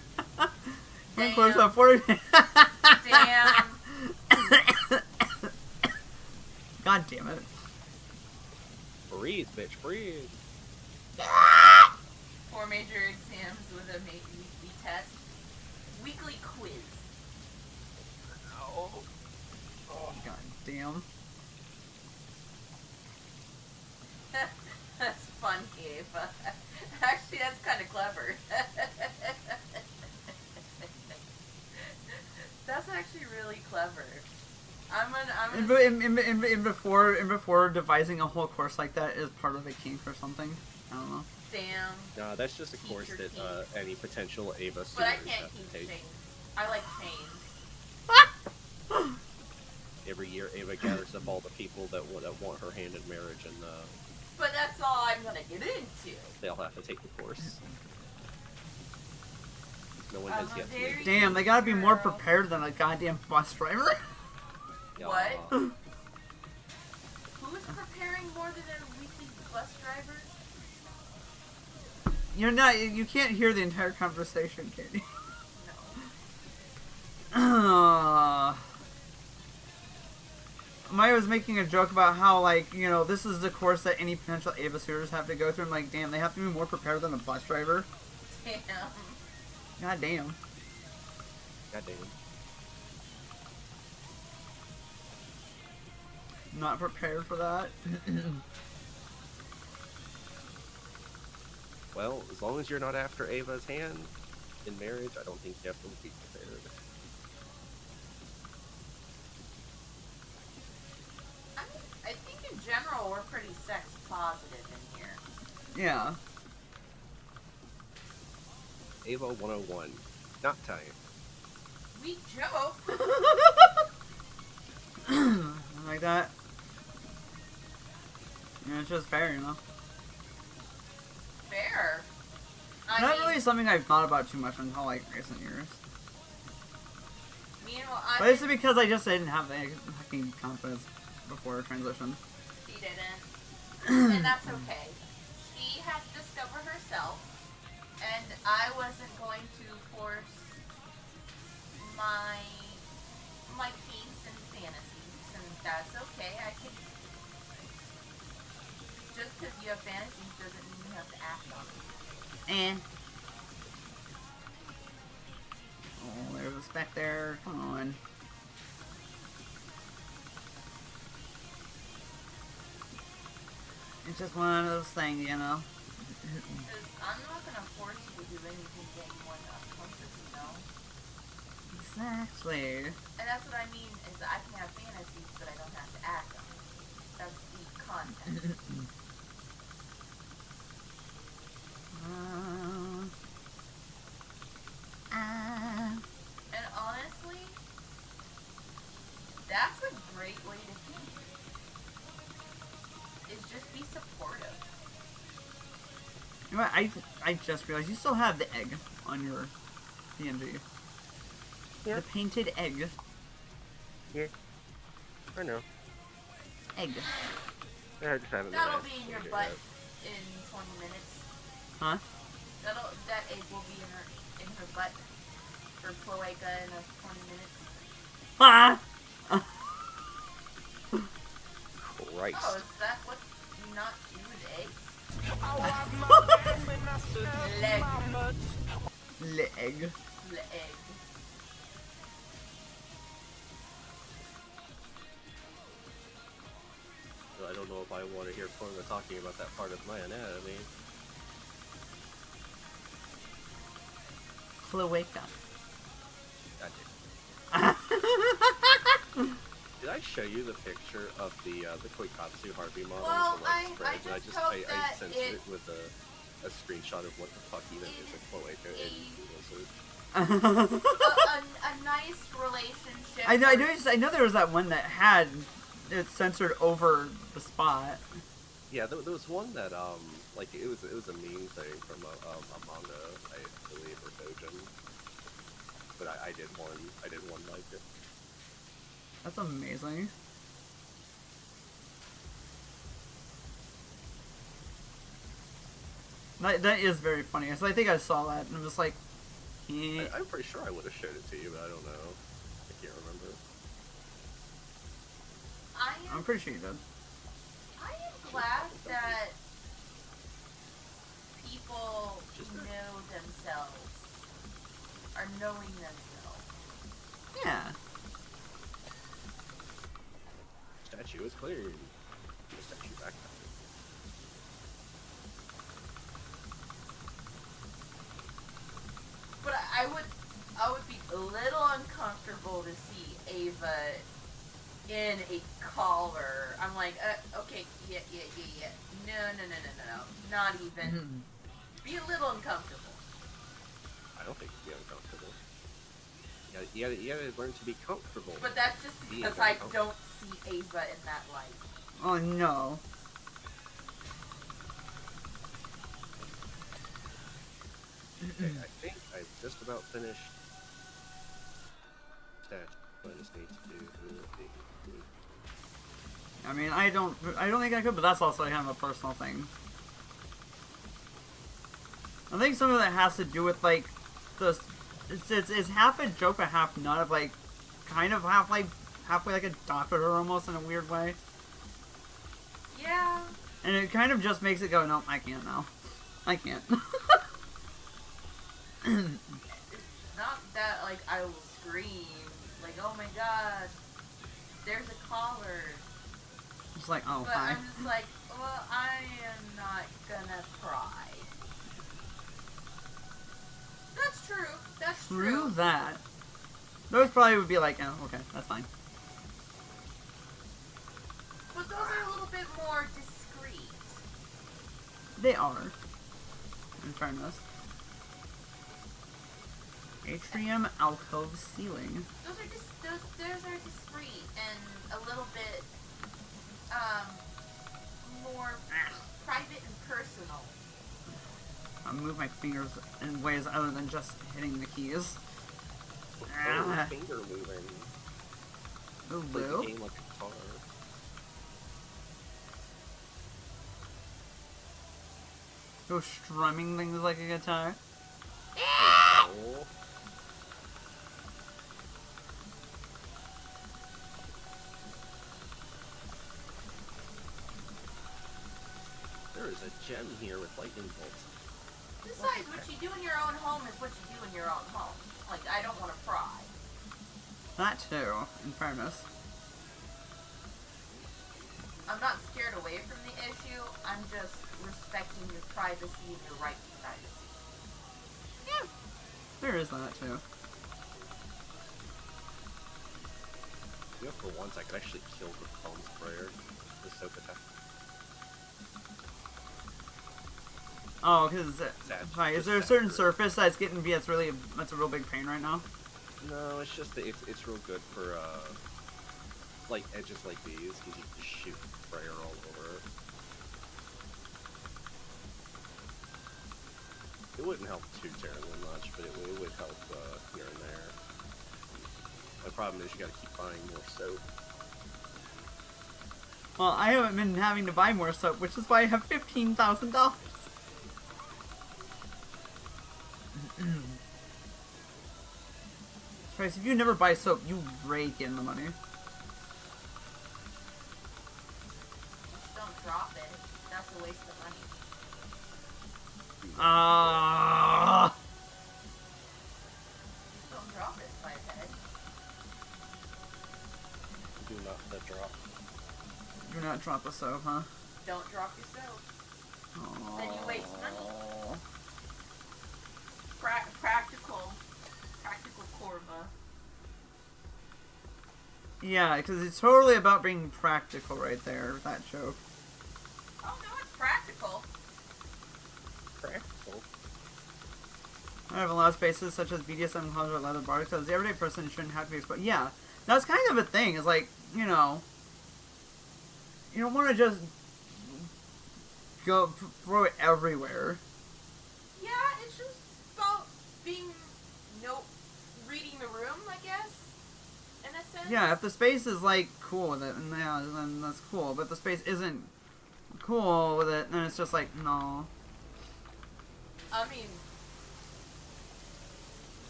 I'm close Damn. up for it. Damn. God damn it. Breathe, bitch, breathe. 4 major exams with a weekly test. Weekly quiz. Oh. God damn. That's fun, Gabe. Actually, that's kind of clever. That's actually really clever. I'm gonna And before devising a whole course like that is part of a kink or something. I don't know. damn. No, that's just a course Teacher that kinks. any potential Ava But I suitors can't have to keep take. chains. I like chains. Every year, Ava gathers up all the people that want her hand in marriage, and But that's all I'm gonna get into. they all have to take the course. No one I'm has a yet to very- make Damn, they gotta be more Girl. prepared than a goddamn bus driver. What? Who is preparing more than a weekly bus driver? You're not. You can't hear the entire conversation, can you? No. Maya was making a joke about how, like, you know, this is the course that any potential Ava suitors have to go through. I'm like, damn, they have to be more prepared than a bus driver. Damn. God damn. God damn. Not prepared for that. Well, as long as you're not after Ava's hand in marriage, I don't think you have to be prepared. I think in general we're pretty sex positive in here. Yeah. Ava 101. Not time. We joke. Like that. Yeah, it's just fair, you know. Fair. Not really something I've thought about too much until, like, recent years. Meanwhile, But it's because I just didn't have the fucking confidence before transition. she didn't. And that's okay. She had to discover herself. And I wasn't going to force my kinks and fantasies. And that's okay. I could... Just because you have fantasies doesn't mean you have to act on them. And oh, there's a spec there. Come on. It's just one of those things, you know. Because I'm not going to force you to do anything that you want to accomplish, you know? Exactly. And that's what I mean, is that I can have fantasies, but I don't have to act on them. That's the context. And honestly, that's a great way to think. Is just be supportive. You know what, I just realized you still have the egg on your DMV. Yeah. The painted egg. Yeah. I know. Egg. Yeah, I just haven't. That'll be in your butt in 20 minutes. Huh? That egg will be in her butt for cloaca in 20 minutes. Ah! Christ. Oh, is that what you not do with eggs? Leg. Leg. Leg. I don't know if I want to hear Corma talking about that part of my anatomy. Cloaca. God damn. Did I show you the picture of the Koikatsu Harvey model? Well, with the leg spread? I just hope I that censored it with a screenshot of what the fuck even is a cloaca in Blizzard. a nice relationship. I know there was that one that had it censored over the spot. Yeah, there was one that like it was a meme thing from a manga, I believe, or dojin. But I did one like it. That's amazing. That is very funny. So I think I saw that and I'm just like, eh. I'm pretty sure I would have showed it to you, but I don't know. I can't remember. I'm pretty sure you did. I am glad that people know themselves, are knowing themselves. Yeah. Statue is cleared. The statue back. But I would be a little uncomfortable to see Ava in a collar. I'm like, okay, yeah. No. Not even. Be a little uncomfortable. I don't think it'd be uncomfortable. You gotta learn to be comfortable. But that's just because I don't see Ava in that light. Oh no. Okay, I think I've just about finished statue. I just need to do the... I mean, I don't think I could, but that's also kind of a personal thing. I think some of that has to do with like it's half a joke but half not, of like kind of halfway like adopted her almost in a weird way. Yeah. And it kind of just makes it go, no, I can't now. I can't. It's not that like I will scream like, oh my god, there's a collar. Just like, oh, But hi. I'm just like, well, I am not gonna cry. That's true. That's true. That. Those probably would be like, oh, okay, that's fine. But those are a little bit more discreet. They are. In fairness. Atrium alcove ceiling. Those are discreet and a little bit more private and personal. I move my fingers in ways other than just hitting the keys. Oh, finger moving. Ooh, Play the blue. game like a guitar. Go strumming things like a guitar. Oh. There is a gem here with lightning bolts. Besides, what you do in your own home is what you do in your own home. Like, I don't want to pry. That too, in fairness. I'm not scared away from the issue. I'm just respecting your privacy and your right to privacy. Yeah. There is that too. You know, for once I could actually kill the foam sprayer. The soap attack. Oh, because sorry, is there a certain surface that's getting that's a real big pain right now? No, it's just that it's real good for like edges like these, because you can just shoot sprayer all over it. It wouldn't help too terribly much, but it would help here and there. The problem is you gotta keep buying more soap. Well, I haven't been having to buy more soap, which is why I have $15,000. Trace, if you never buy soap, you rake in the money. Just don't drop it. That's a waste of money. Just don't drop it, my head. Do not the drop. Do not drop the soap, huh? Don't drop your soap. Aww. Then you waste money. Practical korma. Yeah, because it's totally about being practical right there, that joke. Oh no, it's practical. Practical. I have a lot of spaces such as BDSM clubs or leather bars, because the everyday person shouldn't have to be exposed. Yeah, that's kind of a thing. It's like, you know, you don't want to just go throw it everywhere. Yeah, it's just about being reading the room, I guess, in a sense. Yeah, if the space is like cool with it, and yeah, then that's cool. But if the space isn't cool with it, then it's just like, no. I mean,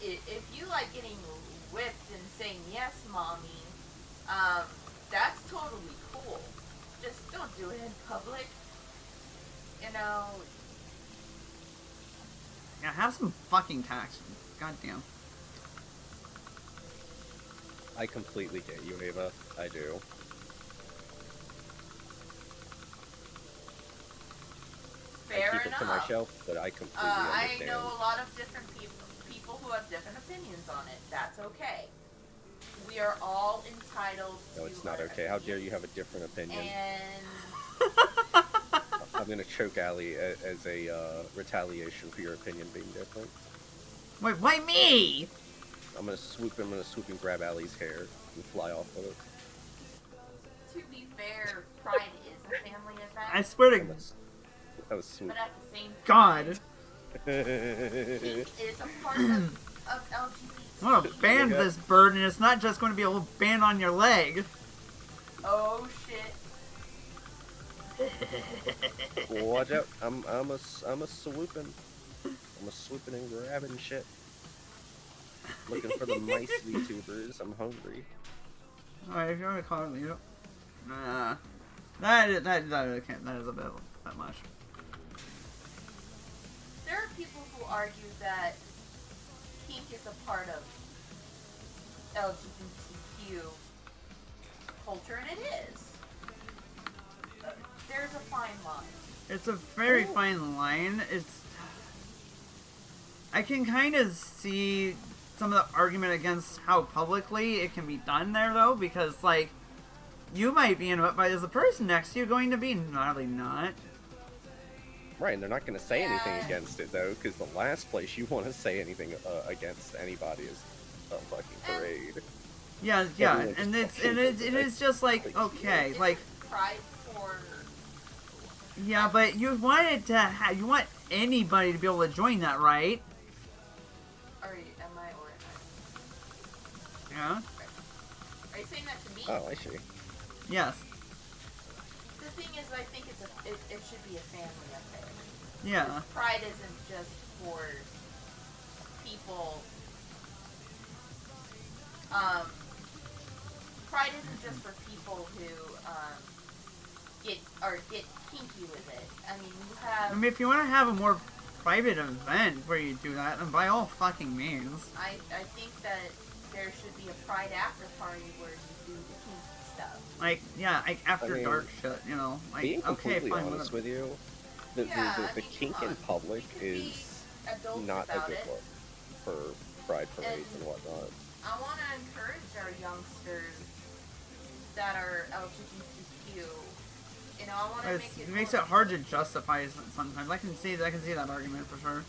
if you like getting whipped and saying yes, mommy, that's totally cool. Just don't do it in public. You know. Yeah, have some fucking tact. Goddamn. I completely get you, Ava. I do. Fair I keep enough. it to myself, but I completely I understand. know a lot of different people who have different opinions on it. That's okay. We are all entitled No, to it's not our okay. How dare opinions. you have a different opinion? And I'm gonna choke Allie as a retaliation for your opinion being different. Wait, why me? I'm gonna swoop and grab Allie's hair and fly off with it. to be fair, Pride is a family event. I swear to That was swoop. But at the same time, God. Pink is a part of LGBT. I'm gonna ban this bird, and it's not just going to be a little band on your leg. Oh shit. Watch out! I'm a swooping. I'm a swooping and grabbing shit. Looking for the mice VTubers. I'm hungry. Alright, if you want to call it Leo. Nah. That is a bit much. There are people who argue that kink is a part of LGBTQ culture, and it is. There's a fine line. It's a very fine line. I can kind of see some of the argument against how publicly it can be done there, though, because, like, you might be in it, but is the person next to you going to be? Probably not. Right, and they're not going to say Yeah. anything against it, though, because the last place you want to say anything against anybody is a fucking parade. Yeah, Everyone's and fucking it is just like, like, okay, Isn't like, Pride for... yeah, but you want it to you want anybody to be able to join that, right? Am I or Yeah. are you saying that to me? Oh, I see. Yes. The thing is, I think it should be a family affair. Yeah. Pride isn't just for people. Pride isn't just for people who get kinky with it. I mean, you have. I mean, if you want to have a more private event where you do that, then by all fucking means. I think that there should be a Pride after party where you do the kinky stuff. Like, yeah, like after I mean, dark shit, you know. Like, Being okay, completely fine, honest whatever. with you, the I mean, kink come in on. public We could be is adults not a about good it. look for pride parades and whatnot. I want to encourage our youngsters that are LGBTQ. You know, I want to make It it. makes it more- hard to justify sometimes. I can see that argument for sure.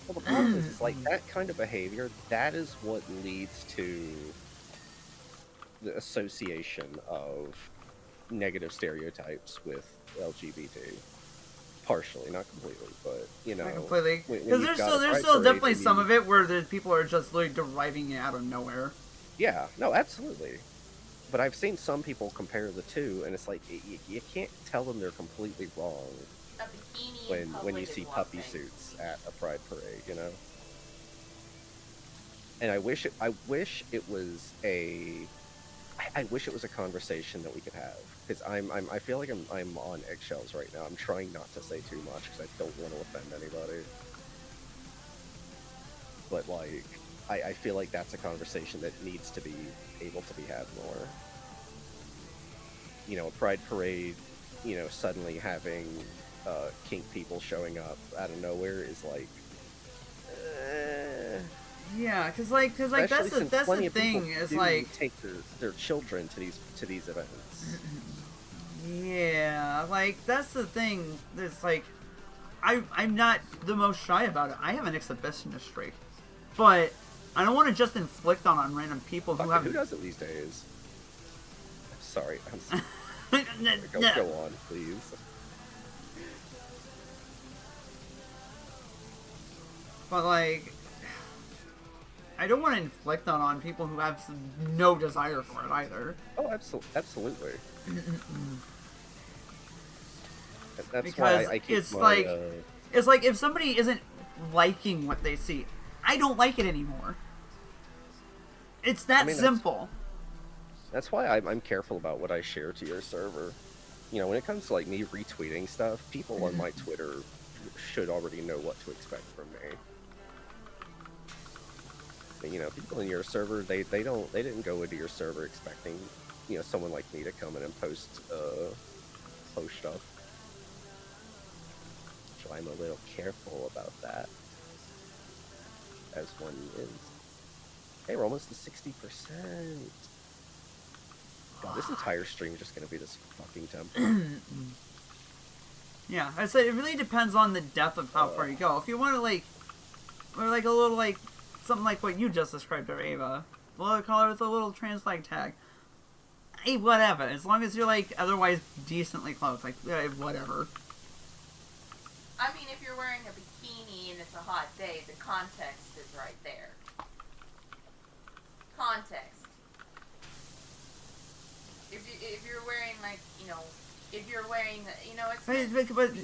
Well, the problem is like that kind of behavior. That is what leads to the association of negative stereotypes with LGBT. Partially, not completely, but you know, Not completely. when Because you've there's got a still pride definitely parade, some of it where there's people are just literally deriving it out of nowhere. Yeah, no, absolutely. But I've seen some people compare the two, and it's like you can't tell them they're completely wrong A bikini in when you public see is one puppy thing. suits at a pride parade, you know. And I wish it was I wish it was a conversation that we could have because I feel like I'm on eggshells right now. I'm trying not to say too much because I don't want to offend anybody. But like, I feel like that's a conversation that needs to be able to be had more. You know, a pride parade, you know, suddenly having kink people showing up out of nowhere is like, Yeah, cause like especially since that's plenty the of people thing. Is do like, take their children to these events. yeah, like that's the thing. It's like, I'm not the most shy about it. I have an exhibitionist streak, but I don't want to just inflict on random people who Fuck it, have. who does it these days? I'm sorry. Go No. on, please. But like, I don't want to inflict on people who have no desire for it either. Oh, absolutely. That's Because why I keep it's my, like, it's like if somebody isn't liking what they see, I don't like it anymore. It's that simple. That's why I'm careful about what I share to your server. You know, when it comes to like me retweeting stuff, people on my Twitter should already know what to expect from me. But, you know, people in your server, they didn't go into your server expecting, you know, someone like me to come in and post stuff. So I'm a little careful about that, as one is. Hey, we're almost to 60%. God, this entire stream is just gonna be this fucking tempo. Yeah, I said it really depends on the depth of how far you go. If you want to like, or like a little like something like what you just described to Ava, we'll call it with a little trans flag tag. Hey, whatever. As long as you're like otherwise decently close, like whatever. I mean, if you're wearing a bikini and it's a hot day, the context is right there. Context. If you're wearing like, you know, if you're wearing, you know, it's But it's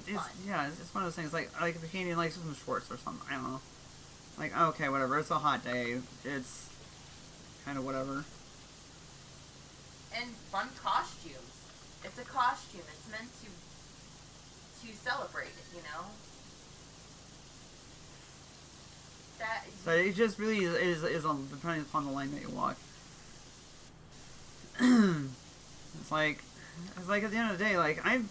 fun. yeah, it's one of those things like a bikini and like some shorts or something. I don't know. Like okay, whatever. It's a hot day. It's kind of whatever. And fun costumes. It's a costume. It's meant to celebrate it, you know. That. So it just really is on depending upon the line that you walk. It's like at the end of the day, like I'm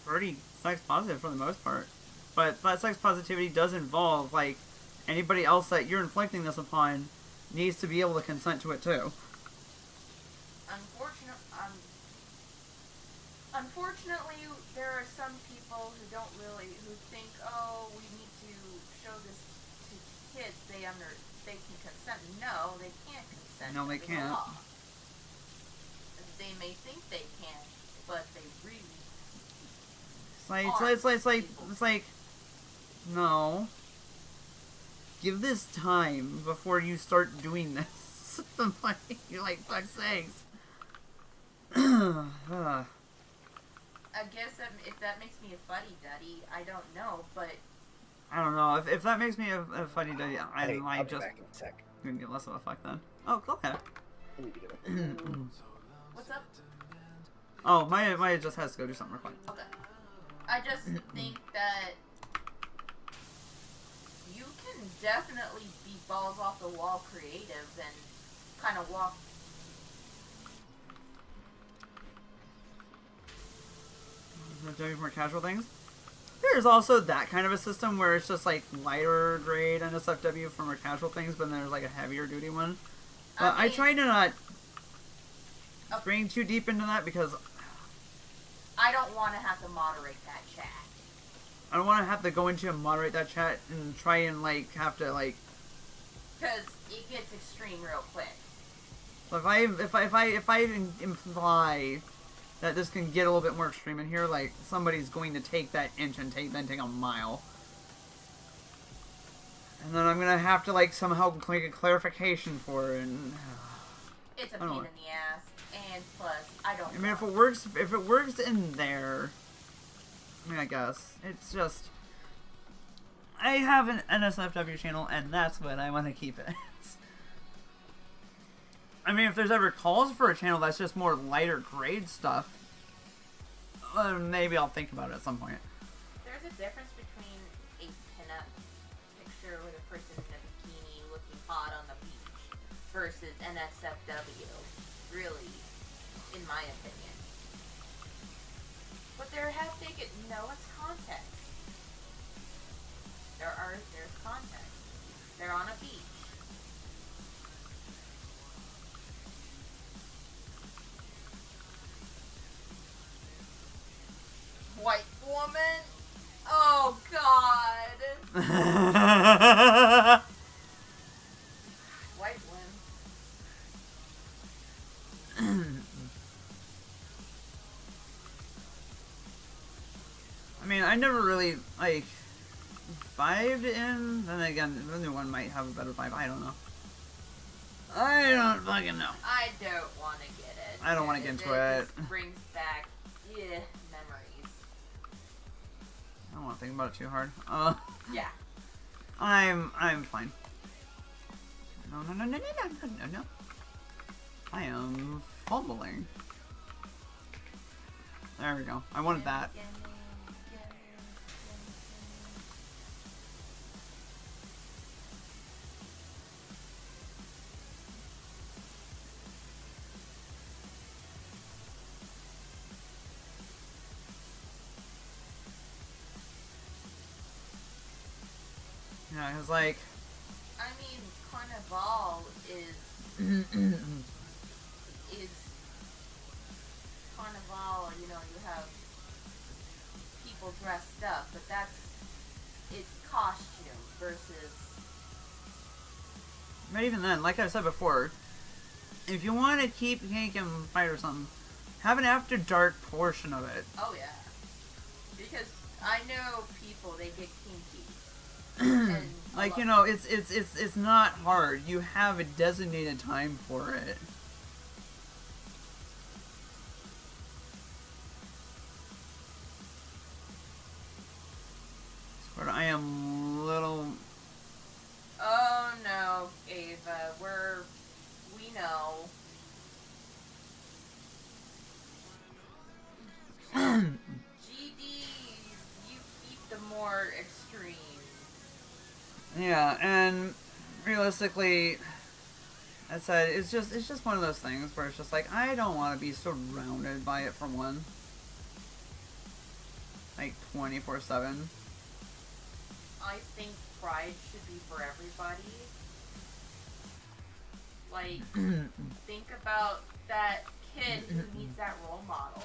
pretty sex positive for the most part, but that sex positivity does involve like anybody else that you're inflicting this upon needs to be able to consent to it too. Unfortunately, there are some people who think, oh, we need to show this to kids. They can consent. No, they can't consent. No, they can't. Law. They may think they can, but they really. It's like, no. Give this time before you start doing this. You're like, fuck's sakes. I guess if that makes me a fuddy-duddy, I don't know, but... I don't know. If that makes me a fuddy-duddy, I might just... Back in a sec. Gonna get less of a fuck then. Oh, okay. What's up? Oh, Maya just has to go do something real quick. Okay. I just think that you can definitely be balls off the wall creative and kind of walk... Doing more casual things. There's also that kind of a system where it's just like lighter grade NSFW for more casual things, but then there's like a heavier duty one. But I try to not bring too deep into that because I don't want to have to moderate that chat. I don't want to have to go into and moderate that chat and try and like have to like. Because it gets extreme real quick. So if I imply that this can get a little bit more extreme in here, like somebody's going to take that inch and take a mile. And then I'm gonna have to like somehow make a clarification for it and It's a pain in the ass, and plus, I don't. I mean, if it works in there, I mean, I guess it's just I have an NSFW channel, and that's what I want to keep it. I mean, if there's ever calls for a channel that's just more lighter grade stuff, maybe I'll think about it at some point. There's a difference between a pinup picture with a person in a bikini looking hot on the beach versus NSFW, really, in my opinion. But it's context. There's context. They're on a beach. White woman? Oh, God. White woman. I mean, I never really, like, vibed in. Then again, the new one might have a better vibe. I don't know. I don't fucking know. I don't want to get it. I don't want to get into it. It brings back, memories. I don't want to think about it too hard. Yeah. I'm fine. No. I am fumbling. There we go. I wanted that. Yeah, it was like... I mean, Carnival is Carnival, you have people dressed up, but it's costume versus... But even then, like I said before, if you want to keep Cake and Fight or something, have an after dark portion of it. Oh yeah. Because I know people, they get kinky. Like, it's not hard. You have a designated time for it. But I am little... Oh no, Ava, we know. GD, you keep the more extreme. Yeah, and realistically, I said it's just one of those things where it's just like I don't want to be surrounded by it for one, like 24/7. I think Pride should be for everybody. Like, think about that kid who needs that role model.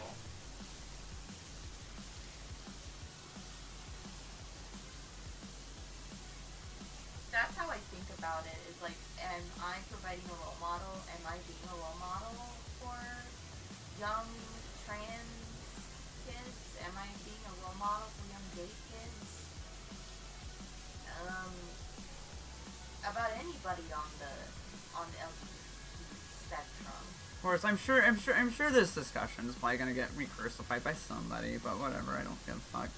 That's how I think about it, is like, am I providing a role model? Am I being a role model for young trans kids? Am I being a role model for young gay kids? About anybody on the LGBT spectrum. Of course, I'm sure this discussion is probably gonna get recrucified by somebody, but whatever, I don't give a fuck.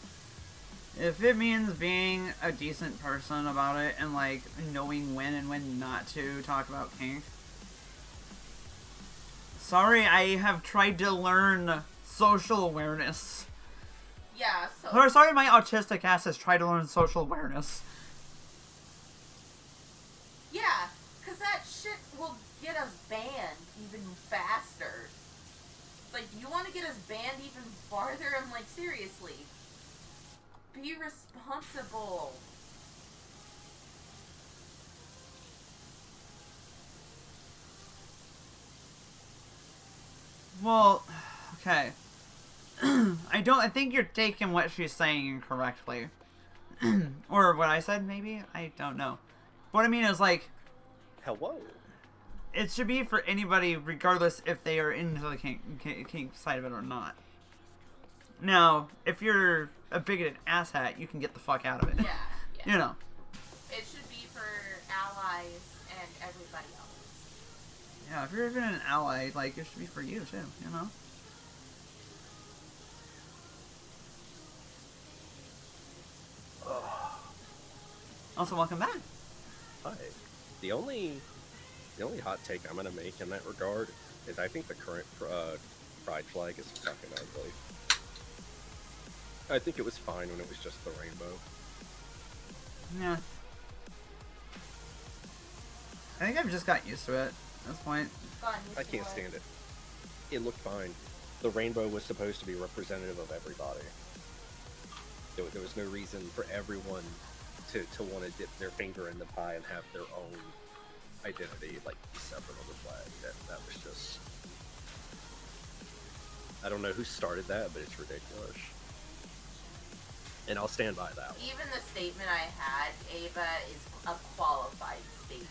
If it means being a decent person about it and, like, knowing when and when not to talk about kink. Sorry, I have tried to learn social awareness. Yeah, so... Or, sorry, my autistic ass has tried to learn social awareness. Yeah, because that shit will get us banned even faster. Like, you want to get us banned even farther? I'm like, seriously. Be responsible. Well, okay. I think you're taking what she's saying incorrectly. Or what I said, maybe? I don't know. What I mean is, like... Hello? It should be for anybody, regardless if they are into the kink side of it or not. Now, if you're a bigoted asshat, you can get the fuck out of it. Yeah. You know. It should be for allies and everybody else. Yeah, if you're even an ally, like, it should be for you, too, you know? Also, welcome back. Hi. The only hot take I'm gonna make in that regard is I think the current pride flag is fucking ugly. I think it was fine when it was just the rainbow. Yeah. I think I've just got used to it at this point. I can't stand it. It looked fine. The rainbow was supposed to be representative of everybody. There was no reason for everyone to want to dip their finger in the pie and have their own identity, like, separate on the flag. That was just... I don't know who started that, but it's ridiculous. And I'll stand by that one. Even the statement I had, Ava, is a qualified statement.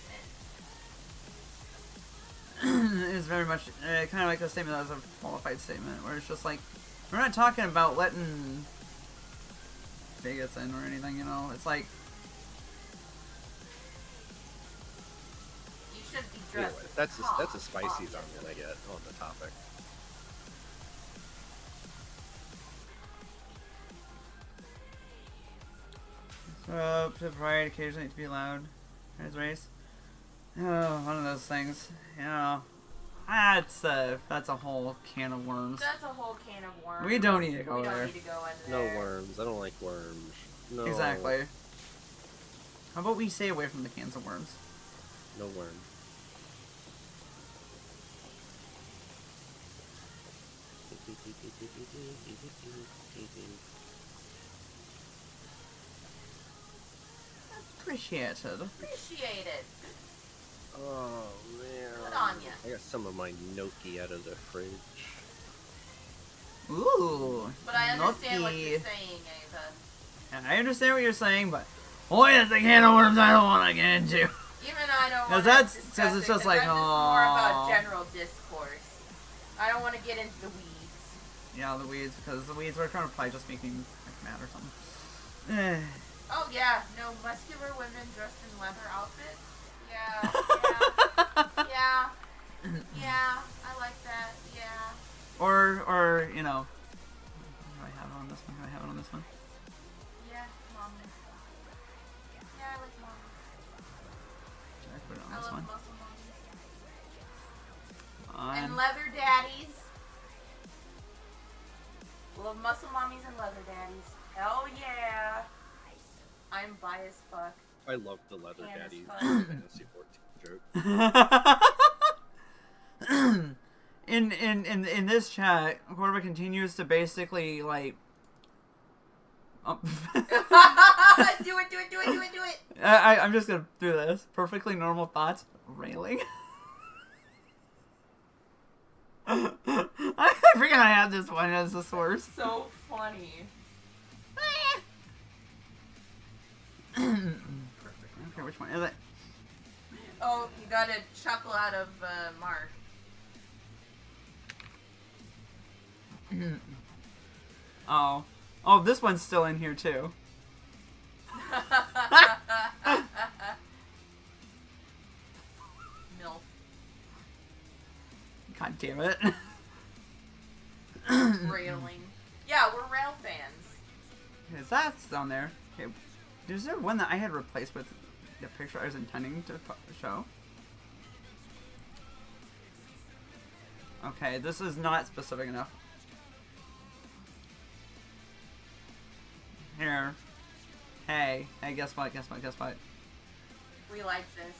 It's very much kind of like a statement that was a qualified statement, where it's just like, we're not talking about letting bigots in or anything, you know? It's like... You should be dressed Anyway, that's a spicy zone I'm gonna get on the topic. So, to pride occasionally to be loud. As race. Oh, one of those things. You know, that's a whole can of worms. That's a whole can of worms. We don't need to go We don't there. need to go in No there. worms. I don't like worms. No. Exactly. How about we stay away from the cans of worms? No worms. Appreciated. Appreciated. Oh man. Good on ya. I got some of my gnocchi out of the fridge. Ooh. But I understand what gnocchi. you're saying, Ava. And I understand what you're saying, but boy, that's a can of worms I don't want to get into. Even I don't want to that's discuss because it's it, just 'cause like, I'm just more about oh. general discourse. I don't want to get into the weeds. Yeah, the weeds, because the weeds are trying to probably just make me like, mad or something. Oh yeah, no muscular women dressed in leather outfits. Yeah, yeah, yeah. I like that. Yeah. Or you know, do I have it on this one? Do I have it on this one? Yeah, mommy. Yeah, I like mommy. Should I put it on I this love one? muscle mommies. On. And leather daddies. Love muscle mommies and leather daddies. Hell yeah. I'm biased fuck. I love the leather Can daddies. as fuck. Fantasy 14 joke. in this chat, Corva continues to basically like. do it. I'm just gonna do this. Perfectly normal thoughts. Railing. I forget I had this one as a source. So funny. Okay, which one is it? Oh, you got a chuckle out of Mark. Oh, this one's still in here too. Milf. God damn it. Railing. Yeah, we're rail fans. Is that's down there? Okay. Is there one that I had replaced with the picture I was intending to show? Okay, this is not specific enough. Here. Hey, guess what? We like this.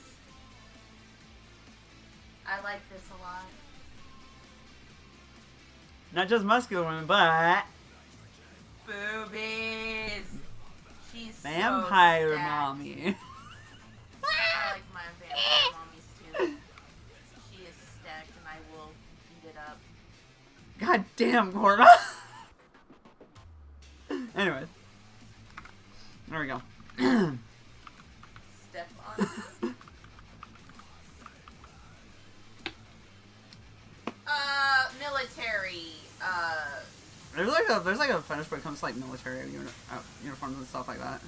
I like this a lot. Not just muscular women, but Boobies. She's vampire so stacked. mommy. I like my vampire mommies too. She is stacked and I will eat it up. God damn, Corva. Anyways. There we go. Step on. Military. There's like a fetish when it comes to like military uniforms and stuff like that.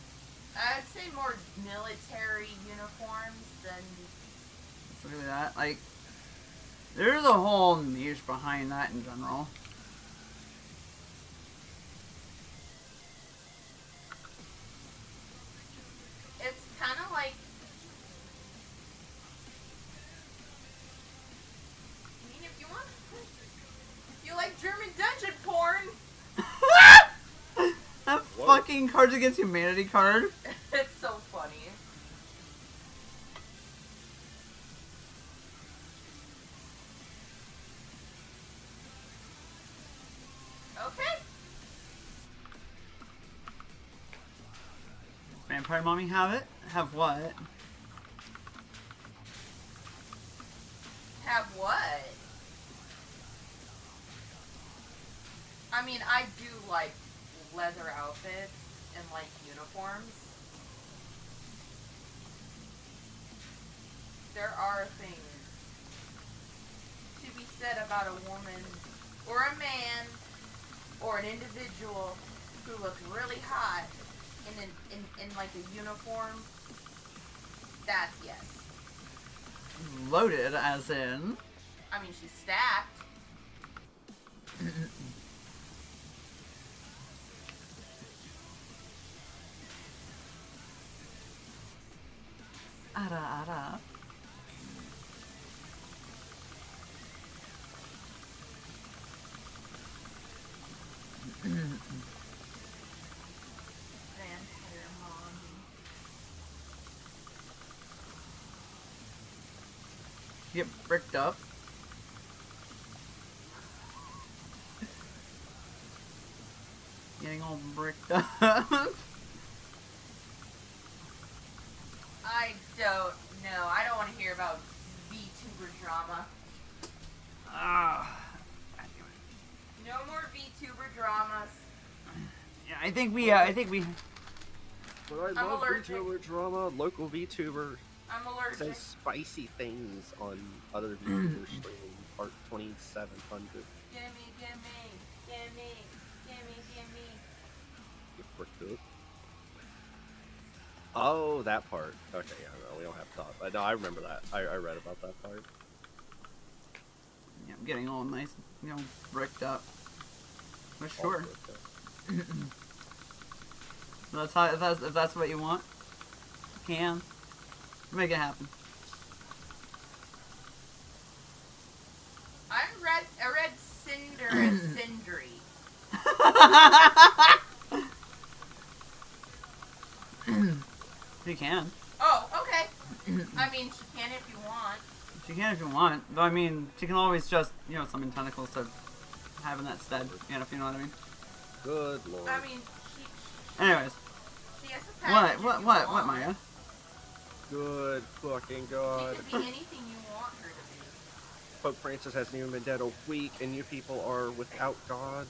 I'd say more military uniforms than. It's really that. Like, There's a whole niche behind that in general. It's kind of like, I mean, if you like German dungeon porn. That Whoa. fucking Cards Against Humanity card. It's so funny. Okay. Vampire Mommy have it? Have what? Have what? I mean, I do like leather outfits and like uniforms. There are things to be said about a woman or a man or an individual who looks really hot in like a uniform. That's yes. Loaded, as in. I mean, she's stacked. Ara ara. Vampire mommy. Get bricked up. Getting all bricked up. I don't know. I don't want to hear about VTuber drama. Ah. No more VTuber dramas. Yeah, I think we. But I I'm love allergic. VTuber drama. Local VTuber I'm allergic. says spicy things on other VTuber streaming. Part 2700. Gimme, gimme, gimme, gimme, gimme. Get bricked up. Oh, that part. Okay, yeah, no, we don't have to talk. But no, I remember that. I read about that part. Yeah, I'm getting all nice, bricked up. But All sure. bricked up. If that's what you want, you can make it happen. I read Cinder as Cindery. You can. Oh, okay. I mean, she can if you want. She can if you want. Though, I mean, she can always just, summon tentacles to have in that stead. If you know what I mean. Good lord. I mean, Anyways. she has a package. What, Maya? Good fucking god. She can be anything you want her to be. Pope Francis hasn't even been dead a week, and you people are without God.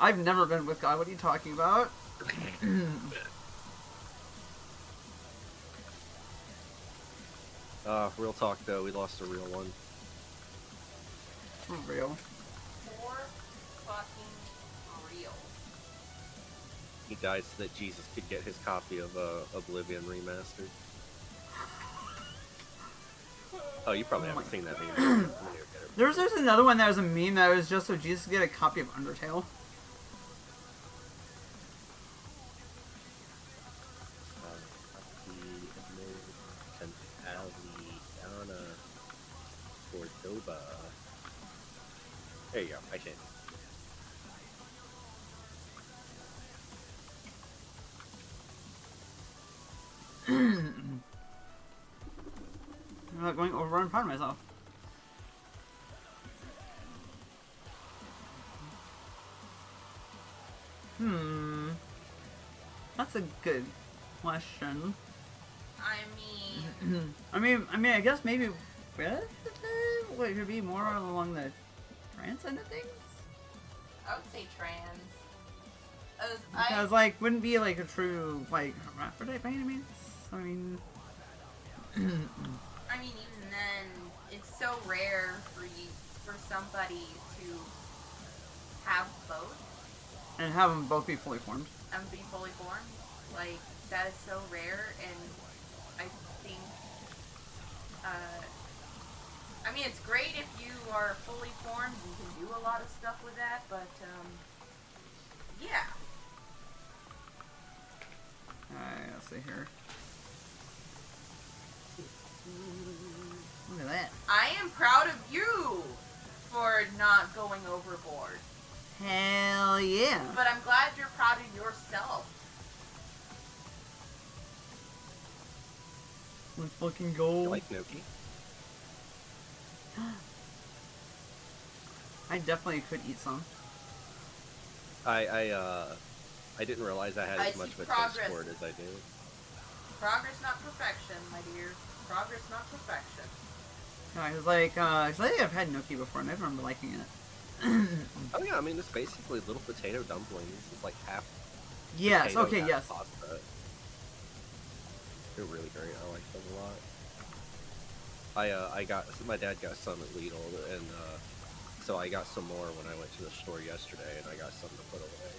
I've never been with God. What are you talking about? Real talk though, we lost a real one. For real. For fucking real. He died so that Jesus could get his copy of Oblivion Remastered. Oh, you probably haven't seen that meme. There's another one that was a meme that was just so Jesus could get a copy of Undertale. Cordoba. There you go. I changed. I'm not going over and proud of myself. That's a good question. I mean, I guess maybe would it be more along the trans end of things? I would say trans. Because wouldn't be like a true hermaphrodite by any means. I mean, I mean, even then, it's so rare for somebody to have both and have them both be fully formed. and be fully formed. Like, that is so rare, and I think I mean, it's great if you are fully formed. You can do a lot of stuff with that, but, yeah. Alright, let's see here. Look at that. I am proud of you for not going overboard. Hell yeah. But I'm glad you're proud of yourself. Let's fucking go. You like gnocchi? I definitely could eat some. I didn't realize I had I as much of see a taste progress. for it as I did. Progress, not perfection, my dear. Progress, not perfection. Yeah, I was like, I think I've had gnocchi before and I remember liking it. Oh yeah, I mean, it's basically little potato dumplings. It's like half Yes, potato, okay, half yes. pasta. They're really great. I like them a lot. I got, my dad got some at Lidl, and so I got some more when I went to the store yesterday, and I got some to put away.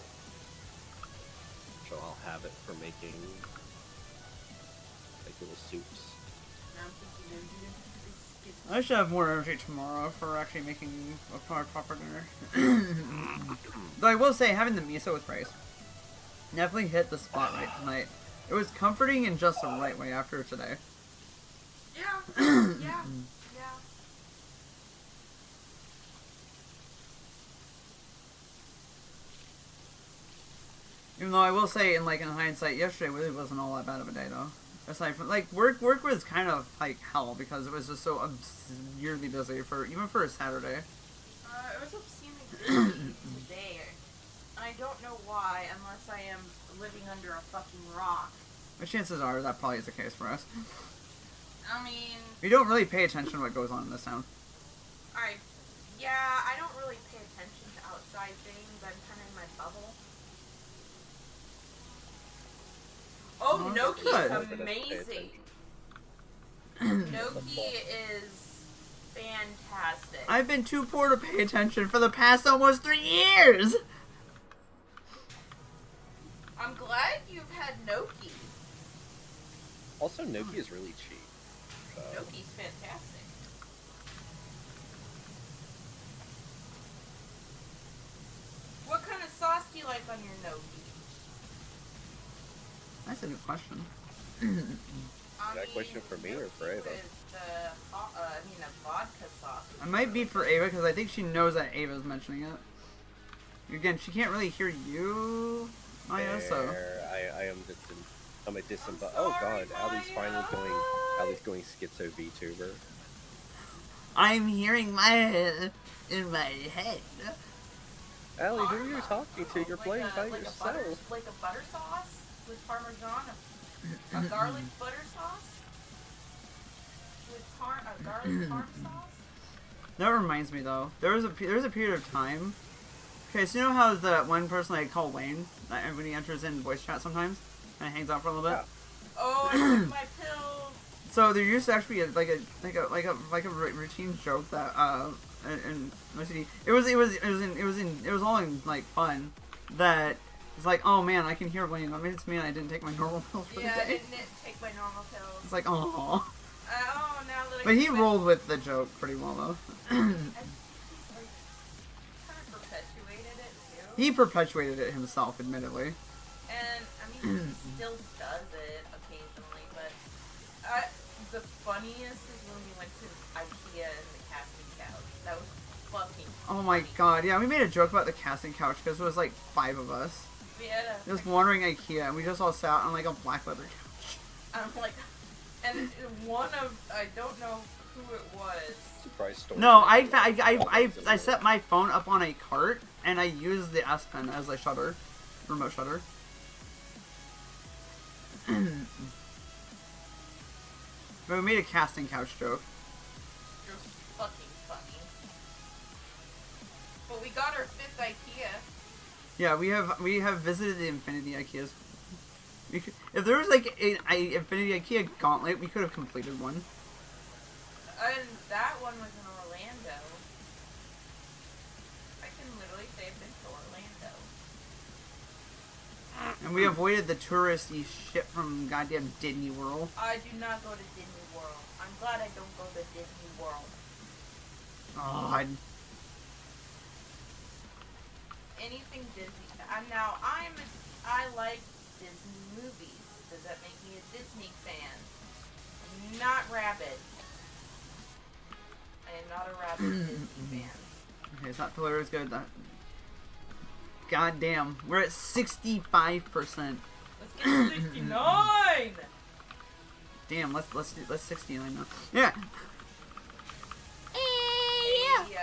So I'll have it for making like little soups. Now I'm thinking of doing biscuits. I should have more energy tomorrow for actually making a proper dinner. Though I will say, having the miso with rice definitely hit the spot right tonight. It was comforting in just the right way after today. Yeah. Yeah. Even though I will say, in hindsight, yesterday really wasn't all that bad of a day though. Aside from work was kind of like hell because it was just so absurdly busy even for a Saturday. It was obscenely busy today. I don't know why, unless I am living under a fucking rock. The chances are that probably is the case for us. I mean, We don't really pay attention to what goes on in this town. I don't really pay attention to outside things. I'm kind of in my bubble. Oh, Oh, gnocchi good. is amazing. Gnocchi is fantastic. I've been too poor to pay attention for the past almost 3 years! I'm glad you've had gnocchi. Also, gnocchi is really cheap. Gnocchi's fantastic. What kind of sauce do you like on your gnocchi? That's a good question. I that question for me or for Ava? With a vodka sauce. It might be for Ava because I think she knows that Ava's mentioning it. Again, she can't really hear you. Oh yeah, so. I am just I'm a oh god, Allie's going schizo VTuber. I'm hearing my in my head. Allie, who are you talking to? You're playing by yourself. Like a butter sauce with Parmesan, a garlic butter sauce with a garlic parm sauce. That reminds me though. There was a period of time. Okay, so you know how that one person I call Wayne, when he enters in voice chat sometimes, and hangs out for a little bit. Yeah. Oh, I took my pills. So there used to actually be a routine joke that in my city it was all in like fun that it's like, oh man, I can hear Wayne. I mean, it's me and I didn't take my normal pills for the day. Yeah, I didn't take my normal pills. It's like, oh. Oh, now that I But he rolled with the joke pretty well though. He perpetuated it himself, admittedly. And, I mean, he still does it occasionally, but the funniest is when we went to IKEA and the casting couch. That was fucking Oh my god, yeah, we made a joke about the casting couch because it was like 5 of us. We had Just wandering IKEA and we just all sat on like a black leather couch. I'm like, and one of, I don't know who it was. Surprise story. No, I set my phone up on a cart and I used the S Pen as a shutter, remote shutter. But we made a casting couch joke. It was fucking funny. But we got our 5th IKEA. Yeah, we have visited the Infinity IKEAs. If there was like a Infinity IKEA gauntlet, we could have completed one. And that one was in Orlando. I can literally say I've been to Orlando. And we avoided the touristy shit from goddamn Disney World. I do not go to Disney World. I'm glad I don't go to Disney World. Oh, Anything Disney. I like Disney movies. Does that make me a Disney fan? I'm not rabid. I am not a rabid Disney fan. Okay, it's not Pillar is good. God damn, we're at 65%. Let's get to 69. Damn, let's 69 now. Yeah. Hey, Yo.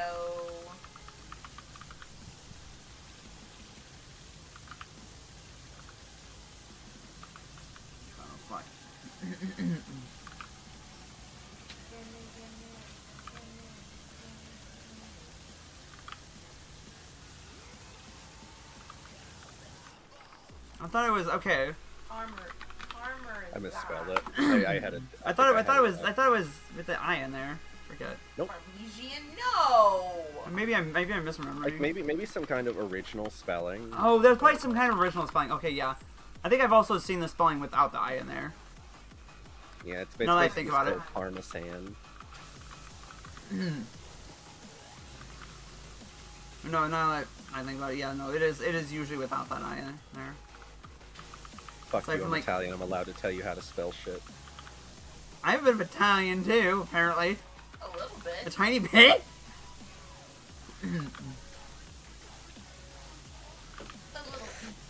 Oh fuck. I thought it was okay. Armor is I misspelled that. it. I had a. I thought it was with the I in there. Forget. Nope. Parmesan, no. Maybe I'm misremembering. Like maybe some kind of original spelling. Oh, there's probably some kind of original spelling. Okay, yeah. I think I've also seen the spelling without the I in there. Yeah, it's basically Now that I think about it. Parmesan. No, now that I think about it, yeah, no, it is usually without that I in there. Fuck Aside you, from, I'm like- Italian. I'm allowed to tell you how to spell shit. I have a bit of Italian too, apparently. A little A bit. tiny bit. A little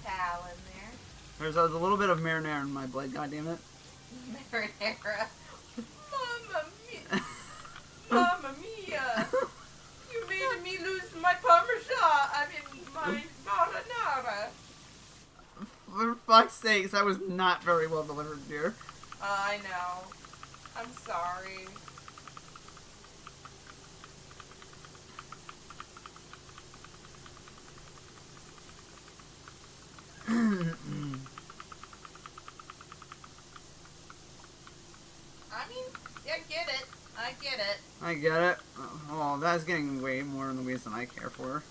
Ital in there. There's a little bit of marinara in my blood. God damn it. Marinara. Mamma mia. Mamma mia. You made me lose my parmesan. I mean, my marinara. For fuck's sakes, that was not very well delivered, dear. I know. I'm sorry. I mean, yeah, get it. I get it. I get it. Oh, that's getting way more in the weeds than I care for.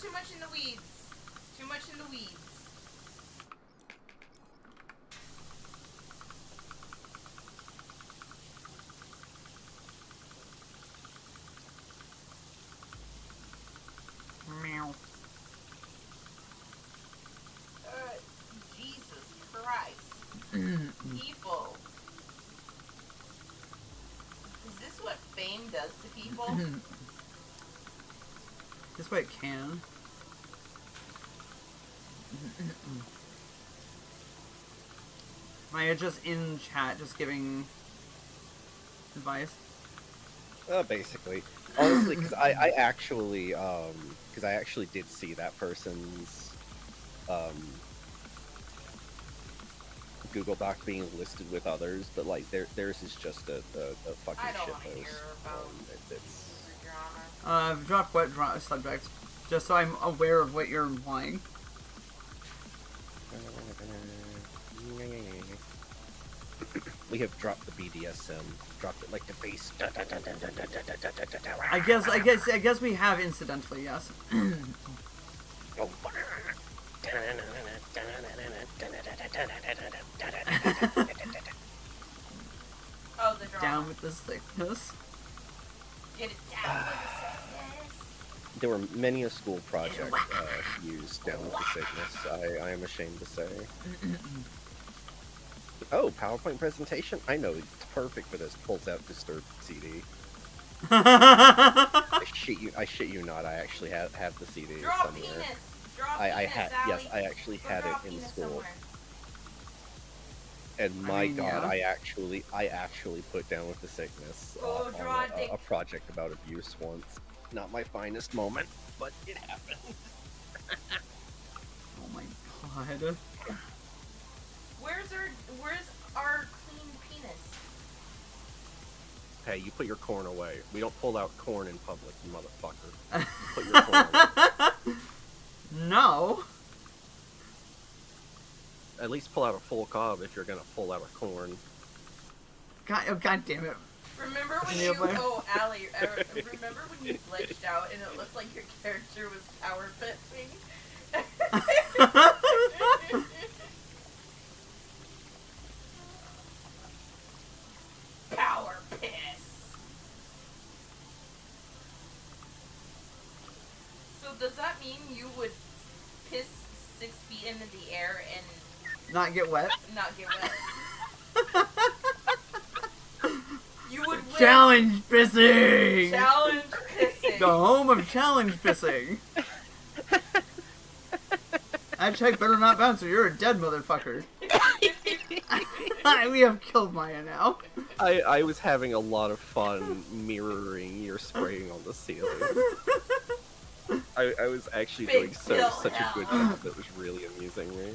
Too much in the weeds. Too much in the weeds. Meow. Jesus Christ. People. Is this what fame does to people? This way it can. Am I just in chat, just giving advice? Basically. Honestly, because I actually did see that person's Google Doc being listed with others, but like theirs is just a fucking I don't shit want to hear post. about It's Your Honor. I've dropped what subject, just so I'm aware of what you're implying. we have dropped the BDSM, dropped it like the bass. I guess we have incidentally, yes. Oh, the drama. Down with the sickness. Get it down with the sickness. There were many a school project used down with the sickness. I am ashamed to say. Oh, PowerPoint presentation? I know, it's perfect for this. Pulls out Disturbed CD. I shit you not. I actually have the CD Draw somewhere. penis. Draw I penis, had Allie. yes, I actually Go had draw it in penis school. somewhere. And my I mean, God, yeah. I actually put down with the sickness Go draw on dick. a project about abuse once. Not my finest moment, but it happened. Oh my god. Where's our clean penis? Hey, you put your corn away. We don't pull out corn in public, you motherfucker. Put your corn away. No. At least pull out a full cob if you're gonna pull out a corn. God damn it. Remember when Yeah, you, but- oh, Allie, remember when you glitched out and it looked like your character was power pissing? Power does that mean you would piss 6 feet into the air and Not get wet. not get wet? You would win. Challenge pissing! Challenge pissing. The home of challenge pissing. Hashtag better not bounce or you're a dead motherfucker. We have killed Maya now. I was having a lot of fun mirroring your spraying on the ceiling. I was actually doing such a good job that was really amusing me.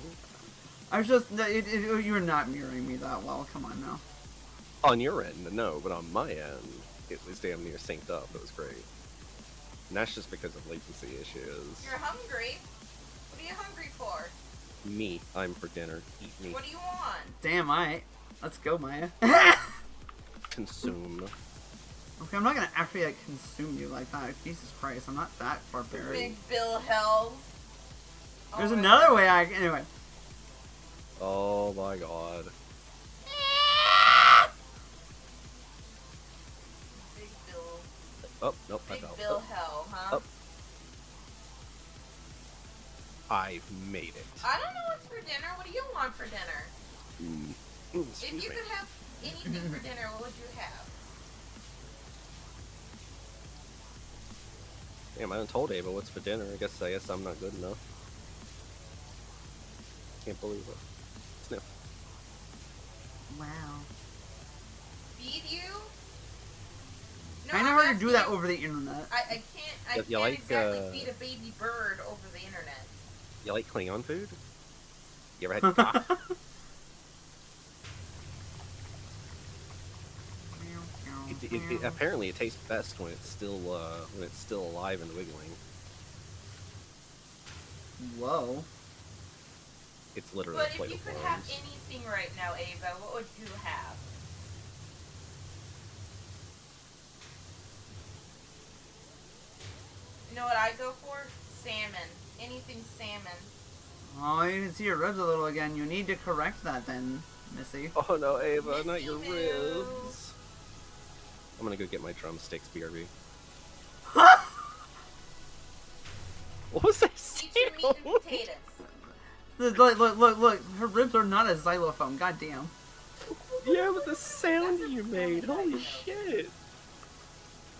I was just, you were not mirroring me that well. Come on now. On your end, no, but on my end, it was damn near synced up. It was great. And that's just because of latency issues. You're hungry. What are you hungry for? Me, I'm for dinner. Eat me. What do you want? Damn, alright. Let's go, Maya. Consume. Okay, I'm not gonna actually like consume you like that. Jesus Christ, I'm not that barbaric. Big Bill Hells. There's another way I anyway. Oh my god. Big Bill. Oh, nope, I Big fell. Bill Hell, huh? Oh. I've made it. I don't know what's for dinner. What do you want for dinner? Excuse If you me. could have anything for dinner, what would you have? Damn, I haven't told Ava what's for dinner. I guess I'm not good enough. Can't believe it. Sniff. Wow. Feed you? No, I know I'm how to do that asking- over the internet. I You can't like, exactly feed a baby bird over the internet. You like Klingon food? You ever had cock? Apparently it tastes best when it's still alive and wiggling. Whoa. It's literally But a plate if you of could worms. have anything right now, Ava, what would you have? You know what I go for? Salmon. Anything salmon. Oh, you can see your ribs a little again. You need to correct that then, Missy. Oh no, Ava, not your Missy ribs. I'm gonna go get my drumsticks, BRB. What was that Eat your meat and sound? potatoes. Look. Her ribs are not a xylophone. Goddamn. Yeah, but the sound you made, holy shit.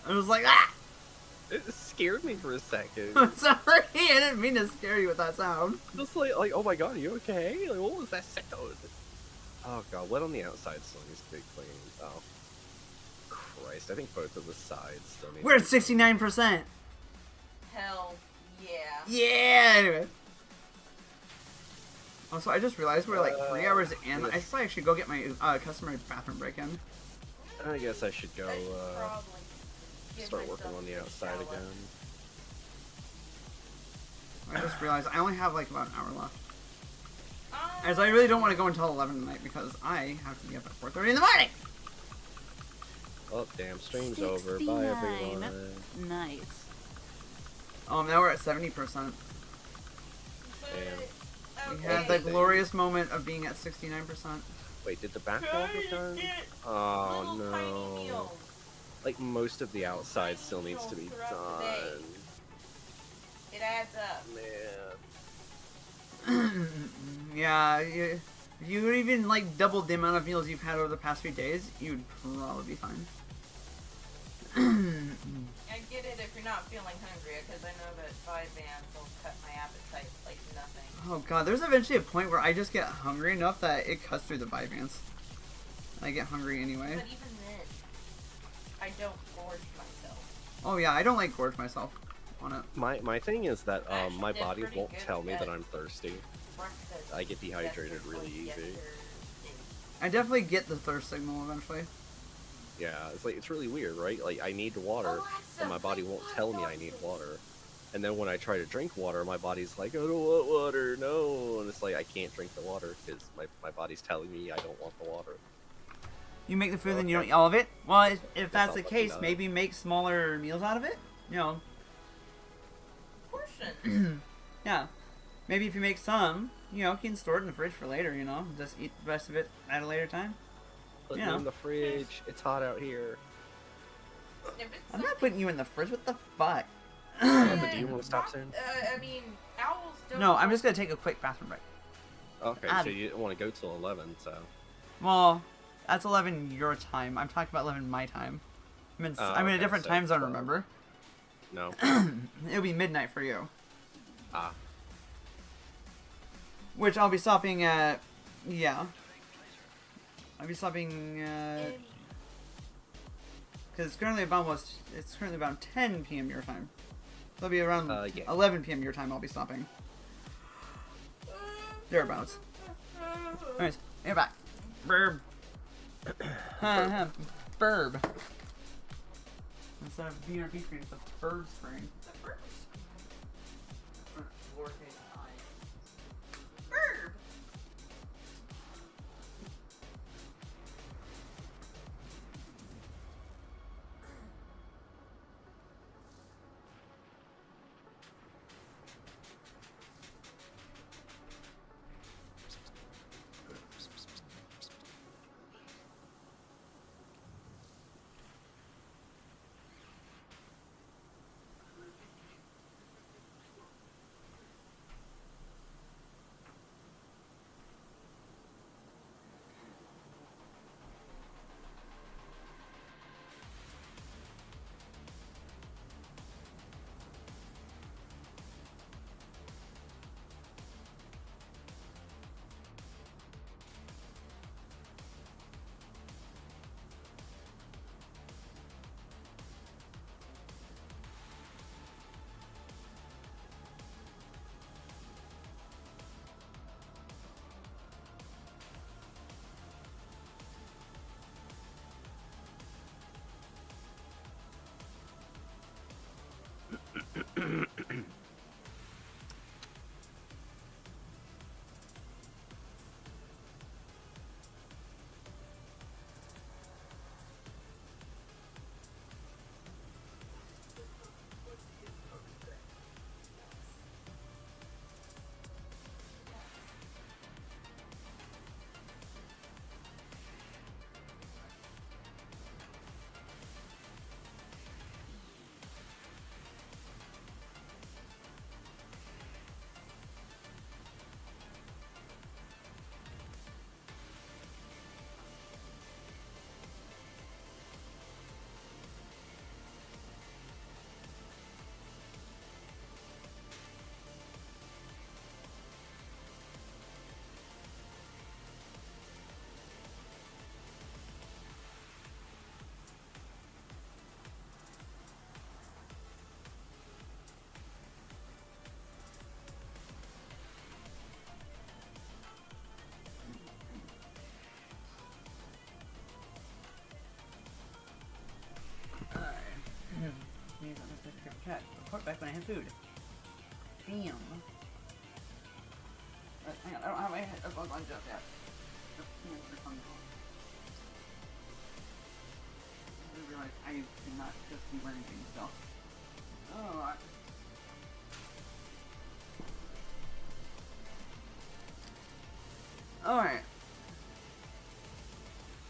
I was like, ah! It scared me for a second. I'm sorry. I didn't mean to scare you with that sound. Just like, oh my god, are you okay? Like, what was that sound? Oh god, what on the outside still needs to be cleaned? Oh. Christ, I think both of the sides still need We're at to be 69%. Hell yeah. Yeah. Anyway. Also, I just realized we're like 3 hours in. I yes. should probably actually go get my customary bathroom break in. I guess I should go, I should probably give start myself working on the a outside shower. again. I just realized I only have like about an hour left. Um, As I really don't want to go until 11 tonight because I have to be up at 4:30 in the morning. Oh, damn, stream's over. Bye, everyone. Nice. Now we're at 70%. Damn. We Okay. had the glorious moment of being at 69%. Wait, did the backlog return? Oh, no. Like, most of the outside still needs to be done. It adds up. Man. Yeah, if you would even like double the amount of meals you've had over the past few days, you'd probably be fine. I get it if you're not feeling hungry, because I know that 5 bands will cut my appetite like nothing. Oh god, there's eventually a point where I just get hungry enough that it cuts through the Vyvanse. I get hungry anyway. But even then, I don't gorge myself. Oh yeah, I don't like gorge myself on it. My thing is that Actually, my they're body pretty won't good tell me at that I'm thirsty. Breakfast. I get dehydrated That's really like easy. yesterday. I definitely get the thirst signal eventually. Yeah, it's like, it's really weird, right? Like, I need water, Alexa, and my body play won't tell me I Blood need Monsters. water. And then when I try to drink water, my body's like, I don't want water, no. And it's like, I can't drink the water, because my body's telling me I don't want the water. You make the food and you don't eat all of it? Well, if that's the not case, much maybe make smaller meals out of it? You know, Portion. yeah. Maybe if you make some, you know, you can store it in the fridge for later, you know? Just eat the rest of it at a later time. Put Yeah. me in the fridge, it's hot out here. If it's I'm not something- putting you in the fridge, what the fuck? Yeah, but do you want to stop soon? I mean, owls don't... No, I'm just gonna take a quick bathroom break. Okay, so you don't want to go till 11, so... Well, that's 11 your time. I'm talking about 11 my time. I'm in a different time zone, remember? No. It'll be midnight for you. Ah. Which I'll be stopping at... Yeah. I'll be stopping at... Because it's currently about 10 p.m. your time. So it'll be around 11 p.m. your time I'll be stopping. Thereabouts. Anyways, you're back. Burb. Burb. Instead of BRB screen, it's a bird screen. Lowercase I. Bird. Report back when I have food. Damn. Hang on, I don't have my headphones on just yet. I realize I cannot just be wearing things still. Oh, Alright.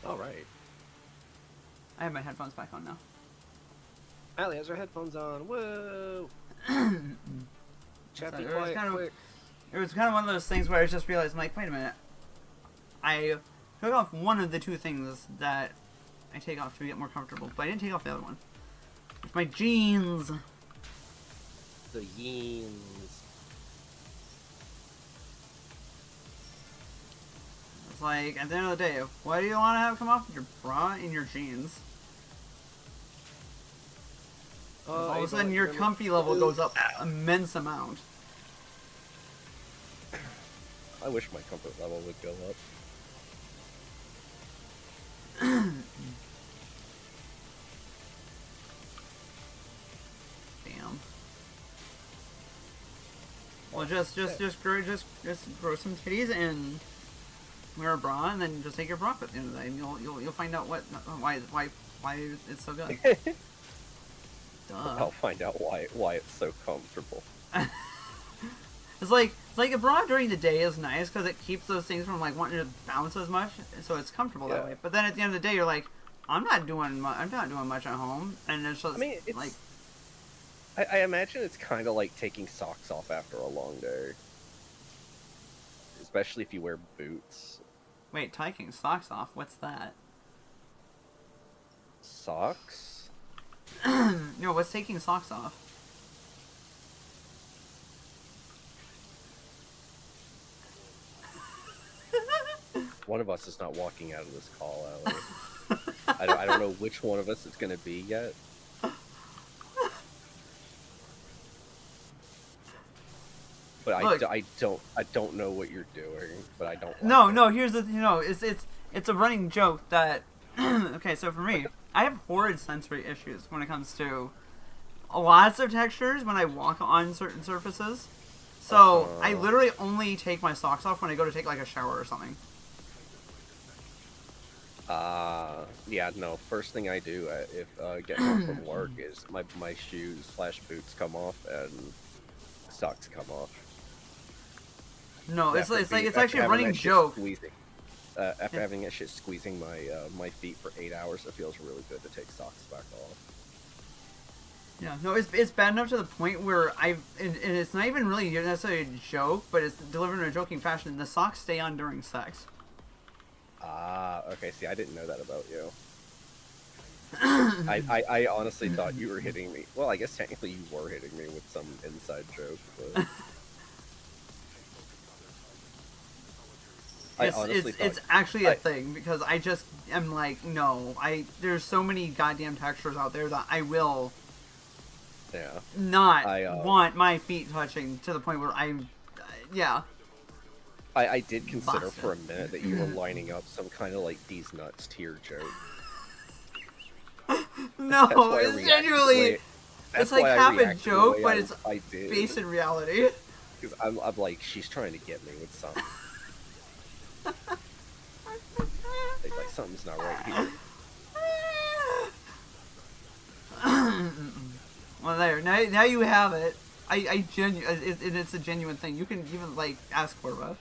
Alright. I have my headphones back on now. Allie has her headphones on. Whoa! Chat, be So quiet, quick. it was kind of one of those things where I just realized, I'm like, wait a minute. I took off one of the two things that I take off to get more comfortable, but I didn't take off the other one. It's my jeans. The jeans. It's like, at the end of the day, what do you want to have come off? Your bra and your jeans. All of a sudden, your comfy level goes up an immense amount. I wish my comfort level would go up. Damn. Well, just grow some titties and wear a bra, and then just take your bra off at the end of the day, and you'll find out why it's so good. I'll find out why it's so comfortable. It's like a bra during the day is nice because it keeps those things from like wanting to bounce as much, so it's comfortable that way. But then at the end of the day, you're like, I'm not doing much at home, and it's just I imagine it's kind of like taking socks off after a long day. Especially if you wear boots. Wait, taking socks off? What's that? Socks? No, what's taking socks off? One of us is not walking out of this call, Ellie. I don't know which one of us it's going to be yet. But Look, I don't know what you're doing, but I don't like no, it. no, here's the, it's a running joke that, okay, so for me, I have horrid sensory issues when it comes to lots of textures when I walk on certain surfaces. So, I literally only take my socks off when I go to take, like, a shower or something. Yeah, no, first thing I do if getting home from work is my shoes/boots come off and socks come off. No, it's After actually a having running that shit joke. After having that shit squeezing my feet for 8 hours, it feels really good to take socks back off. Yeah, no, it's bad enough to the point where and it's not even really necessarily a joke, but it's delivered in a joking fashion. The socks stay on during sex. Ah, okay, see, I didn't know that about you. I honestly thought you were hitting me. Well, I guess technically you were hitting me with some inside joke, but... It's actually a thing, because I just am like, no, there's so many goddamn textures out there that I will not want my feet touching to the point where I did consider for a minute that you were lining up some kind of like these nuts tier joke. No, it's genuinely, it's like half a joke, but it's based in reality. Because I'm like, she's trying to get me with something. Like something's not right here. Well, there. Now you have it. It's a genuine thing. You can even like ask for it.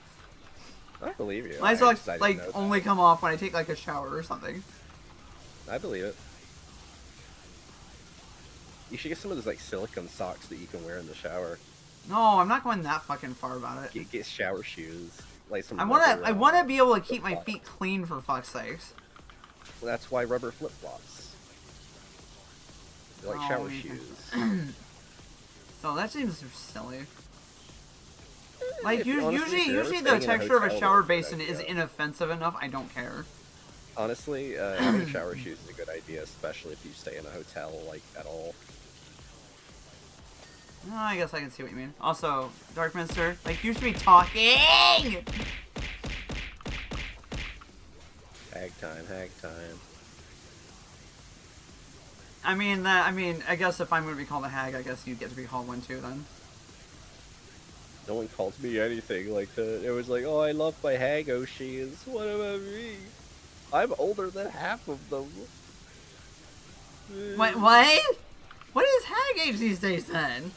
I believe you. My socks like only come off when I take like a shower or something. I believe it. You should get some of those like silicone socks that you can wear in the shower. No, I'm not going that fucking far about it. Get shower shoes. Like some. I wanna be able to keep my feet clean, for fuck's sakes. Well, that's why rubber flip flops. They're like shower shoes. So that seems silly. Like usually the texture of a shower basin is inoffensive enough. I don't care. Honestly, having shower shoes is a good idea, especially if you stay in a hotel like at all. Oh, I guess I can see what you mean. Also, Darkminster, like you should be talking. Hag time. I mean, I guess if I'm gonna be called a hag, I guess you get to be called one too, then. No one calls me anything like that. It was like, oh, I love my hag shoes. What about me? I'm older than half of them. What? What is hag age these days, then?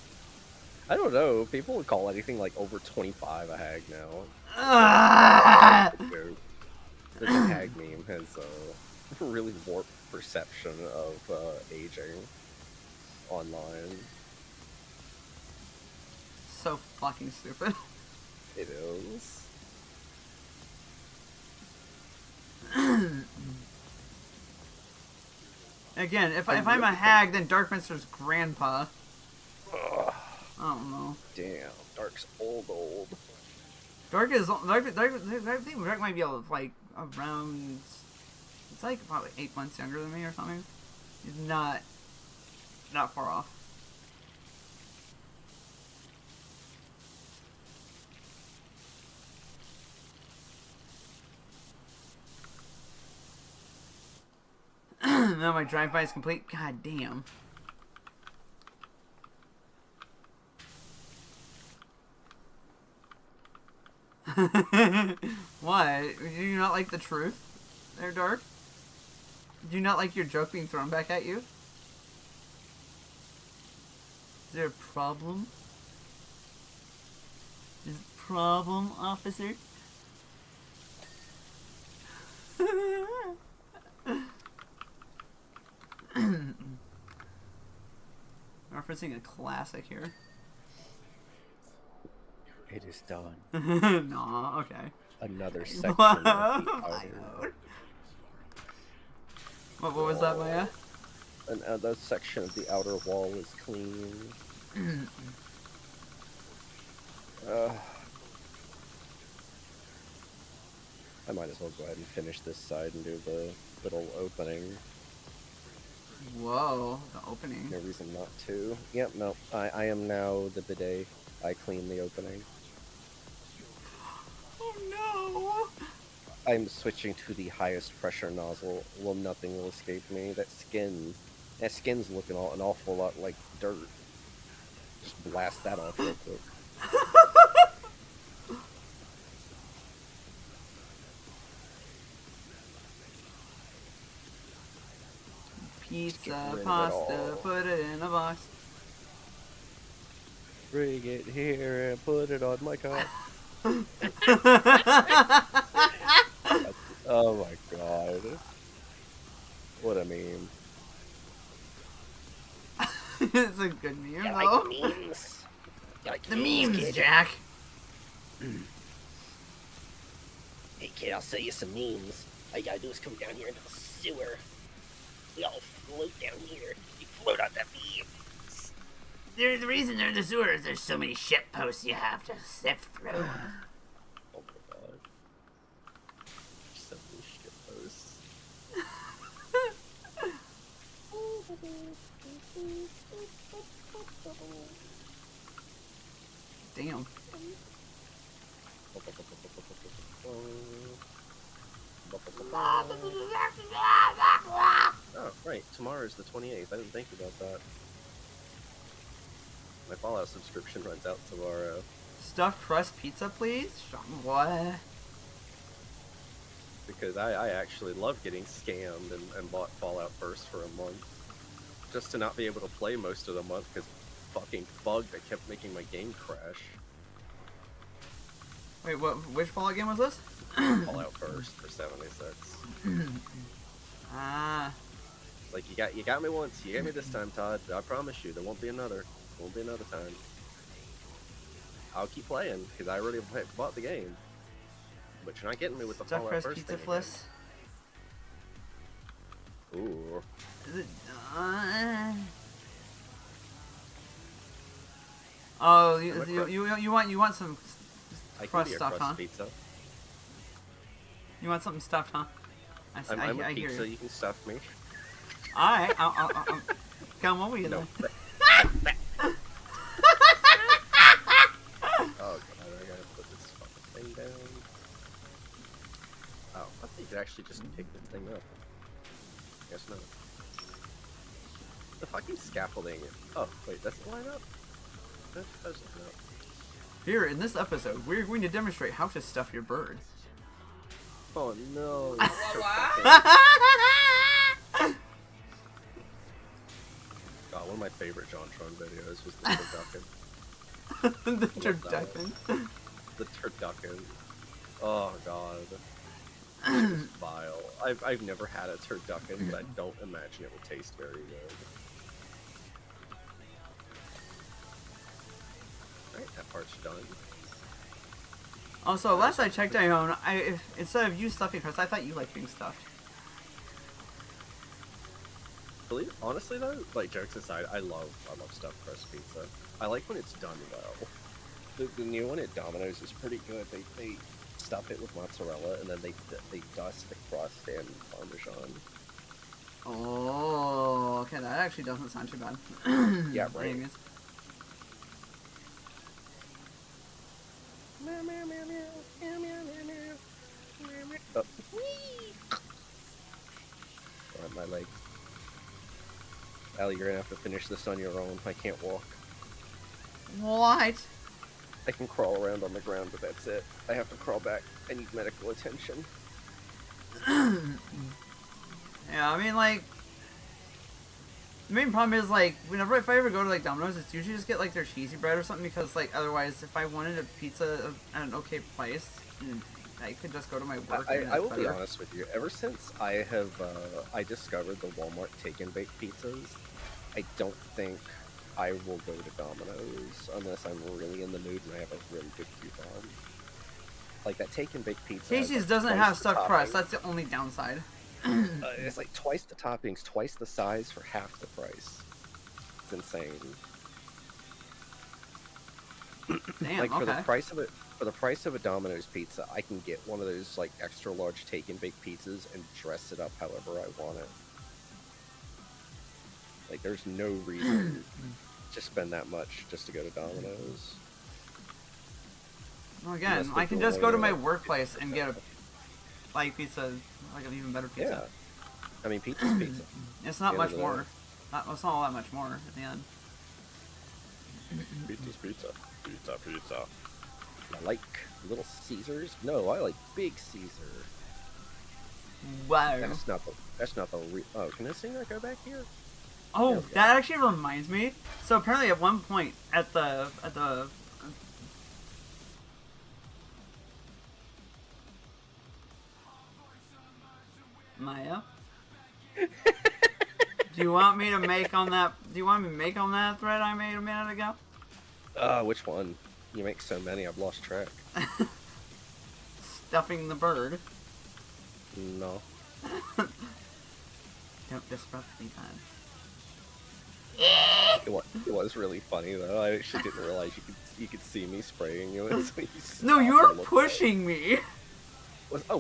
I don't know. People would call anything like over 25 a hag now. The hag meme has a really warped perception of aging online. So fucking stupid. It is. Again, if I'm a hag, then Darkminster's grandpa. Ugh. I don't know. Damn, Dark's old. Dark I think Dark might be able to, like, around... It's like probably 8 months younger than me or something. He's not far off. Now my drive-by is complete. God damn. What? Do you not like the truth there, Dark? Do you not like your joke being thrown back at you? Is there a problem? Is there a problem, officer? referencing a classic here. It is done. No, okay. Another section of the outer. What was that, Maya? Another section of the outer wall is clean. I might as well go ahead and finish this side and do the little opening. Whoa, the opening. No reason not to. Yep, no. I am now the bidet. I clean the opening. Oh no! I'm switching to the highest pressure nozzle. Well, nothing will escape me. That skin's looking an awful lot like dirt. Just blast that off real quick. Pizza, pasta, put it in a box. Bring it here and put it on my car. Oh my god. What a meme. It's a good meme, You though. like memes? You like The memes, Jack. Hey kid, I'll sell you some memes. All you gotta do is come down here into the sewer. We all float down here. You float on that meme. The reason they're in the sewer is there's so many shit posts you have to sift through. Oh my god. So many shit posts. Damn. Oh, right. Tomorrow's the 28th. I didn't think about that. My Fallout subscription runs out tomorrow. Stuffed crust pizza, please? What? Because I actually love getting scammed and bought Fallout first for a month. Just to not be able to play most of the month because fucking bug that kept making my game crash. Wait, what? Which Fallout game was this? Fallout first for 76. Ah. Like you got me once, you got me this time, Todd. I promise you, there won't be another. Won't be another time. I'll keep playing because I already bought the game. But you're not getting me with the Stuffed Fallout crust first pizza thing fliss. again. Ooh. Is it done? Oh, you want some I can crust be a stuff, crust huh? pizza. You want something stuffed, huh? I'm a I hear pizza. you. You can stuff me. Alright, I'll come over you No. then. Oh god, I gotta put this fucking thing down. Oh, I think you could actually just pick this thing up. Guess not. The fucking scaffolding. Oh, wait, that's the lineup? That's looking up. Here, in this episode, we're going to demonstrate how to stuff your bird. Oh no. God, one of my favorite JonTron videos was the turducken. The turducken. The turducken. Oh god. It's vile. I've never had a turducken, but I don't imagine it will taste very good. Alright, that part's done. Also, last I checked, Ione, instead of you stuffing crust, I thought you liked being stuffed. Honestly though, like jokes aside, I love stuffed crust pizza. I like when it's done well. The new one at Domino's is pretty good. They stuff it with mozzarella and then they dust the crust and Parmesan. Oh, okay, that actually doesn't sound too bad. Yeah, right. Anyways. Oh. On my legs. Allie, you're gonna have to finish this on your own. I can't walk. What? I can crawl around on the ground, but that's it. I have to crawl back. I need medical attention. Yeah, I mean, like, the main problem is, like, if I ever go to, like, Domino's, it's usually just get, like, their cheesy bread or something, because, like, otherwise, if I wanted a pizza at an okay price, I could just go to my work. I will be honest with you. Ever since I have I discovered the Walmart take and bake pizzas, I don't think I will go to Domino's unless I'm really in the mood and I have a really good coupon. Like that take and bake pizza. Casey's like doesn't have stuffed crust. toppings. That's the only downside. It's like twice the toppings, twice the size for half the price. It's insane. Damn. Like for Okay. the price of a Domino's pizza, I can get one of those like extra large take and bake pizzas and dress it up however I want it. Like there's no reason to spend that much just to go to Domino's. Well, again, Unless they I can do just away go to with, my like, workplace and get a like pizza, like an even better pizza. Yeah. I mean, pizza's pizza. It's not At the much end of the more. day. It's not all that much more at the end. Pizza's pizza. Pizza, pizza. I like Little Caesars. No, I like Big Caesar. Wow. That's not the real. Oh, can this thing not go back here? Oh, There we go. that actually reminds me. So apparently, at one point at the Maya. Do you want me to make on that? Do you want me to make on that thread I made a minute ago? Which one? You make so many, I've lost track. Stuffing the bird. No. Don't disrupt me, bud. It was really funny though. I actually didn't realize you could see me spraying you. So you No, you stopped were and looked pushing me. at-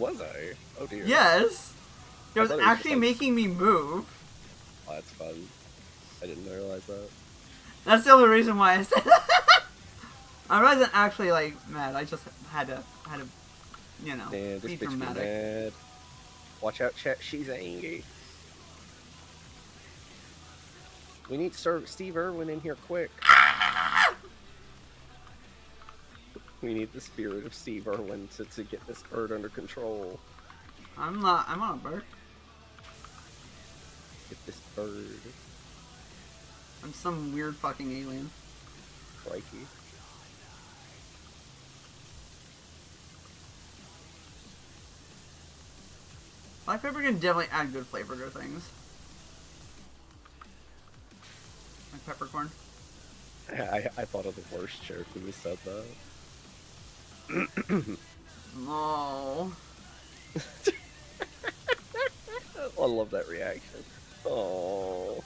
was I? Oh dear. Yes. It was thought it was just, actually like, making me move. Oh, that's fun. I didn't realize that. That's the only reason why I said that. I wasn't actually like mad. I just had to, you know, Damn, this be bitch be dramatic. mad. Watch out, chat. She's angry. We need Sir Steve Irwin in here quick. We need the spirit of Steve Irwin to get this bird under control. I'm not. I'm on a bird. Get this bird. I'm some weird fucking alien. Crikey. Black pepper can definitely add good flavor to things. Like peppercorn. I thought of the worst joke when you said that. No. I love that reaction. Oh.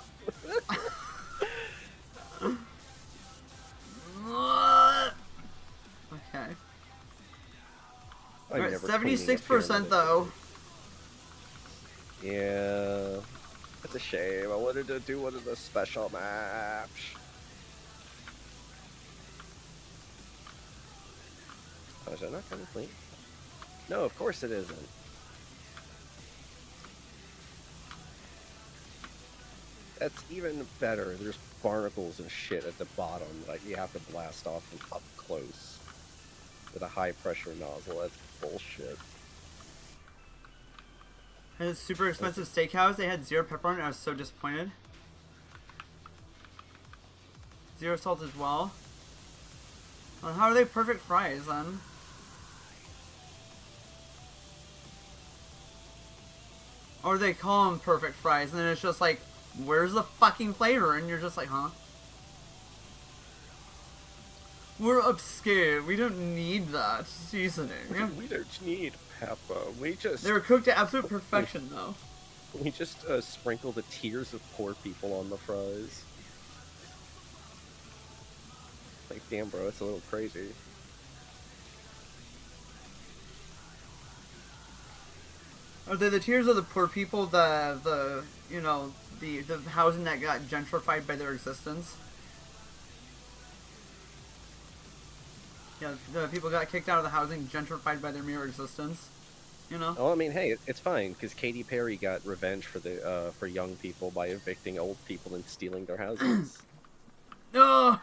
Okay. I'm We're at never cleaning a 76% pyramid. though. Yeah. That's a shame. I wanted to do one of the special maps. Oh, is that not coming clean? No, of course it isn't. That's even better. There's barnacles and shit at the bottom that you have to blast off from up close with a high pressure nozzle. That's bullshit. And it's super expensive steakhouse. They had 0 pepper on it. I was so disappointed. 0 salt as well. Well, how are they perfect fries then? Or they call them perfect fries, and then it's just like, where's the fucking flavor? And you're just like, huh? We're upscale. We don't need that seasoning. We don't need pepper. We just They were cooked to absolute perfection, though. we just sprinkle the tears of poor people on the fries. Like, damn, bro, it's a little crazy. Are they the tears of the poor people, the you know, the housing that got gentrified by their existence? Yeah, the people got kicked out of the housing, gentrified by their mere existence. You know? Oh, I mean, hey, it's fine because Katy Perry got revenge for the for young people by evicting old people and stealing their houses. No.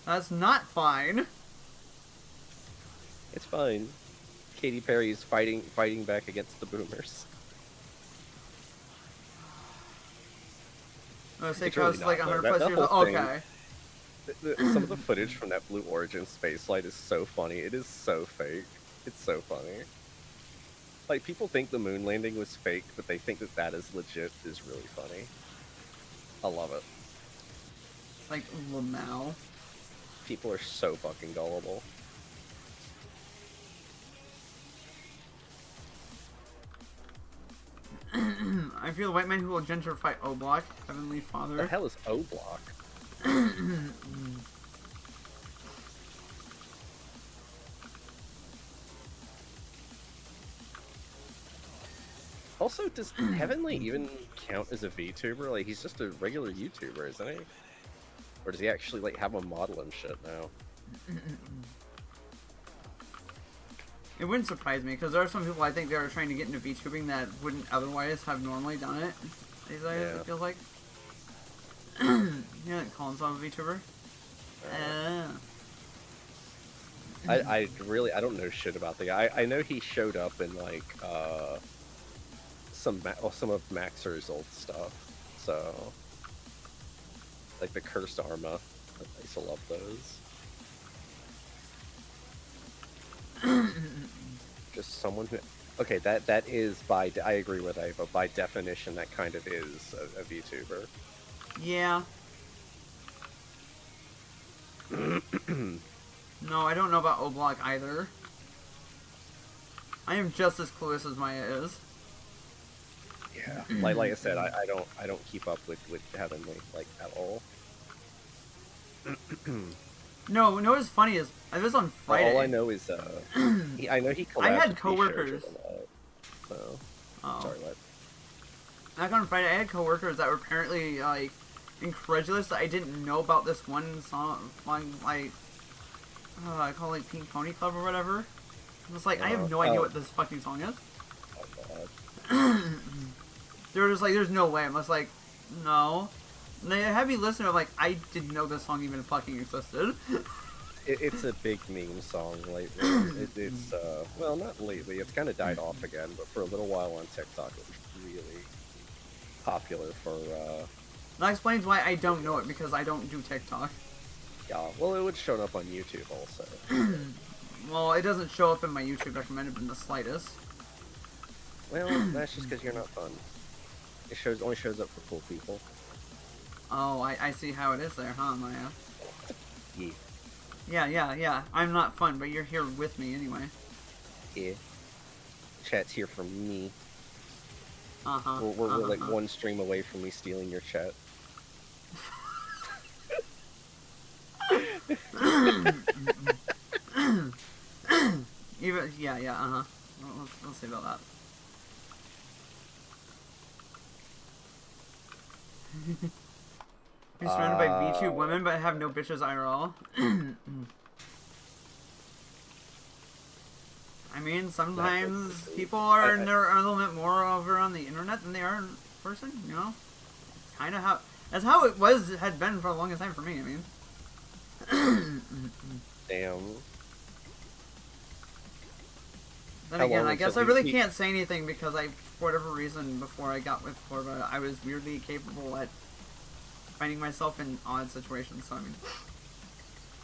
That's not fine. It's fine. Katy Perry's fighting back against the boomers. Oh, It's steakhouse really is like not, 100 though. plus That years old. whole thing- Okay. Some of the footage from that Blue Origin space flight is so funny. It is so fake. It's so funny. Like, people think the moon landing was fake, but they think that that is legit is really funny. I love it. It's like, Lamau. People are so fucking gullible. I feel the white man who will gentrify O-Block, Heavenly Father. What the hell is O-Block? Also, does Heavenly even count as a VTuber? Like, he's just a regular YouTuber, isn't he? Or does he actually, like, have a model and shit now? It wouldn't surprise me, because there are some people I think that are trying to get into VTubing that wouldn't otherwise have normally done it. These days, Yeah. it feels like. You know, call himself a VTuber? I don't know shit about the guy. I know he showed up in, like, some of Maxer's old stuff. So, like the Cursed Arma. I used to love those. Just someone who... Okay, that is by... I agree with Ava. By definition, that kind of is a VTuber. Yeah. No, I don't know about O-Block either. I am just as clueless as Maya is. Yeah. like I said, I don't keep up with Heavenly, like, at all. No, what's funny is, I was on Friday. All I know is, I know he collabed I had with coworkers. So, Oh. sorry, what? Back on Friday, I had coworkers that were apparently, like, incredulous that I didn't know about this one song, like, I call it, like, Pink Pony Club or whatever. I was like, I have no idea what this fucking song is. Oh, God. They were just like, there's no way. I was like, no. And they had me listen to it, like, I didn't know this song even fucking existed. It's a big meme song lately. It's, well, not lately. It's kind of died off again, but for a little while on TikTok, it was really popular for, That explains why I don't know it, because I don't do TikTok. Yeah, well, it would show up on YouTube also. Well, it doesn't show up in my YouTube recommended in the slightest. Well, that's just because you're not fun. It only shows up for cool people. Oh, I see how it is there, huh, Maya? Yeah. Yeah. I'm not fun, but you're here with me anyway. Yeah. Chat's here for me. Uh-huh. We're like one stream away from me stealing your chat. Even, yeah, uh-huh. Let's see about that. You're surrounded by VTube women, but have no bitches IRL. I mean, sometimes people are a little bit more over on the internet than they are in person, you know? Kind of how... That's how it had been for the longest time for me, I mean. Damn. Then again, I guess I really can't say anything because for whatever reason, before I got with Corva, I was weirdly capable at finding myself in odd situations, so I mean...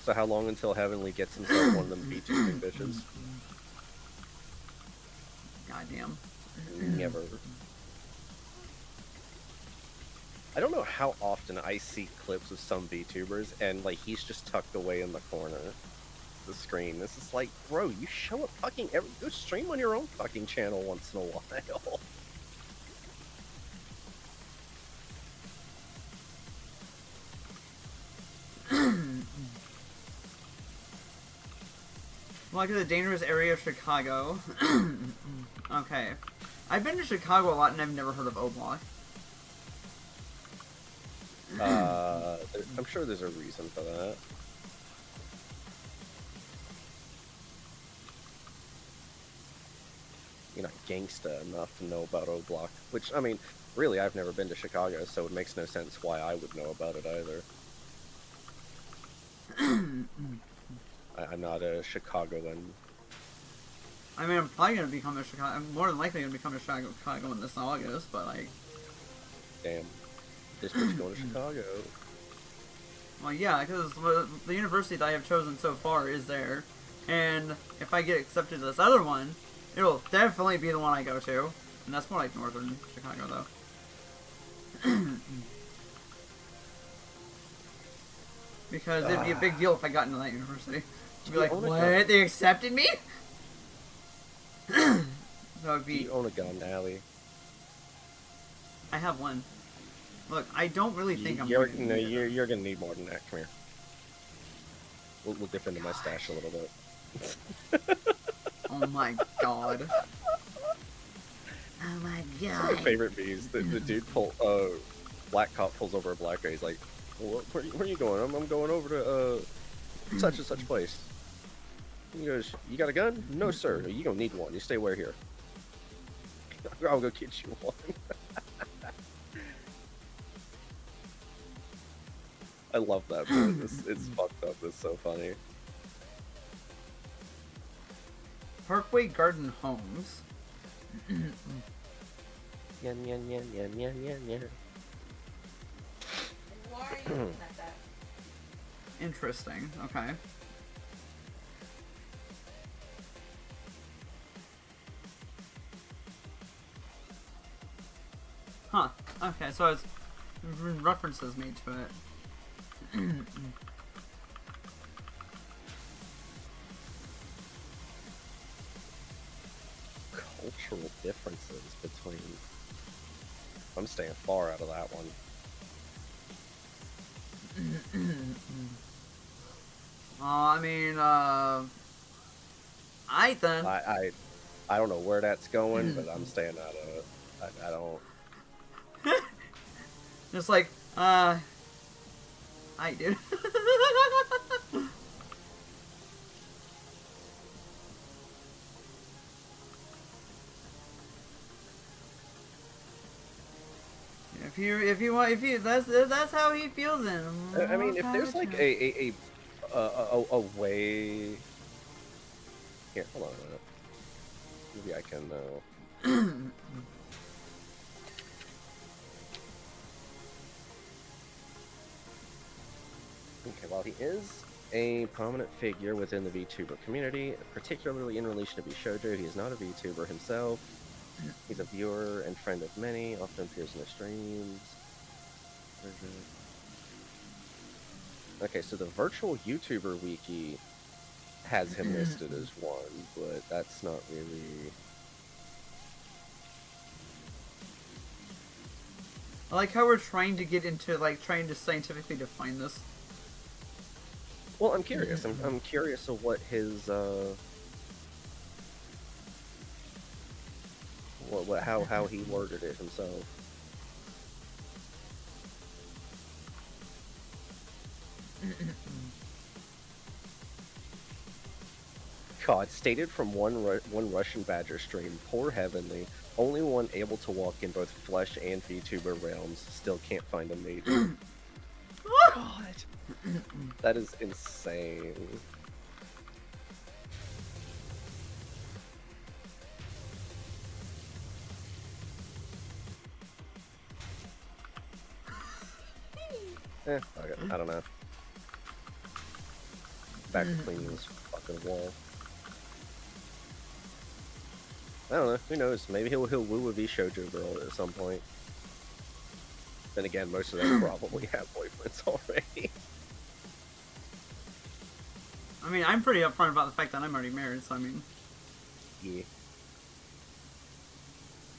So how long until Heavenly gets himself one of them VTubing bitches? Goddamn. Never. I don't know how often I see clips of some VTubers and, like, he's just tucked away in the corner of the screen. This is like, bro, you show up fucking go stream on your own fucking channel once in a while. Welcome to the dangerous area of Chicago. Okay. I've been to Chicago a lot and I've never heard of O-Block. I'm sure there's a reason for that. You're not gangsta enough to know about O-Block. Which, I mean, really, I've never been to Chicago, so it makes no sense why I would know about it either. I'm not a Chicagoan. I mean, I'm probably gonna become a Chicago. I'm more than likely gonna become a Chicagoan this August, but like. Damn. This bitch going to Chicago. Well, yeah, because the university that I have chosen so far is there, and if I get accepted to this other one, It'll definitely be the one I go to. And that's more like northern Chicago, though. Because it'd be a big deal if I got into that university. You'd be like, what? They accepted me? That would be... Do you own a gun, Allie? I have one. Look, I don't really think you're gonna need more than that. Come here. We'll dip into my stash a little bit. Oh my god. Oh my god. It's one of my favorite bees. The dude black cop pulls over a black guy. He's like, well, where are you going? I'm going over to such and such place. He goes, you got a gun? No, sir. You don't need one. You stay where here. I'll go get you one. I love that bit. It's fucked up. It's so funny. Parkway Garden Homes. Yen, yen, yen, yen, yen, yen, yen. Why are you looking at that? Interesting. Okay. Huh. Okay, so it's references made to it. Cultural differences between... I'm staying far out of that one. I mean, I don't know where that's going, but I'm staying out of it. I don't... Just like, I did. if you, that's how he feels in. I mean, if there's like a way... Here, hold on a minute. Maybe I can, Okay, while he is a prominent figure within the VTuber community, particularly in relation to Bishojo, he is not a VTuber himself. He's a viewer and friend of many, often appears in the streams. Okay, so the virtual YouTuber wiki has him listed as one, but that's not really... I like how we're trying to get into, like, trying to scientifically define this. Well, I'm curious. I'm curious of what his, how he worded it himself. God, stated from one Russian Badger stream, poor Heavenly, only one able to walk in both flesh and VTuber realms, still can't find a mate. God, that is insane. Fuck it. I don't know. Back to cleaning this fucking wall. I don't know. Who knows? Maybe he'll woo a V-Shoujo girl at some point. Then again, most of them probably have boyfriends already. I mean, I'm pretty upfront about the fact that I'm already married, so I mean... Yeah.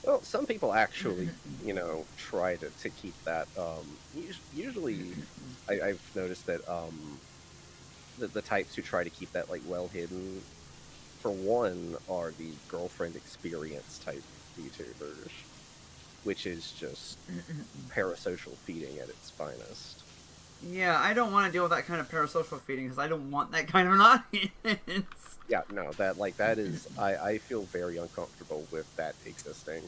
Well, some people actually, you know, try to keep that, usually, I've noticed that, the types who try to keep that, like, well hidden, for one, are the girlfriend experience type VTubers, which is just parasocial feeding at its finest. Yeah, I don't want to deal with that kind of parasocial feeding, because I don't want that kind of an audience. Yeah, no, that is, I feel very uncomfortable with that existing,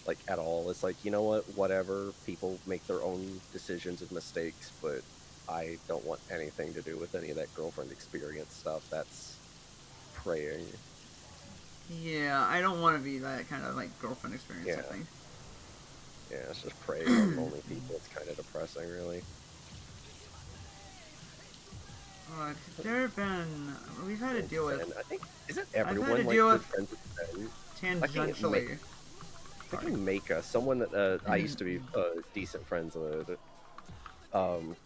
like, at all. It's like, you know what, whatever, people make their own decisions and mistakes, but I don't want anything to do with any of that girlfriend experience stuff. That's preying. Yeah, I don't want to be that kind of, like, girlfriend experience thing. Yeah, it's just preying on lonely people. It's kind of depressing, really. there have been... We've had to deal with... I think, isn't I've everyone had to like deal good with friends with Zen? tangentially. I think Maka, someone that I used to be decent friends with,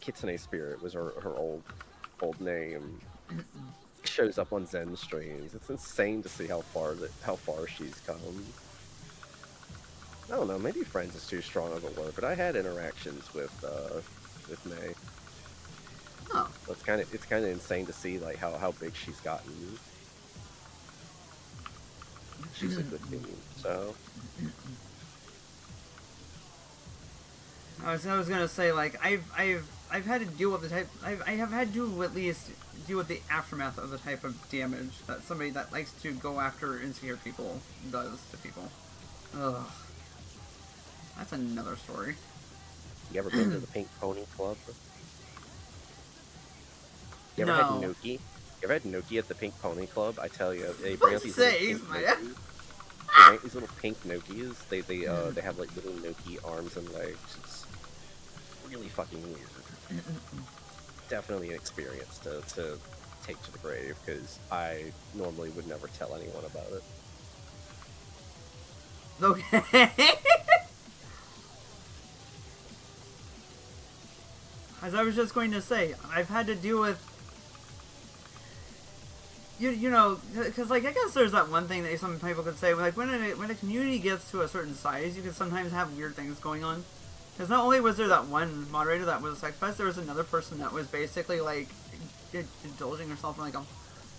Kitsune Spirit was her old name. Shows up on Zen streams. It's insane to see how far she's come. I don't know, maybe friends is too strong of a word, but I had interactions with May. Oh. So it's kind of insane to see like how big she's gotten. She's a good team, so. I was gonna say, like, I've had to deal with the type. I have had to at least deal with the aftermath of the type of damage that somebody that likes to go after insecure people does to people. Ugh. That's another story. You ever been to the Pink Pony Club? You ever No. had Nuki? You ever had Nuki at the Pink Pony Club? I tell you, they bring out these little pink Nukis. They bring out these little pink Nukis. They have like little Nuki arms and legs. It's really fucking weird. Definitely an experience to take to the grave, because I normally would never tell anyone about it. Okay. As I was just going to say, I've had to deal with, you know, because like I guess there's that one thing that some people could say, like when a community gets to a certain size, you can sometimes have weird things going on. Because not only was there that one moderator that was a sex pest, there was another person that was basically like indulging herself in like a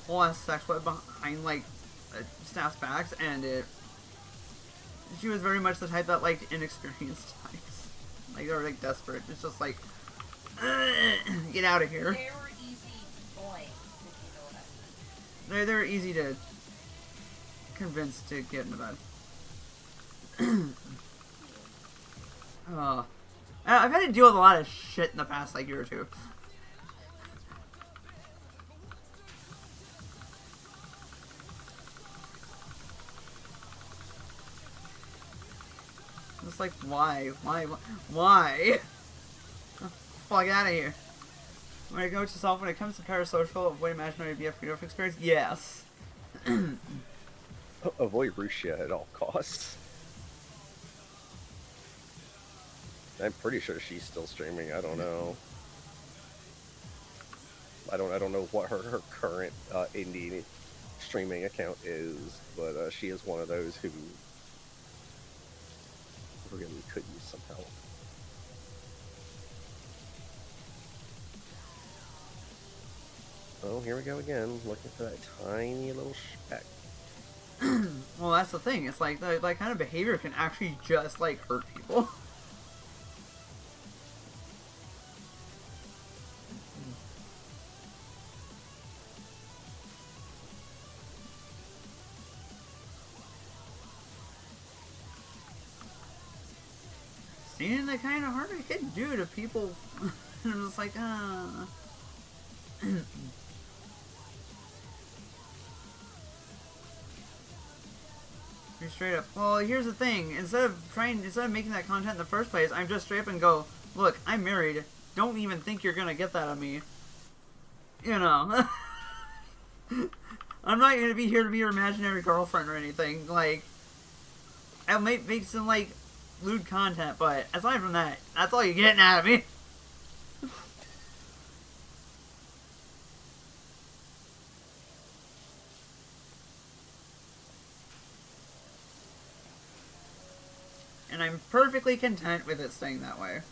whole ass sex web behind like staff's backs, and she was very much the type that liked inexperienced types. Like they were like desperate. It's just like. Get out of here. They were easy to blame, if you know what I mean. They're easy to convince to get into bed. I've had to deal with a lot of shit in the past like year or two. It's like, why? Fuck out of here. When it goes to self, when it comes to parasocial, avoid imaginary BF experience, yes. Avoid Rusia at all costs. I'm pretty sure she's still streaming. I don't know. I don't know what her current indie streaming account is, but she is one of those who really could use some help. Oh, here we go again, looking for that tiny little speck. Well, that's the thing. It's like that kind of behavior can actually just like hurt people. Seeing the kind of harm it can do to people. I'm just like, Be straight up. Well, here's the thing. Instead of making that content in the first place, I'm just straight up and go, look, I'm married. Don't even think you're gonna get that on me. You know. I'm not gonna be here to be your imaginary girlfriend or anything. Like, I might make some, like, lewd content, but aside from that, that's all you're getting out of me. And I'm perfectly content with it staying that way.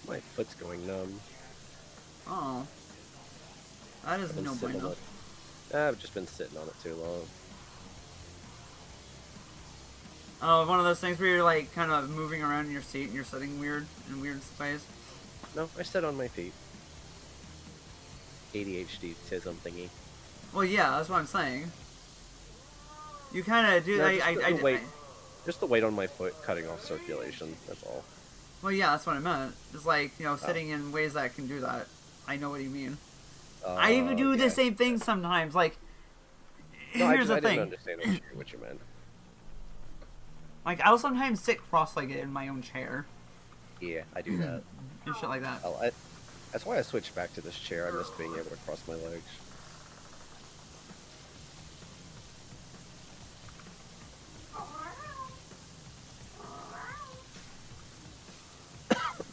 My foot's going numb. Oh. That is no bueno. I've just been sitting on it too long. Oh, one of those things where you're like kind of moving around in your seat and you're sitting weird in weird space. No, I sit on my feet. ADHD tism thingy. Well, yeah, that's what I'm saying. You kind of do. No, just the weight on my foot cutting off circulation. That's all. Well, yeah, that's what I meant. It's like, you know, sitting in ways that can do that. I know what you mean. I even do the same thing sometimes. Like, no, here's the thing. I didn't understand what you meant. Like, I'll sometimes sit cross-legged in my own chair. Yeah, I do that. And shit like that. That's why I switched back to this chair. I missed being able to cross my legs.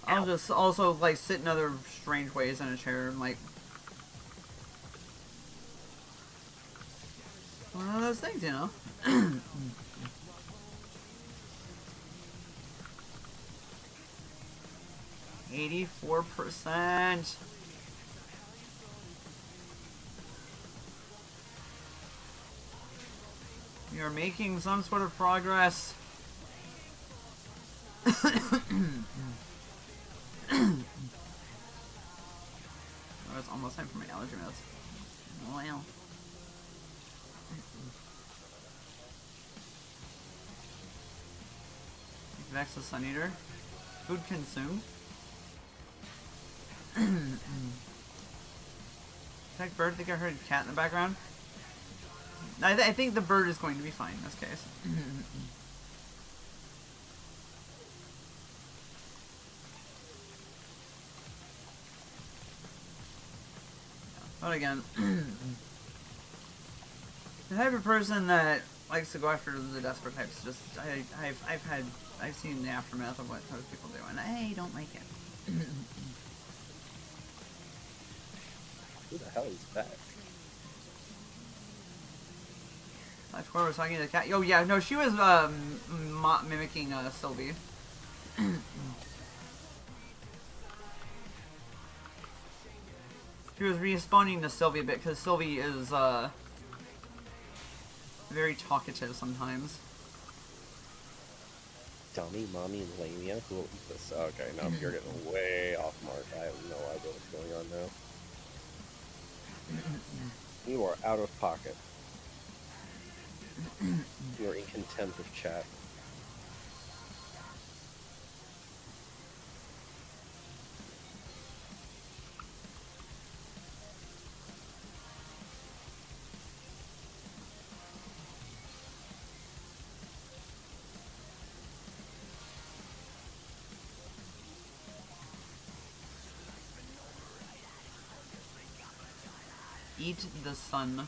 I'll just also, like, sit in other strange ways in a chair and, like... One of those things, you know? 84%. We are making some sort of progress. Oh, it's almost time for my allergy meds. Well. Vex the Sun Eater. Food consumed. Protect bird. I think I heard a cat in the background. I think the bird is going to be fine in this case. But again, the type of person that likes to go after the desperate types, just I've seen the aftermath of what those people do, and I don't like it. Who the hell is that? That's where I was talking to the cat. Oh yeah, no, she was mimicking Sylvie. She was responding to Sylvie a bit because Sylvie is very talkative sometimes. Dummy, mommy, and Lamia? Who will eat this? Okay, no, you're getting way off mark. I have no idea what's going on now. You are out of pocket. You are in contempt of chat. Eat the sun.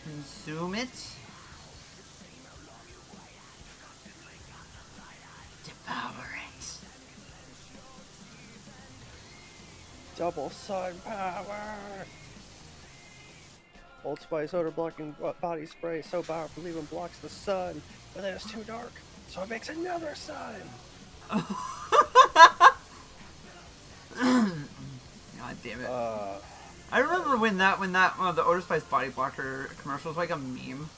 Consume it. Devour it. Double sun power! Old Spice odor blocking body spray so powerful it even blocks the sun, but then it's too dark, so it makes another sun! God damn it. I remember when that the Odor Spice body blocker commercial was like a meme.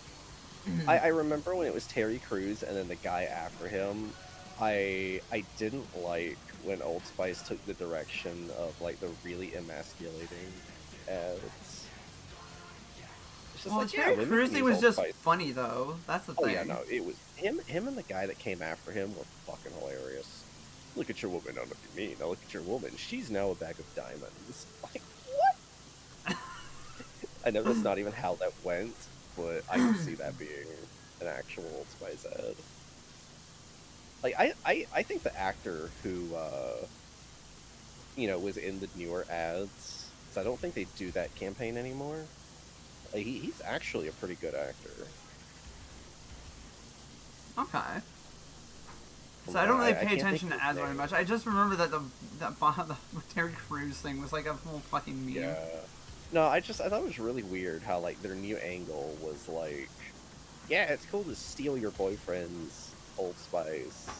I remember when it was Terry Crews and then the guy after him. I didn't like when Old Spice took the direction of like the really emasculating ads. It's just Well, like, Terry Crews thing was just funny though. That's the thing. Oh yeah, no, it was him and the guy that came after him were fucking hilarious. Look at your woman, I don't know if you mean. Now look at your woman. She's now a bag of diamonds. Like, what? I know that's not even how that went, but I can see that being an actual Old Spice ad. Like, I think the actor who, was in the newer ads, because I don't think they do that campaign anymore. Like, he's actually a pretty good actor. Okay. So I don't really pay attention to ads very much. I just remember that the Terry Crews thing was like a whole fucking meme. Yeah. No, I thought it was really weird how like their new angle was like, yeah, it's cool to steal your boyfriend's Old Spice,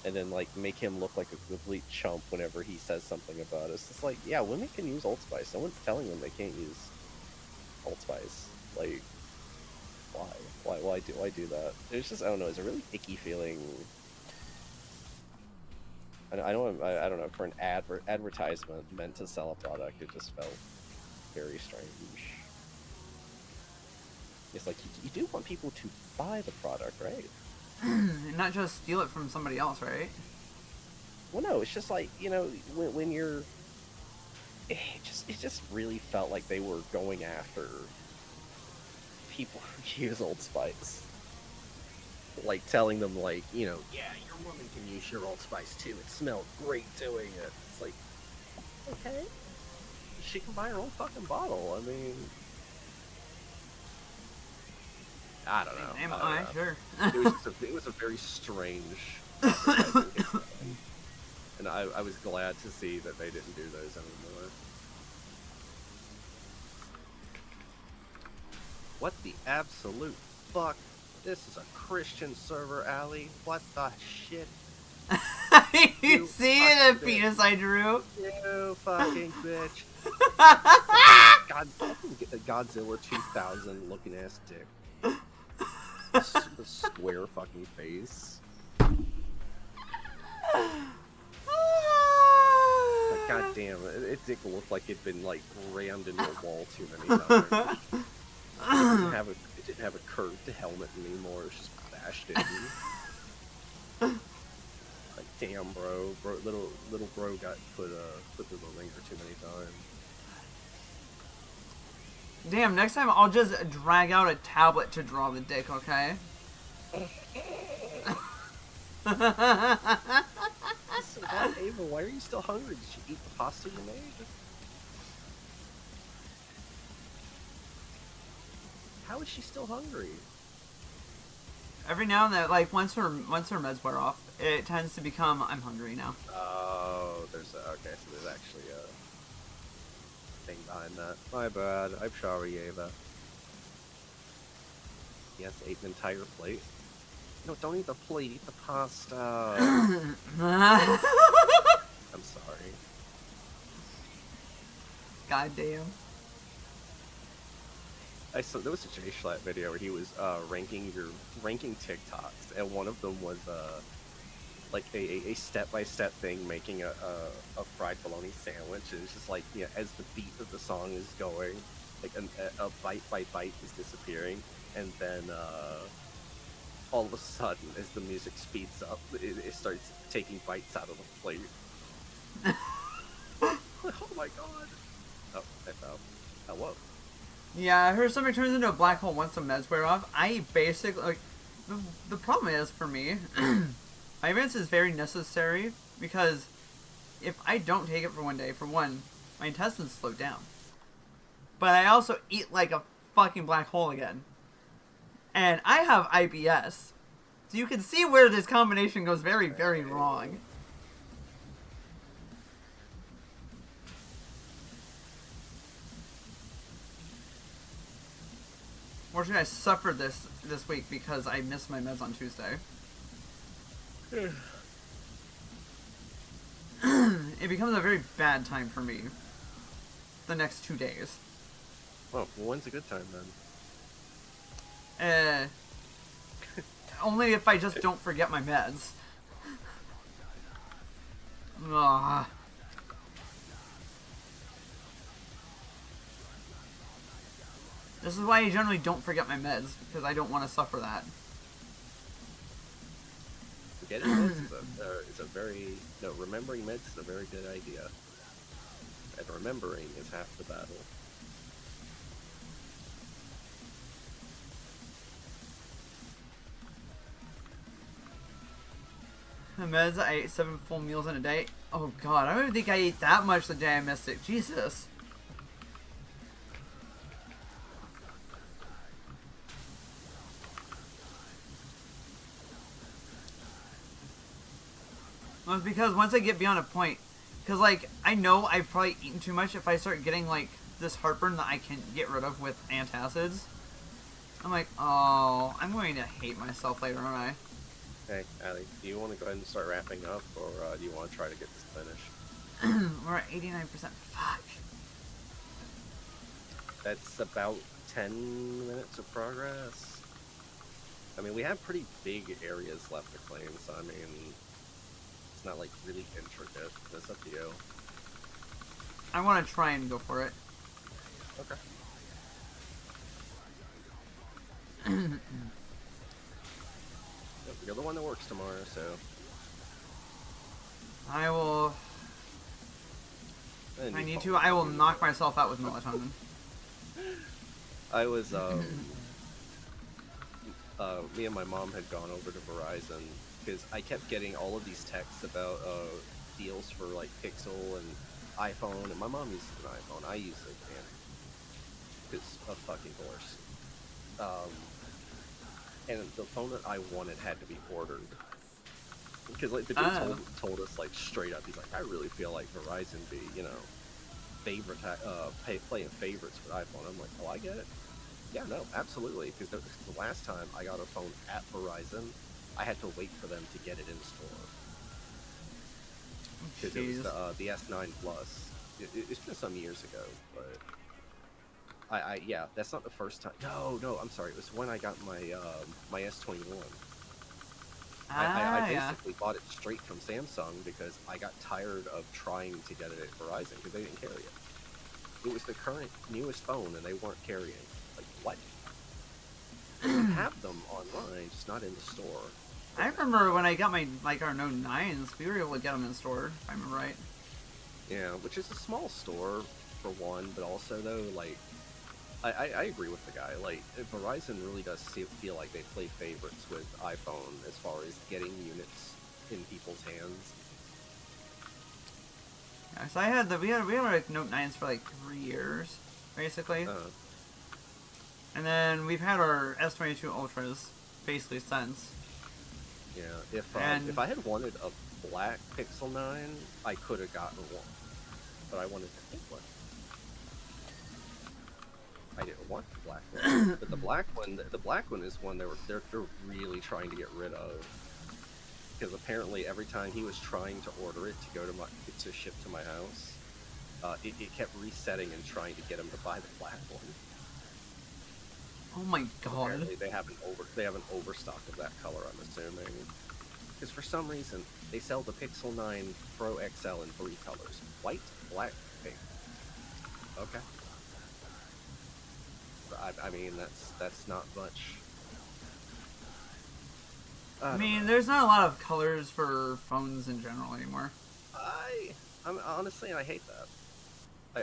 and then like make him look like a complete chump whenever he says something about it. It's just like, yeah, women can use Old Spice. No one's telling them they can't use Old Spice. Like, why do that? It's just, I don't know. It's a really icky feeling. I don't know, for an advertisement meant to sell a product, it just felt very strange. It's like, you do want people to buy the product, right? And not just steal it from somebody else, right? Well, no, it's just like, when you're it just really felt like they were going after people who use Old Spice. Like telling them like, you know, yeah, your woman can use your Old Spice too. It smelled great doing it. It's like, okay, she can buy her own fucking bottle. I mean, I don't know. Am I? Sure. It was a very strange advertising campaign. And I was glad to see that they didn't do those anymore. What the absolute fuck? This is a Christian server, Allie. What the shit? You see the penis I drew? You fucking bitch. Godzilla 2000 looking ass dick. Square fucking face. Like, God damn, it didn't look like it'd been like rammed into a wall too many times. It didn't have a curved helmet anymore. It's just bashed in. Like, damn, bro, little bro got put through the ringer too many times. Damn, next time I'll just drag out a tablet to draw the dick, okay? Listen, Ava, why are you still hungry? Did you eat the pasta you made? How is she still hungry? Every now and then, like once her meds wear off, it tends to become I'm hungry now. Oh, okay, so there's actually a thing behind that. My bad. I'm sorry, Ava. Yes, ate an entire plate. No, don't eat the plate. Eat the pasta. I'm sorry. Goddamn. There was a Jay Schlatt video where he was ranking TikToks, and one of them was like a step-by-step thing making a fried bologna sandwich. And it's just like, you know, as the beat of the song is going, like a bite by bite is disappearing, and then all of a sudden, as the music speeds up, it starts taking bites out of the plate. Oh my god! Oh, I fell. Hello. Yeah, her stomach turns into a black hole once the meds wear off. I basically, like, the problem is, for me, vitamins is very necessary, because if I don't take it for one day, for one, my intestines slow down. But I also eat like a fucking black hole again. And I have IBS. So you can see where this combination goes very, very wrong. Fortunately, I suffered this week because I missed my meds on Tuesday. It becomes a very bad time for me the next 2 days. Well, when's a good time then? Only if I just don't forget my meds. Ugh. This is why I generally don't forget my meds, because I don't want to suffer that. Forgetting meds is a very... No, remembering meds is a very good idea. And remembering is half the battle. The meds, I ate 7 full meals in a day. Oh god, I don't even think I ate that much the day I missed it. Jesus. Well, it's because once I get beyond a point, because, like, I know I've probably eaten too much if I start getting, like, this heartburn that I can get rid of with antacids. I'm like, oh, I'm going to hate myself later, aren't I? Hey, Allie, do you want to go ahead and start wrapping up, or do you want to try to get this finished? We're at 89%. Fuck. That's about 10 minutes of progress. I mean, we have pretty big areas left to clean, so I mean... It's not like really intricate. That's up to you. I want to try and go for it. Okay. You're the one that works tomorrow, so... I will If I need to, I will knock myself out with melatonin. I was, me and my mom had gone over to Verizon because I kept getting all of these texts about deals for like Pixel and iPhone, and my mom uses an iPhone. I use it, and it's a fucking horse. And the phone that I wanted had to be ordered because like the dude told us like straight up, he's like, I really feel like Verizon be, you know, playing favorites with iPhone. I'm like, oh, I get it. Yeah, no, absolutely. Because the last time I got a phone at Verizon, I had to wait for them to get it in store. Because it was the S9 Plus. It's been some years ago, but yeah, that's not the first time. No, I'm sorry. It was when I got my my S21. I basically bought it straight from Samsung because I got tired of trying to get it at Verizon because they didn't carry it. It was the current newest phone and they weren't carrying. Like, what? They have them online, just not in the store. I remember when I got my, like, our Note 9s, we were able to get them in store, if I remember right. Yeah, which is a small store, for one, but also, though, like, I agree with the guy. Like, Verizon really does feel like they play favorites with iPhone as far as getting units in people's hands. Yeah, so we had like Note 9s for like 3 years, basically. And then we've had our S22 Ultras basically since. Yeah, if I had wanted a black Pixel 9, I could have gotten one, but I wanted the pink one. I didn't want the black one, but the black one is one they're really trying to get rid of, because apparently every time he was trying to order it to ship to my house, it kept resetting and trying to get him to buy the black one. Oh my god! Apparently they have an overstock of that color. I'm assuming, because for some reason they sell the Pixel 9 Pro XL in 3 colors: white, black, pink. Okay. I mean, that's not much. I mean, there's not a lot of colors for phones in general anymore. I'm honestly, I hate that.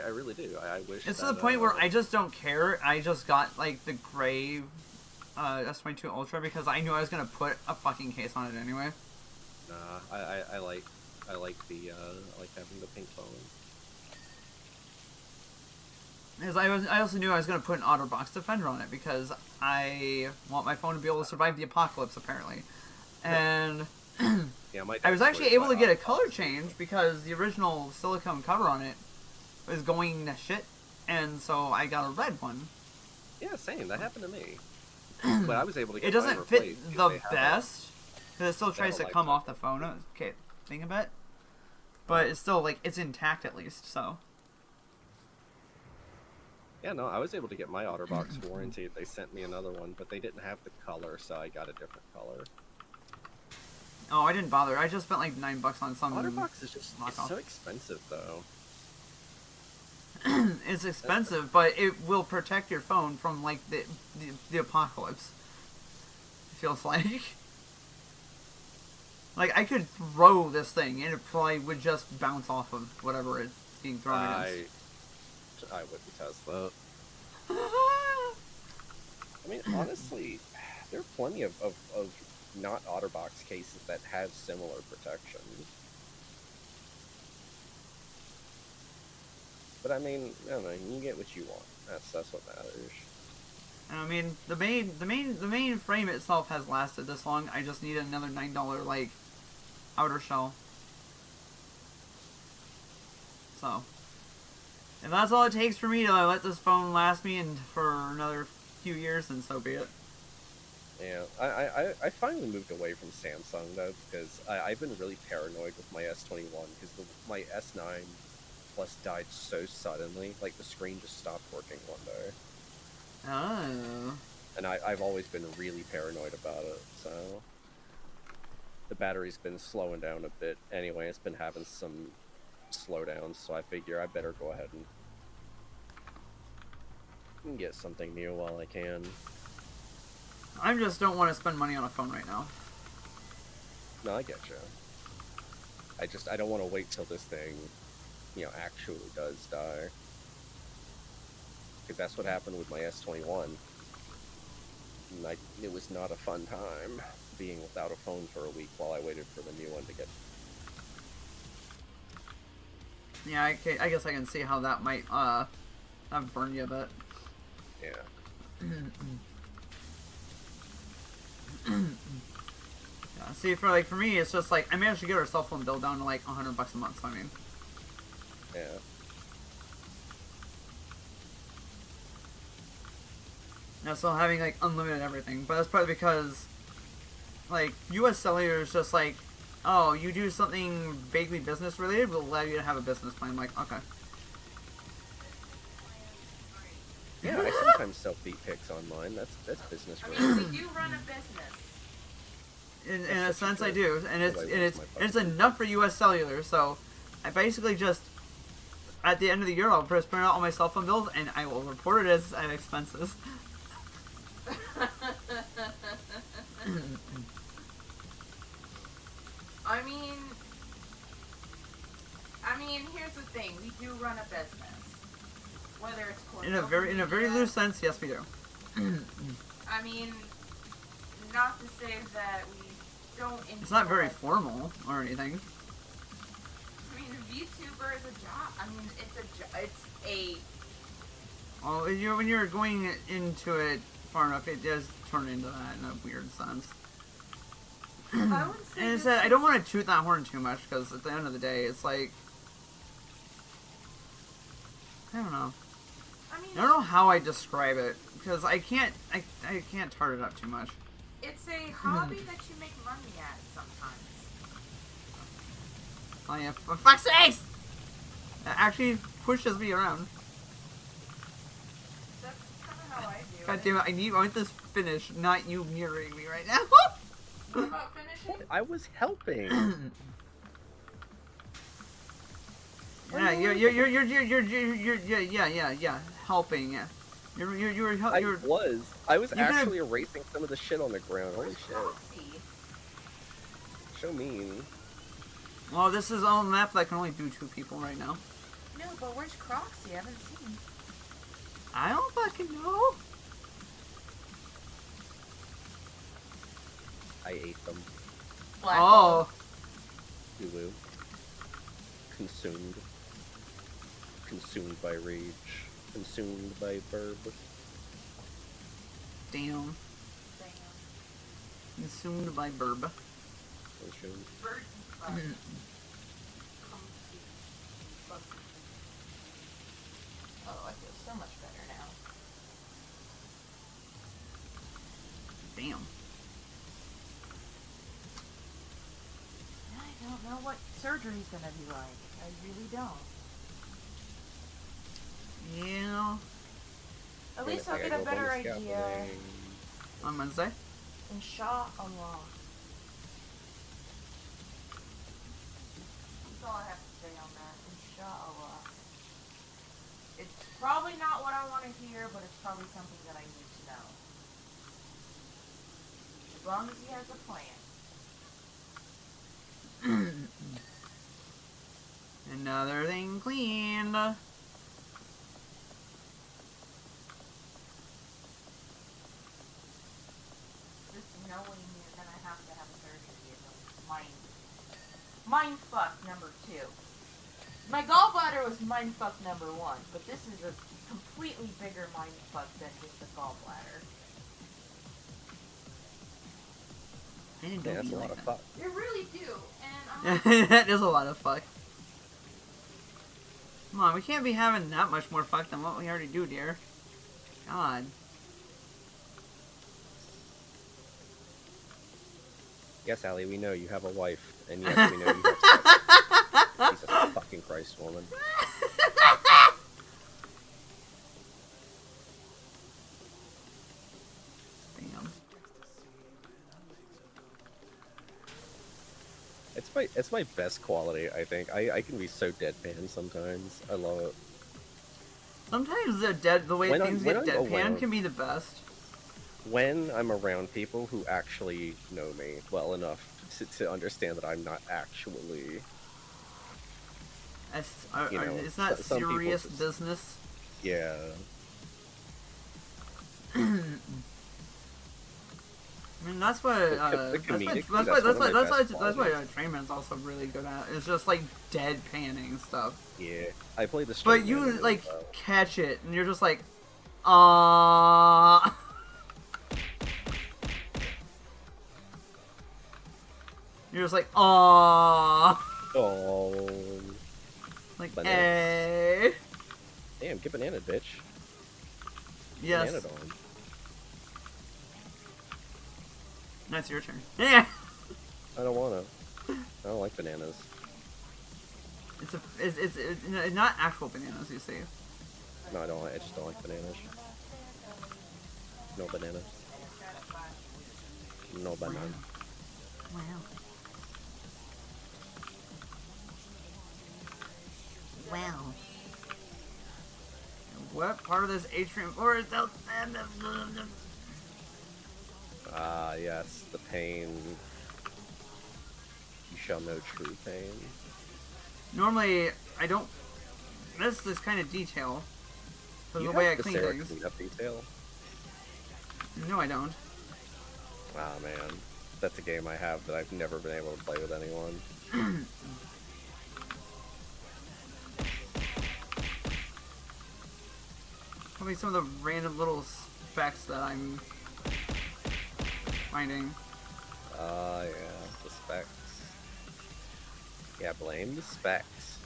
I really do. I wish. It's to the point where I just don't care. I just got like the gray S22 Ultra because I knew I was gonna put a fucking case on it anyway. Nah, I like having the pink phone. Because I also knew I was going to put an OtterBox Defender on it because I want my phone to be able to survive the apocalypse, apparently. And yeah, I was actually able to get a color change because the original silicone cover on it was going to shit, and so I got a red one. Yeah, same. That happened to me. But I was able to get it doesn't fit the best, because it still tries to come off the phone. Okay, think of it. But it's still, like, it's intact at least, so... Yeah, no, I was able to get my OtterBox warranty. They sent me another one, but they didn't have the color, so I got a different color. Oh, I didn't bother. I just spent like $9 on some. OtterBox is just it's so expensive, though. It's expensive, but it will protect your phone from like the apocalypse. It feels like. Like I could throw this thing, and it probably would just bounce off of whatever it's being thrown against. I wouldn't test that. I mean, honestly, there are plenty of not OtterBox cases that have similar protection. But I mean, I don't know, you get what you want. That's what matters. I mean, the main frame itself has lasted this long. I just need another $9 like outer shell. So. If that's all it takes for me to let this phone last me for another few years, then so be it. Yeah, I finally moved away from Samsung, though, because I've been really paranoid with my S21, because my S9 Plus died so suddenly, like the screen just stopped working one day. Oh. And I've always been really paranoid about it, so... The battery's been slowing down a bit anyway, it's been having some slowdowns, so I figure I better go ahead and get something new while I can. I just don't want to spend money on a phone right now. No, I get you. I don't want to wait till this thing, actually does die. Because that's what happened with my S21. And it was not a fun time being without a phone for a week while I waited for the new one to get. Yeah, I guess I can see how that might have burned you a bit. Yeah. Yeah, see, for me, it's just like I managed to get our cell phone bill down to like $100 a month. So I mean, Yeah. yeah, still having like unlimited everything, but that's probably because like U.S. Cellular is just like, oh, you do something vaguely business related, we'll allow you to have a business plan. I'm like, okay. Yeah, I sometimes sell feet pics online. That's business I related. mean, we do run a business. In a sense, I do, and Otherwise, it's enough for U.S. Cellular. So I basically just at the end of the year I'll just print out all my cell phone bills and I will report it as expenses. I mean, here's the thing: we do run a business. Whether it's In a very loose sense, yes, we do. I mean, not to say that we don't. It's not very formal or anything. I mean, a VTuber is a job. I mean, it's a. Well, when you're going into it far enough, it does turn into that in a weird sense. I would say And it's I don't want to toot that horn too much because at the end of the day, it's like I don't know. I don't know how I describe it because I can't tart it up too much. It's a hobby that you make money at sometimes. Oh yeah, for fuck's sakes! That actually pushes me around. That's kind of how I do God it. damn it! I want this finished, not you mirroring me right now. What about finishing? I was helping. Yeah, you're helping. Yeah, I was You're gonna- actually erasing some of the shit on the ground. Holy shit. Foxy. So mean. Well, this is on a map that can only do 2 people right now. No, but where's Croxy? I haven't seen. I don't fucking know. I ate them. Black Oh, Hulu. Consumed. Consumed by rage. Consumed by verb. damn. Damn. Consumed by burb. Consumed. Bird. Oh, I feel so much better now. Damn. I don't know what surgery's gonna be like. I really don't. Yeah. At least I'll get a better idea. On Wednesday? Inshallah. That's all I have to say on that. Inshallah. It's probably not what I want to hear, but it's probably something that I need to know. As long as he has a plan. Another thing cleaned. Just knowing you're gonna have to have a surgery is a mind fuck number 2. My gallbladder was mind fuck number 1, but this is a completely bigger mind fuck than just a gallbladder. I didn't Yeah, do that's a you lot like of that. fuck. You really do, and I'm not That is a lot of fuck. Come on, we can't be having that much more fuck than what we already do, dear. God. Yes, Allie, we know you have a wife, and yes, we know you have sex. Jesus fucking Christ, woman. Damn. It's my best quality, I think. I can be so deadpan sometimes. I love it. Sometimes the way When things get I'm deadpan around- can be the best. When I'm around people who actually know me well enough to understand that I'm not actually Is that some people serious just- business? Yeah. I mean, that's what comedically, that's what Trainman's also really good at. It's just like dead panning stuff. Yeah. I played the But Straight you Man really like well. catch it, and you're just like, ah. You're just like, ah. Oh. Like, Bananas. eh. Damn, get banana, bitch. Yes. Banana on. That's your turn. Yeah. I don't wanna. I don't like bananas. It's not actual bananas, you see. No, I just don't like bananas. No bananas. No banana. Wow. Wow. What part of this atrium floor is out? Ah, yes, the pain. You shall know true pain. Normally, I don't miss this kind of detail. Because You the way I have the clean Sarah things. cleanup detail? No, I don't. Ah, man. That's a game I have that I've never been able to play with anyone. Probably some of the random little specs that I'm finding. Ah, yeah, the specs. Yeah, blame the specs.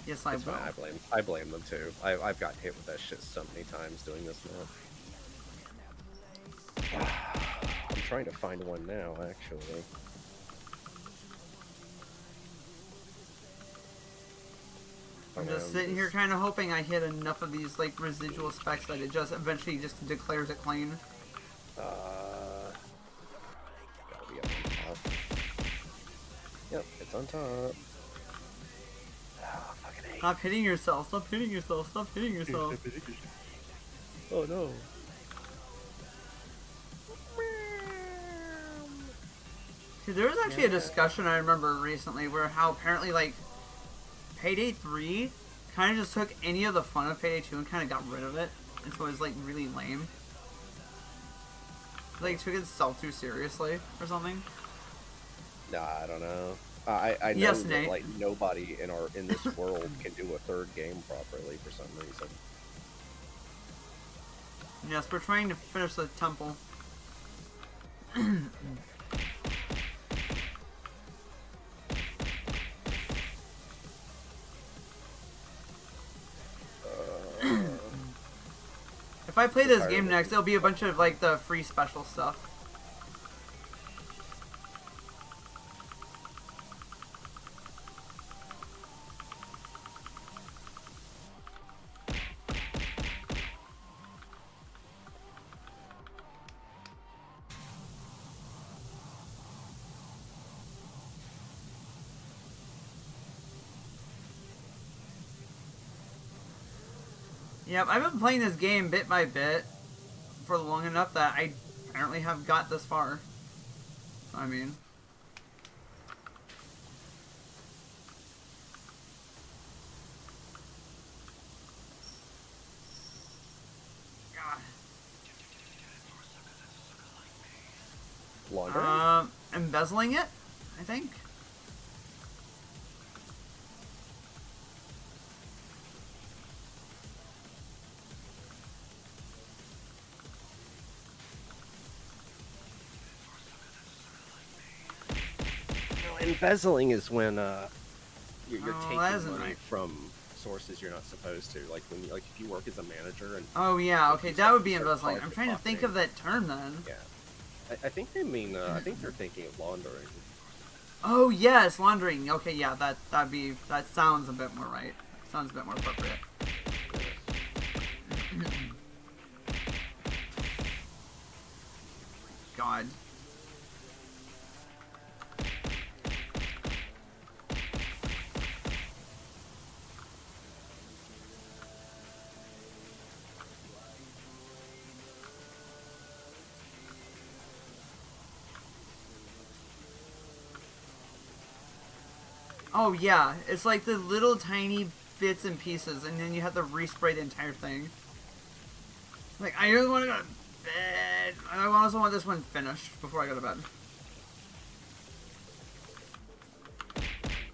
Yes, I It's will. fine, I blame them too. I've got hit with that shit so many times doing this now. I'm trying to find one now, actually. I'm just sitting here kind of hoping I hit enough of these like residual specs that it just eventually just declares it clean. Gotta be up on top. Yep, it's on top. Oh, fucking hate. Stop hitting yourself. Stop hitting yourself. Stop hitting yourself. Oh no. See, there was actually a discussion I remember recently where how apparently like Payday 3 kind of just took any of the fun of Payday 2 and kind of got rid of it, and so it was like really lame. Like took itself too seriously or something. Nah, I don't know. I know Yes, that Nate. like nobody in this world can do a third game properly for some reason. Yes, we're trying to finish the temple. If I play this game next, it'll be a bunch of like the free special stuff. Yep, I've been playing this game bit by bit for long enough that I apparently have got this far. I mean, God. Laundry? Embezzling it, I think. Embezzling is when you're Oh, that taking isn't money right. from sources you're not supposed to. Like when like if you work as a manager and Oh yeah, okay, that would be Start embezzling. collecting I'm trying to think pocketing. of that term then. yeah, I think they mean I think they're thinking of laundering. Oh yes, laundering. Okay, yeah, that sounds a bit more right. Sounds a bit more appropriate. God. Oh yeah, it's like the little tiny bits and pieces, and then you have to respray the entire thing. Like, I just want to go to bed. I also want this one finished before I go to bed.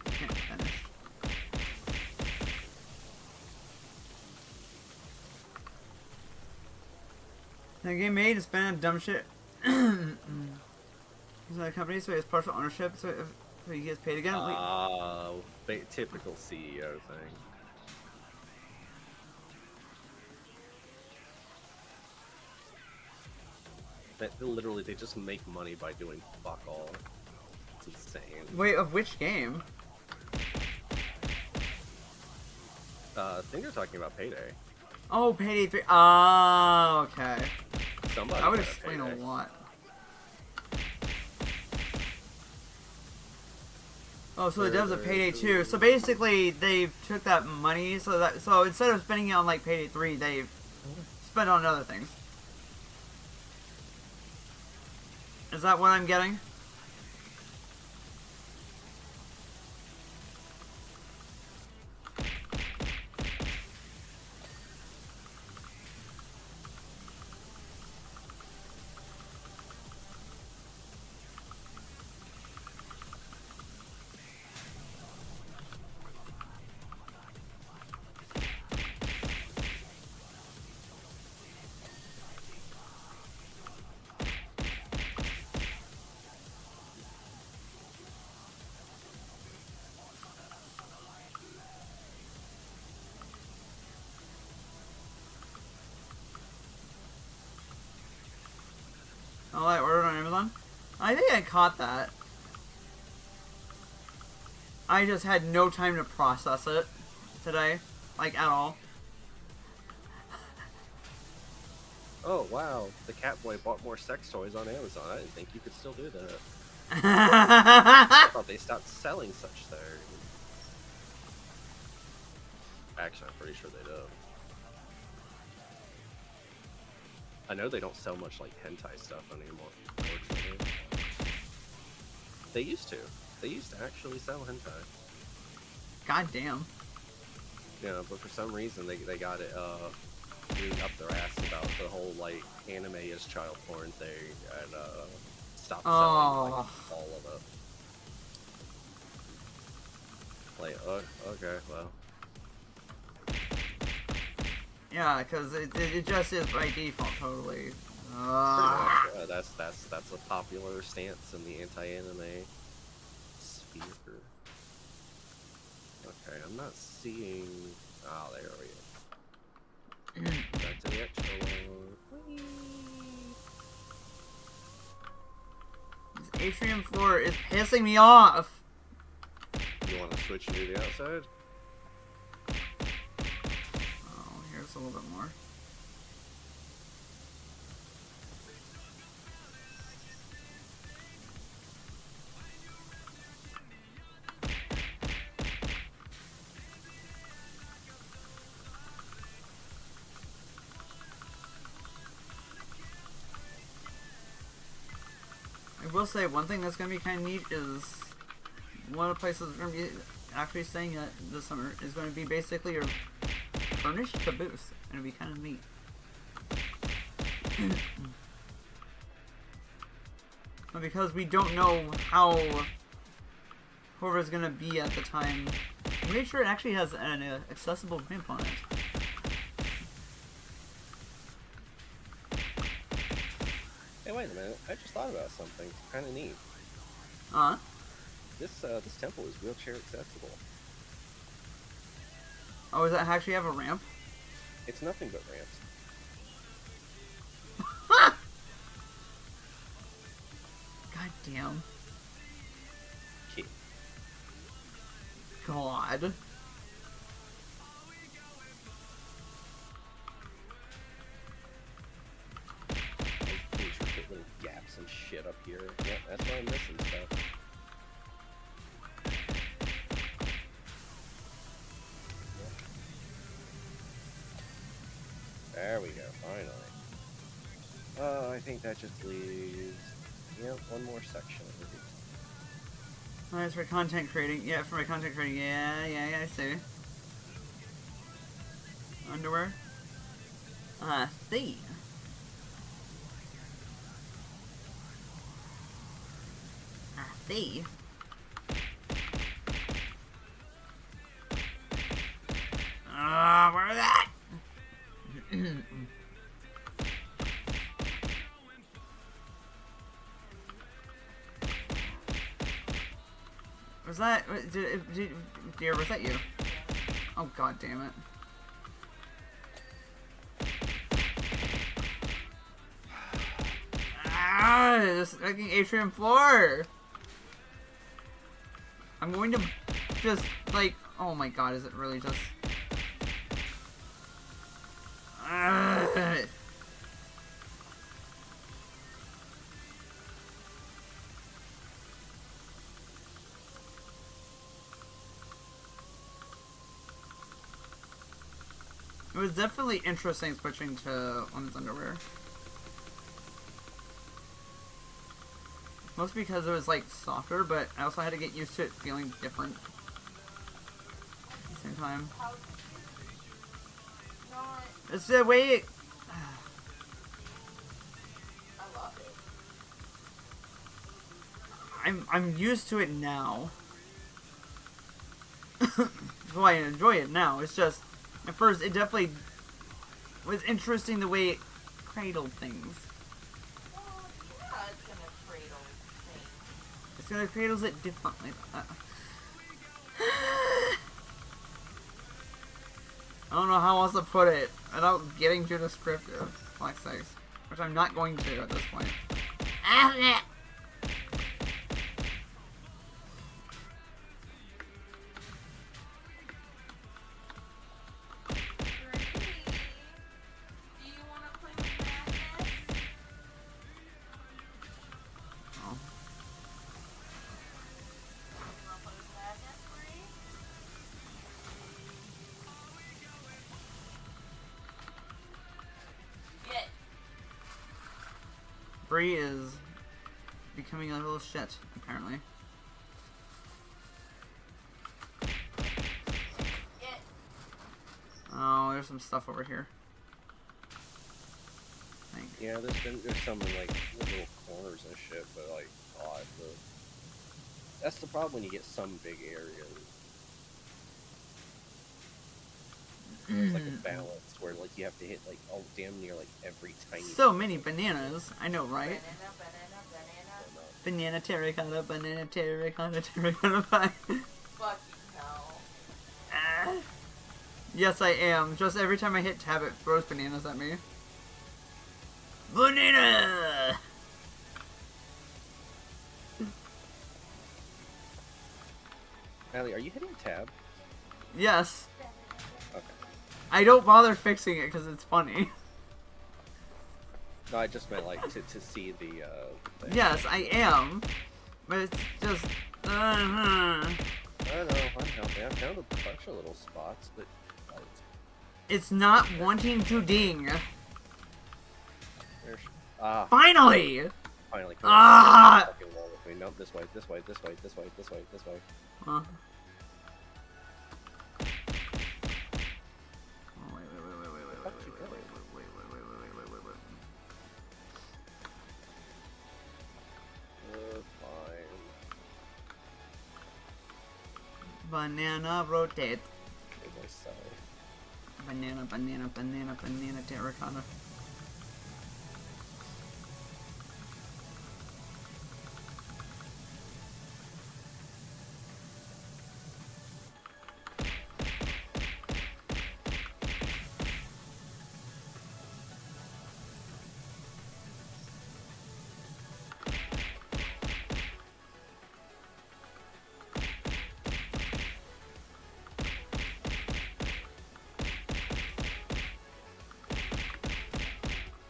Can't finish. The game made to spend on dumb shit. He's not a company, so he has partial ownership, so he gets paid again. Typical CEO thing. Literally, they just make money by doing fuck all. It's insane. Wait, of which game? I think you're talking about Payday. Oh, Payday 3. Oh, okay. Somebody That would got a explain a Payday. lot. Oh, so the devs of Payday 2. So basically, they took that money, so instead of spending it on like Payday 3, they spent it on other things. Is that what I'm getting? Oh, I ordered on Amazon? I think I caught that. I just had no time to process it today. Like, at all. Oh wow, the Catboy bought more sex toys on Amazon. I didn't think you could still do that. I thought they stopped selling such things. Actually, I'm pretty sure they do. I know they don't sell much like hentai stuff anymore, unfortunately. They used to. They used to actually sell hentai. God damn. Yeah, but for some reason they got it really up their ass about the whole like anime is child porn thing and stopped selling like all of it. Like, okay, well. Yeah, because it just is by default, totally. Pretty much, that's a popular stance in the anti-anime sphere. Okay, I'm not seeing. Oh, there we go. Back to the extra one. This atrium floor is pissing me off. You want to switch to the outside? Oh, here's a little bit more. I will say one thing that's going to be kind of neat is one of the places that's going to be actually staying at this summer is going to be basically a furnished caboose. It'll be kind of neat. But because we don't know how whoever's going to be at the time, I'm pretty sure it actually has an accessible ramp on it. Hey, wait a minute. I just thought about something. Kind of neat. This temple is wheelchair accessible. Oh, does that actually have a ramp? It's nothing but ramps. God damn. Key. God. Little gaps and shit up here. Yep, that's why I'm missing stuff. There we go, finally. I think that just leaves, one more section. Oh, it's for content creating. Yeah, for my content creating. Yeah, I see. Underwear. See. See. Where is that? Was that? Dear, was that you? Oh, god damn it. This fucking atrium floor! I'm going to just, like, oh my god, is it really just... It was definitely interesting switching to women's underwear. Mostly because it was like softer, but I also had to get used to it feeling different at the same time. It's the way it... I love it. I'm used to it now. So I enjoy it now. It's just, at first it definitely was interesting the way it cradled things. Well, yeah, it's gonna cradle things. It's gonna cradles it differently. I don't know how else to put it without getting too descriptive. Like sex. Which I'm not going to at this point. Do you want to play with Madness? Oh. You want to play with Madness, Bree? Get. Bree is becoming a little shit, apparently. Get. Oh, there's some stuff over here. Yeah, there's some like little corners and shit, but like, God, that's the problem when you get some big areas. It's like a balance where like you have to hit like damn near like every tiny. So many bananas, I know, right? Banana. Banana terracotta, terracotta pie. Fucking hell. Yes, I am. Just every time I hit tab, it throws bananas at me. Banana! Allie, are you hitting tab? Yes. Okay. I don't bother fixing it because it's funny. No, I just meant like to see the. Thing. Yes, I am. But it's just. I don't know. I'm helping. I found a bunch of little spots, but. It's not wanting to ding. Finally! Finally. Ah! Nope, this way, this way, this way, this way, this way, this way. Huh. Fine. Banana rotate. So. Banana terracotta.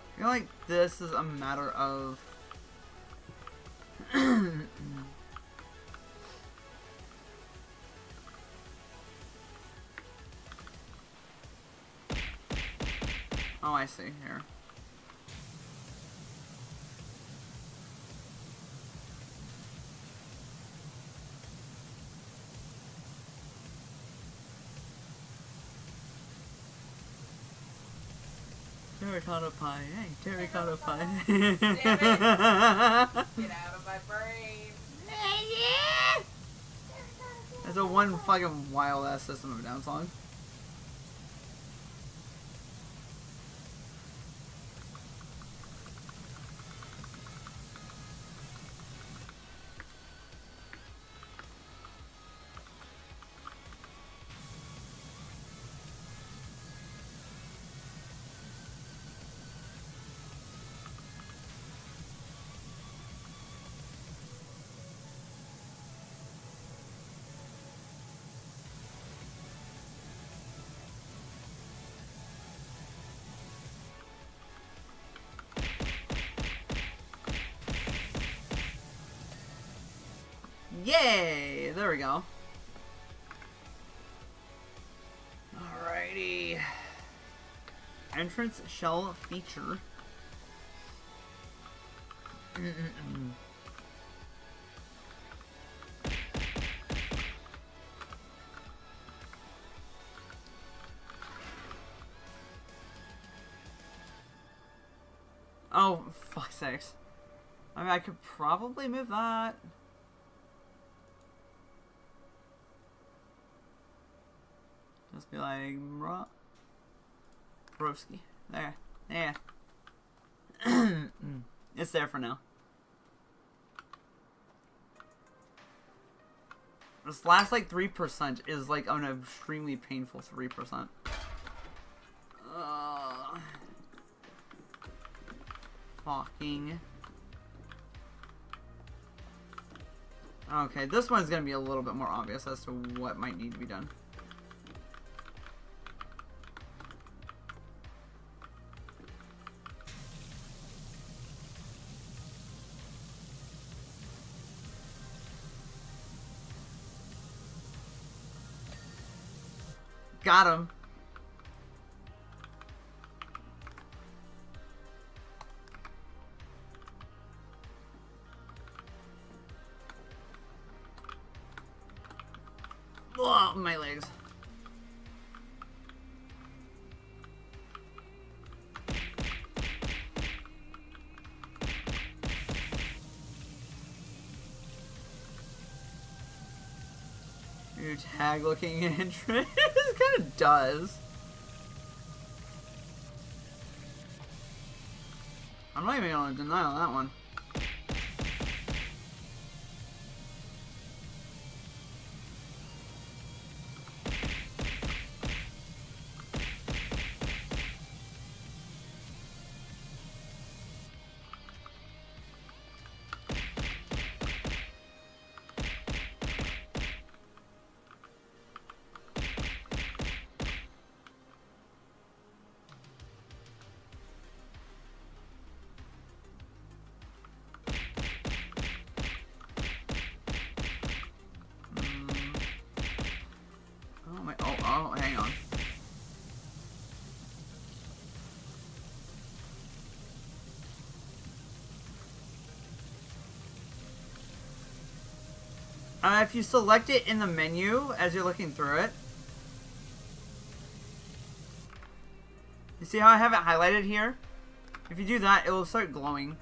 I feel like this is a matter of oh, I see here. Terracotta pie. Hey, terracotta pie. Damn it. Get out of my brain. That's a one fucking wild ass System of a Down song. Yay! There we go. Alrighty. Entrance shell feature. Oh, fuck's sakes. I mean, I could probably move that. Just be like, broski. There. There. It's there for now. This last, like, 3% is, like, an extremely painful 3%. Fucking. Okay, this one's gonna be a little bit more obvious as to what might need to be done. Got him. Oh, my legs. Your tag looking entrance kind of does. I'm not even gonna deny on that one. Oh, hang on. If you select it in the menu as you're looking through it, you see how I have it highlighted here? If you do that, it will start glowing.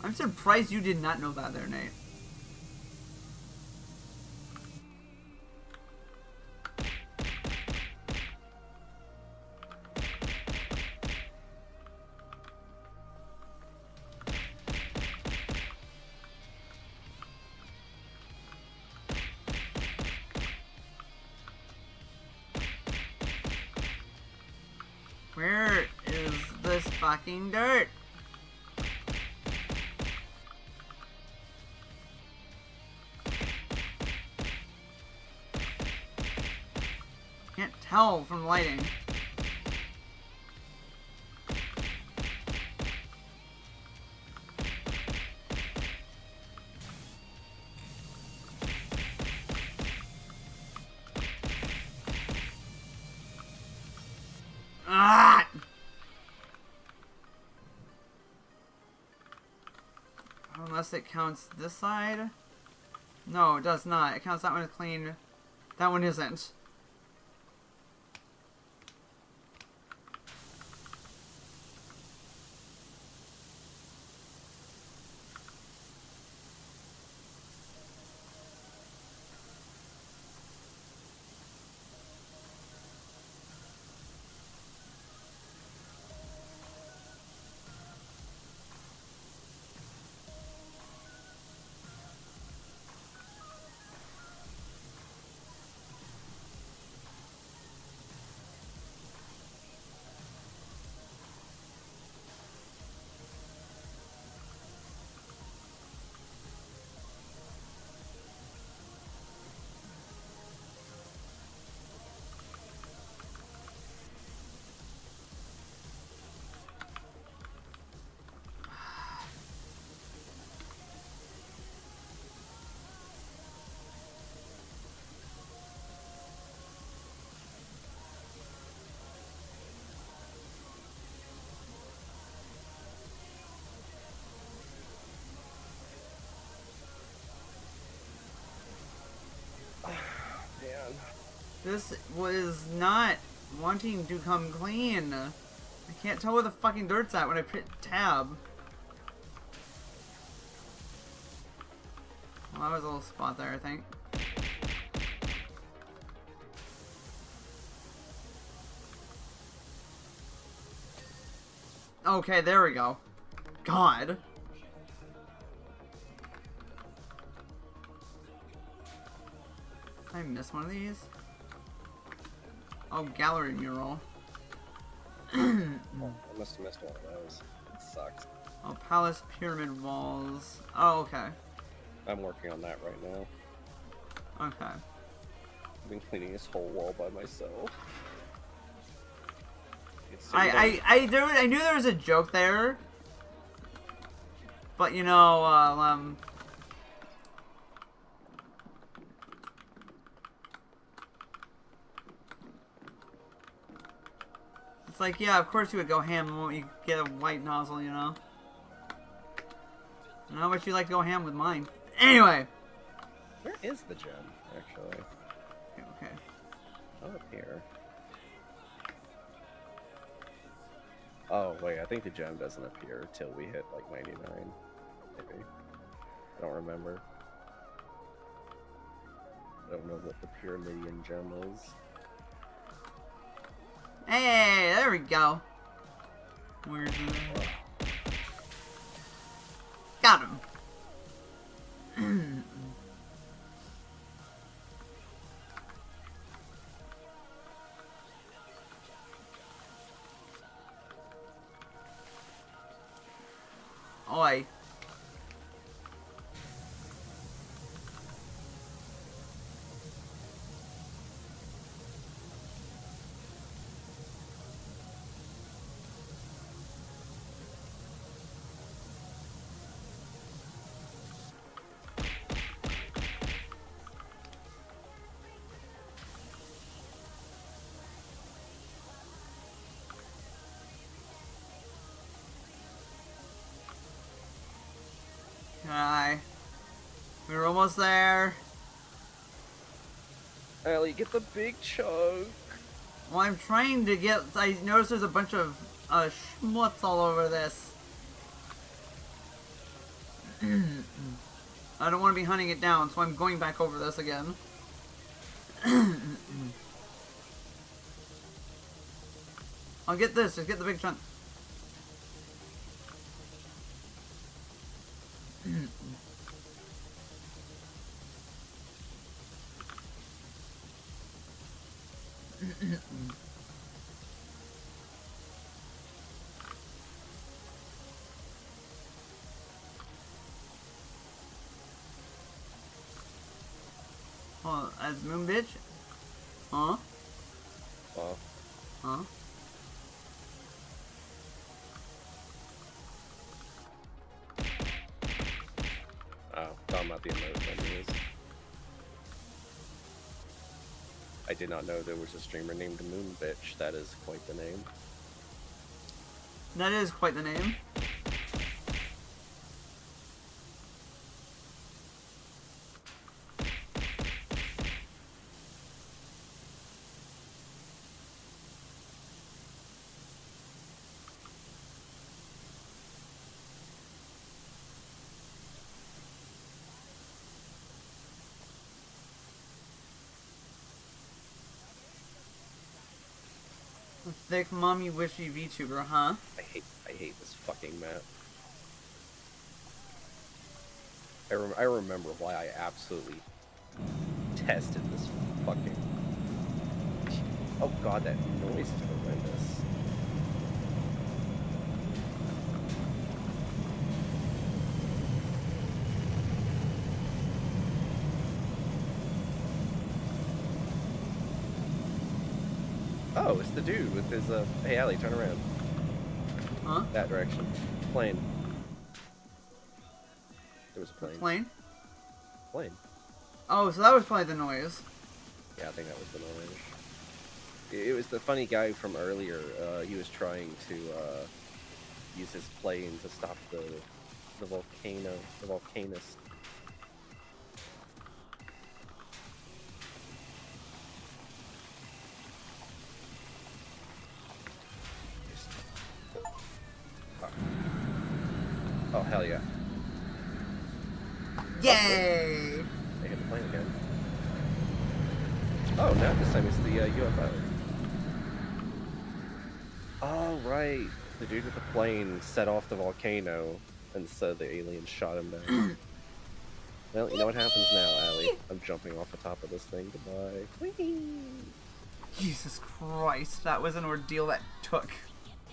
I'm surprised you did not know that there, Nate. Where is this fucking dirt? Can't tell from lighting. Unless it counts this side. No, it does not. It counts that one as clean. That one isn't. This was not wanting to come clean. I can't tell where the fucking dirt's at when I hit tab. Well, that was a little spot there, I think. Okay, there we go. God. Did I miss one of these? Oh, gallery mural. Oh, I must have missed one of those. It sucks. Oh, palace pyramid walls. Oh, okay. I'm working on that right now. Okay. I've been cleaning this whole wall by myself. I knew there was a joke there. But, you know, it's like, yeah, of course you would go ham when you get a white nozzle, you know? I don't know how much you like to go ham with mine. Anyway! Where is the gem, actually? Okay. Oh, up here. Oh, wait, I think the gem doesn't appear till we hit, like, 99. Maybe. I don't remember. I don't know what the Pyramidian gem is. Hey, there we go. Where's the... Got him. Oi. Hi. We're almost there. Ellie, get the big chunk. Well, I'm trying to get... I noticed there's a bunch of schmutz all over this. I don't want to be hunting it down, so I'm going back over this again. I'll get this. Just get the big chunk. Oh, as Moon Bitch? Huh? Well, Huh? oh, talking about the emote menus. I did not know there was a streamer named Moon Bitch. That is quite the name. That is quite the name. thick mommy wishy VTuber, huh? I hate this fucking map. I remember why I absolutely tested this fucking... Oh god, that noise is horrendous. Oh, it's the dude with his, hey Allie, turn around. Huh? That direction. Plane. There was a plane. Plane? Plane. Oh, so that was probably the noise. Yeah, I think that was the noise. It was the funny guy from earlier. He was trying to use his plane to stop the volcanus. Oh hell yeah! Yay! They hit the plane again. Oh, now this time it's the UFO. Oh, right. The dude with the plane set off the volcano, and so the aliens shot him down. Well, you know what happens now, Allie. I'm jumping off the top of this thing. Goodbye. Whee! Jesus Christ, that was an ordeal that took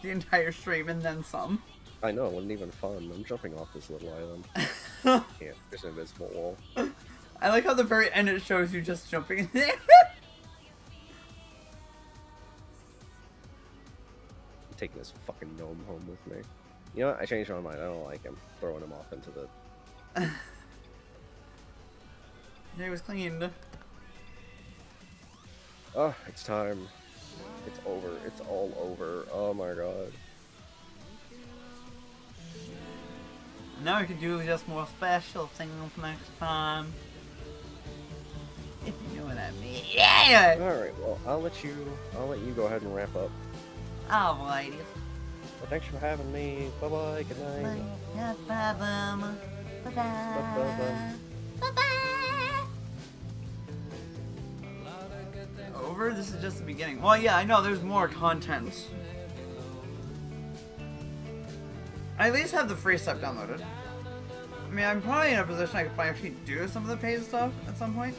the entire stream and then some. I know, it wasn't even fun. I'm jumping off this little island. Yeah, there's an invisible wall. I like how at the very end it shows you just jumping in there. I'm taking this fucking gnome home with me. You know what? I changed my mind. I don't like him. Throwing him off into the... It was cleaned. Oh, it's time. It's over. It's all over. Oh my god. Now we can do just more special things next time. If you know what I mean. Yeah! Alright, well, I'll let you go ahead and wrap up. Alrighty. Well, thanks for having me. Bye-bye. Good night. No problem. Bye-bye. Bye-bye. Over? This is just the beginning. Well, yeah, I know there's more content. I at least have the free stuff downloaded. I mean, I'm probably in a position I could probably actually do some of the paid stuff at some point.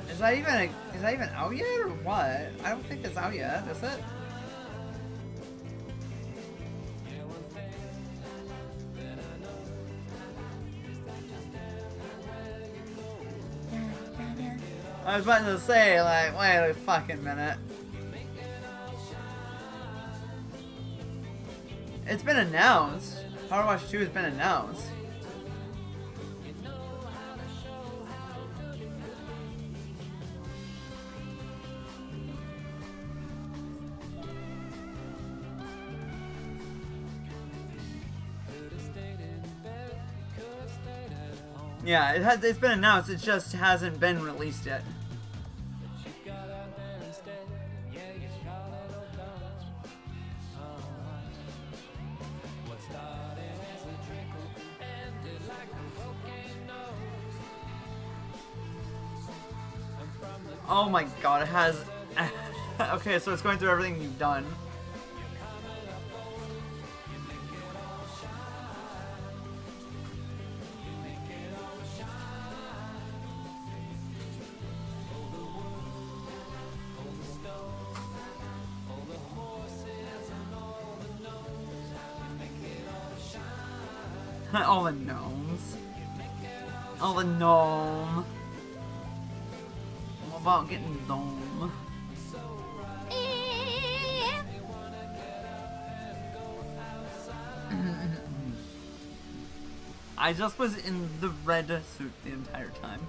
Is that even out yet or what? I don't think it's out yet, is it? I was about to say, like, wait a fucking minute. It's been announced. Powerwashing 2 has been announced. Yeah, it's been announced, it just hasn't been released yet. Oh my god, it has... Okay, so it's going through everything you've done. All the gnomes. All the gnome. What about getting gnome? I just was in the red suit the entire time.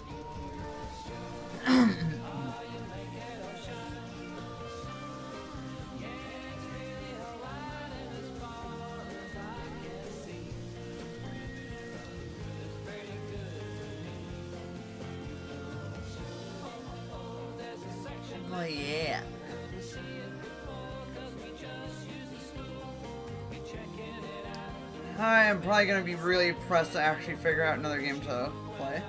Oh yeah. I am probably gonna be really pressed to actually figure out another game to play.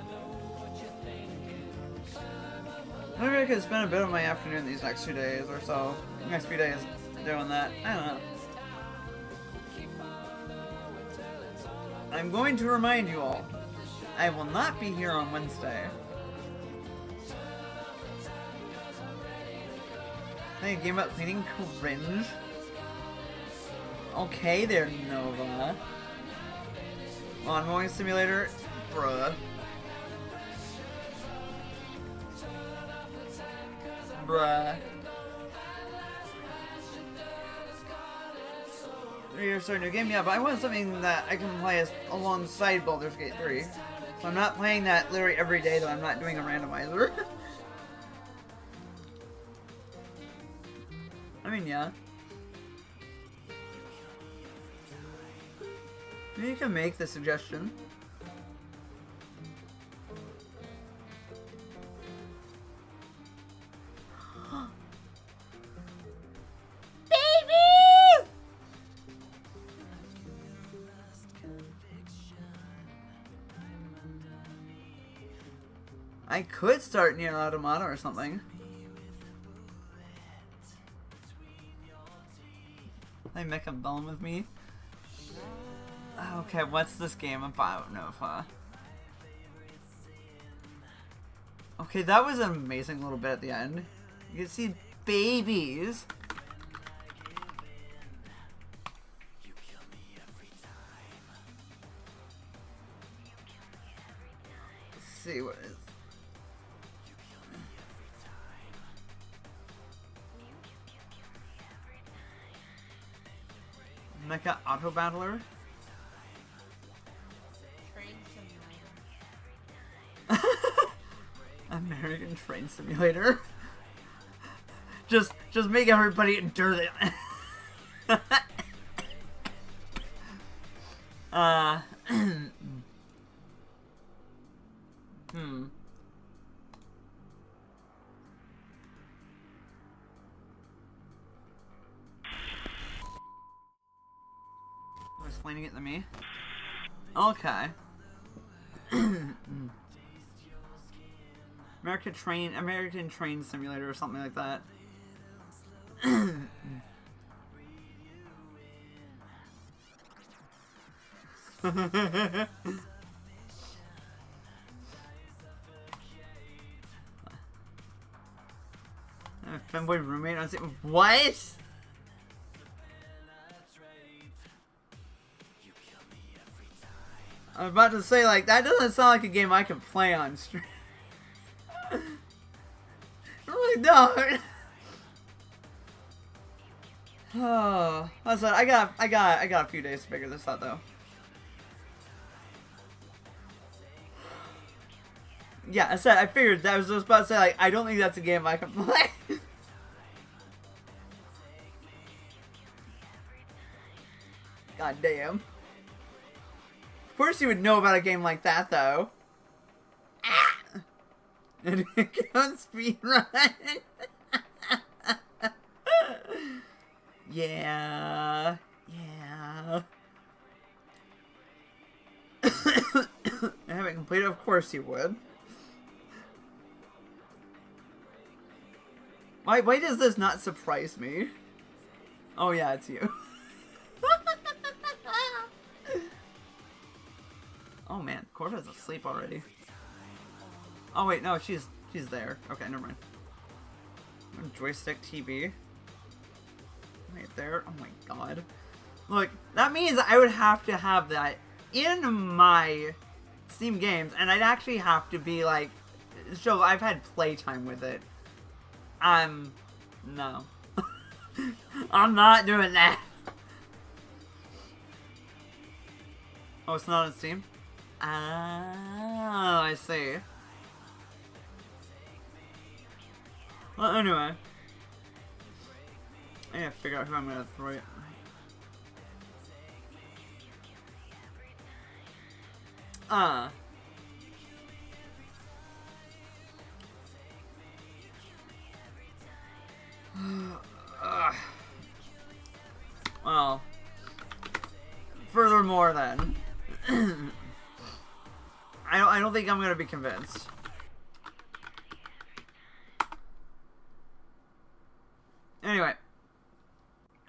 Maybe I could spend a bit of my afternoon these next 2 days or so. Next few days doing that. I don't know. I'm going to remind you all, I will not be here on Wednesday. Playing a game about cleaning cringe? Okay there, Nova. Lawn simulator? Bruh. Bruh. You're starting a new game? Yeah, but I want something that I can play alongside Baldur's Gate 3. So I'm not playing that literally every day, though I'm not doing a randomizer. I mean, yeah. Maybe you can make the suggestion. Baby! I could start Nier Automata or something. Play Mecha Bone with me. Okay, what's this game about, Nova? Okay, that was an amazing little bit at the end. You can see babies. Let's see what is. Mecha Auto Battler? Train simulator. American Train Simulator. Just make everybody endure it. Explaining it to me. Okay. American Train Simulator or something like that. Femboy roommate on what? I was about to say, like, that doesn't sound like a game I could play on stream. I really don't. Oh, I said I got a few days to figure this out though. Yeah, I said I figured that. I was just about to say, like, I don't think that's a game I can play. God damn. Of course you would know about a game like that though. Ah! And it goes speedrun. Yeah. Yeah. I haven't completed, of course you would. Why does this not surprise me? Oh yeah, it's you. Oh man, Corva's asleep already. Oh wait, no, she's there. Okay, never mind. Joystick TV. Right there. Oh my god. Look, that means I would have to have that in my Steam games, and I'd actually have to be like, so I've had playtime with it. No. I'm not doing that. Oh, it's not on Steam? Oh, I see. Well, anyway. I gotta figure out who I'm gonna throw it. Well, furthermore, more then. I don't think I'm gonna be convinced. Anyway,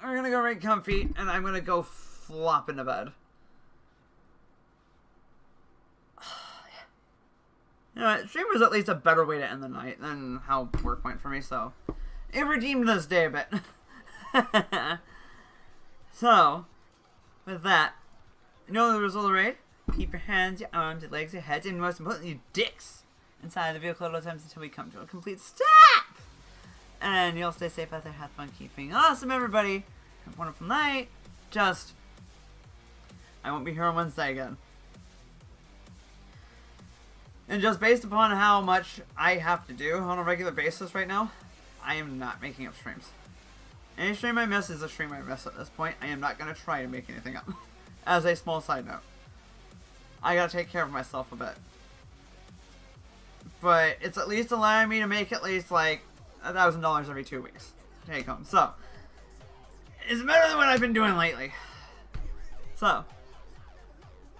we're gonna go right comfy, and I'm gonna go flop into bed. You know what? Stream was at least a better way to end the night than how work went for me, so it redeemed this day a bit. So, with that, you know the result of the raid? Keep your hands, your arms, your legs, your heads, and most importantly, your dicks inside the vehicle at all times until we come to a complete stop! And you'll stay safe out there, have fun keeping awesome, everybody. Have a wonderful night. Just, I won't be here on Wednesday again. And just based upon how much I have to do on a regular basis right now, I am not making up streams. Any stream I miss is a stream I miss at this point. I am not going to try to make anything up. As a small side note. I gotta take care of myself a bit. But it's at least allowing me to make at least like $1,000 every 2 weeks. Take home. So, it's better than what I've been doing lately. So,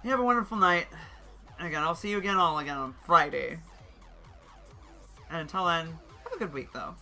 you have a wonderful night. And again, I'll see you again all again on Friday. And until then, have a good week though.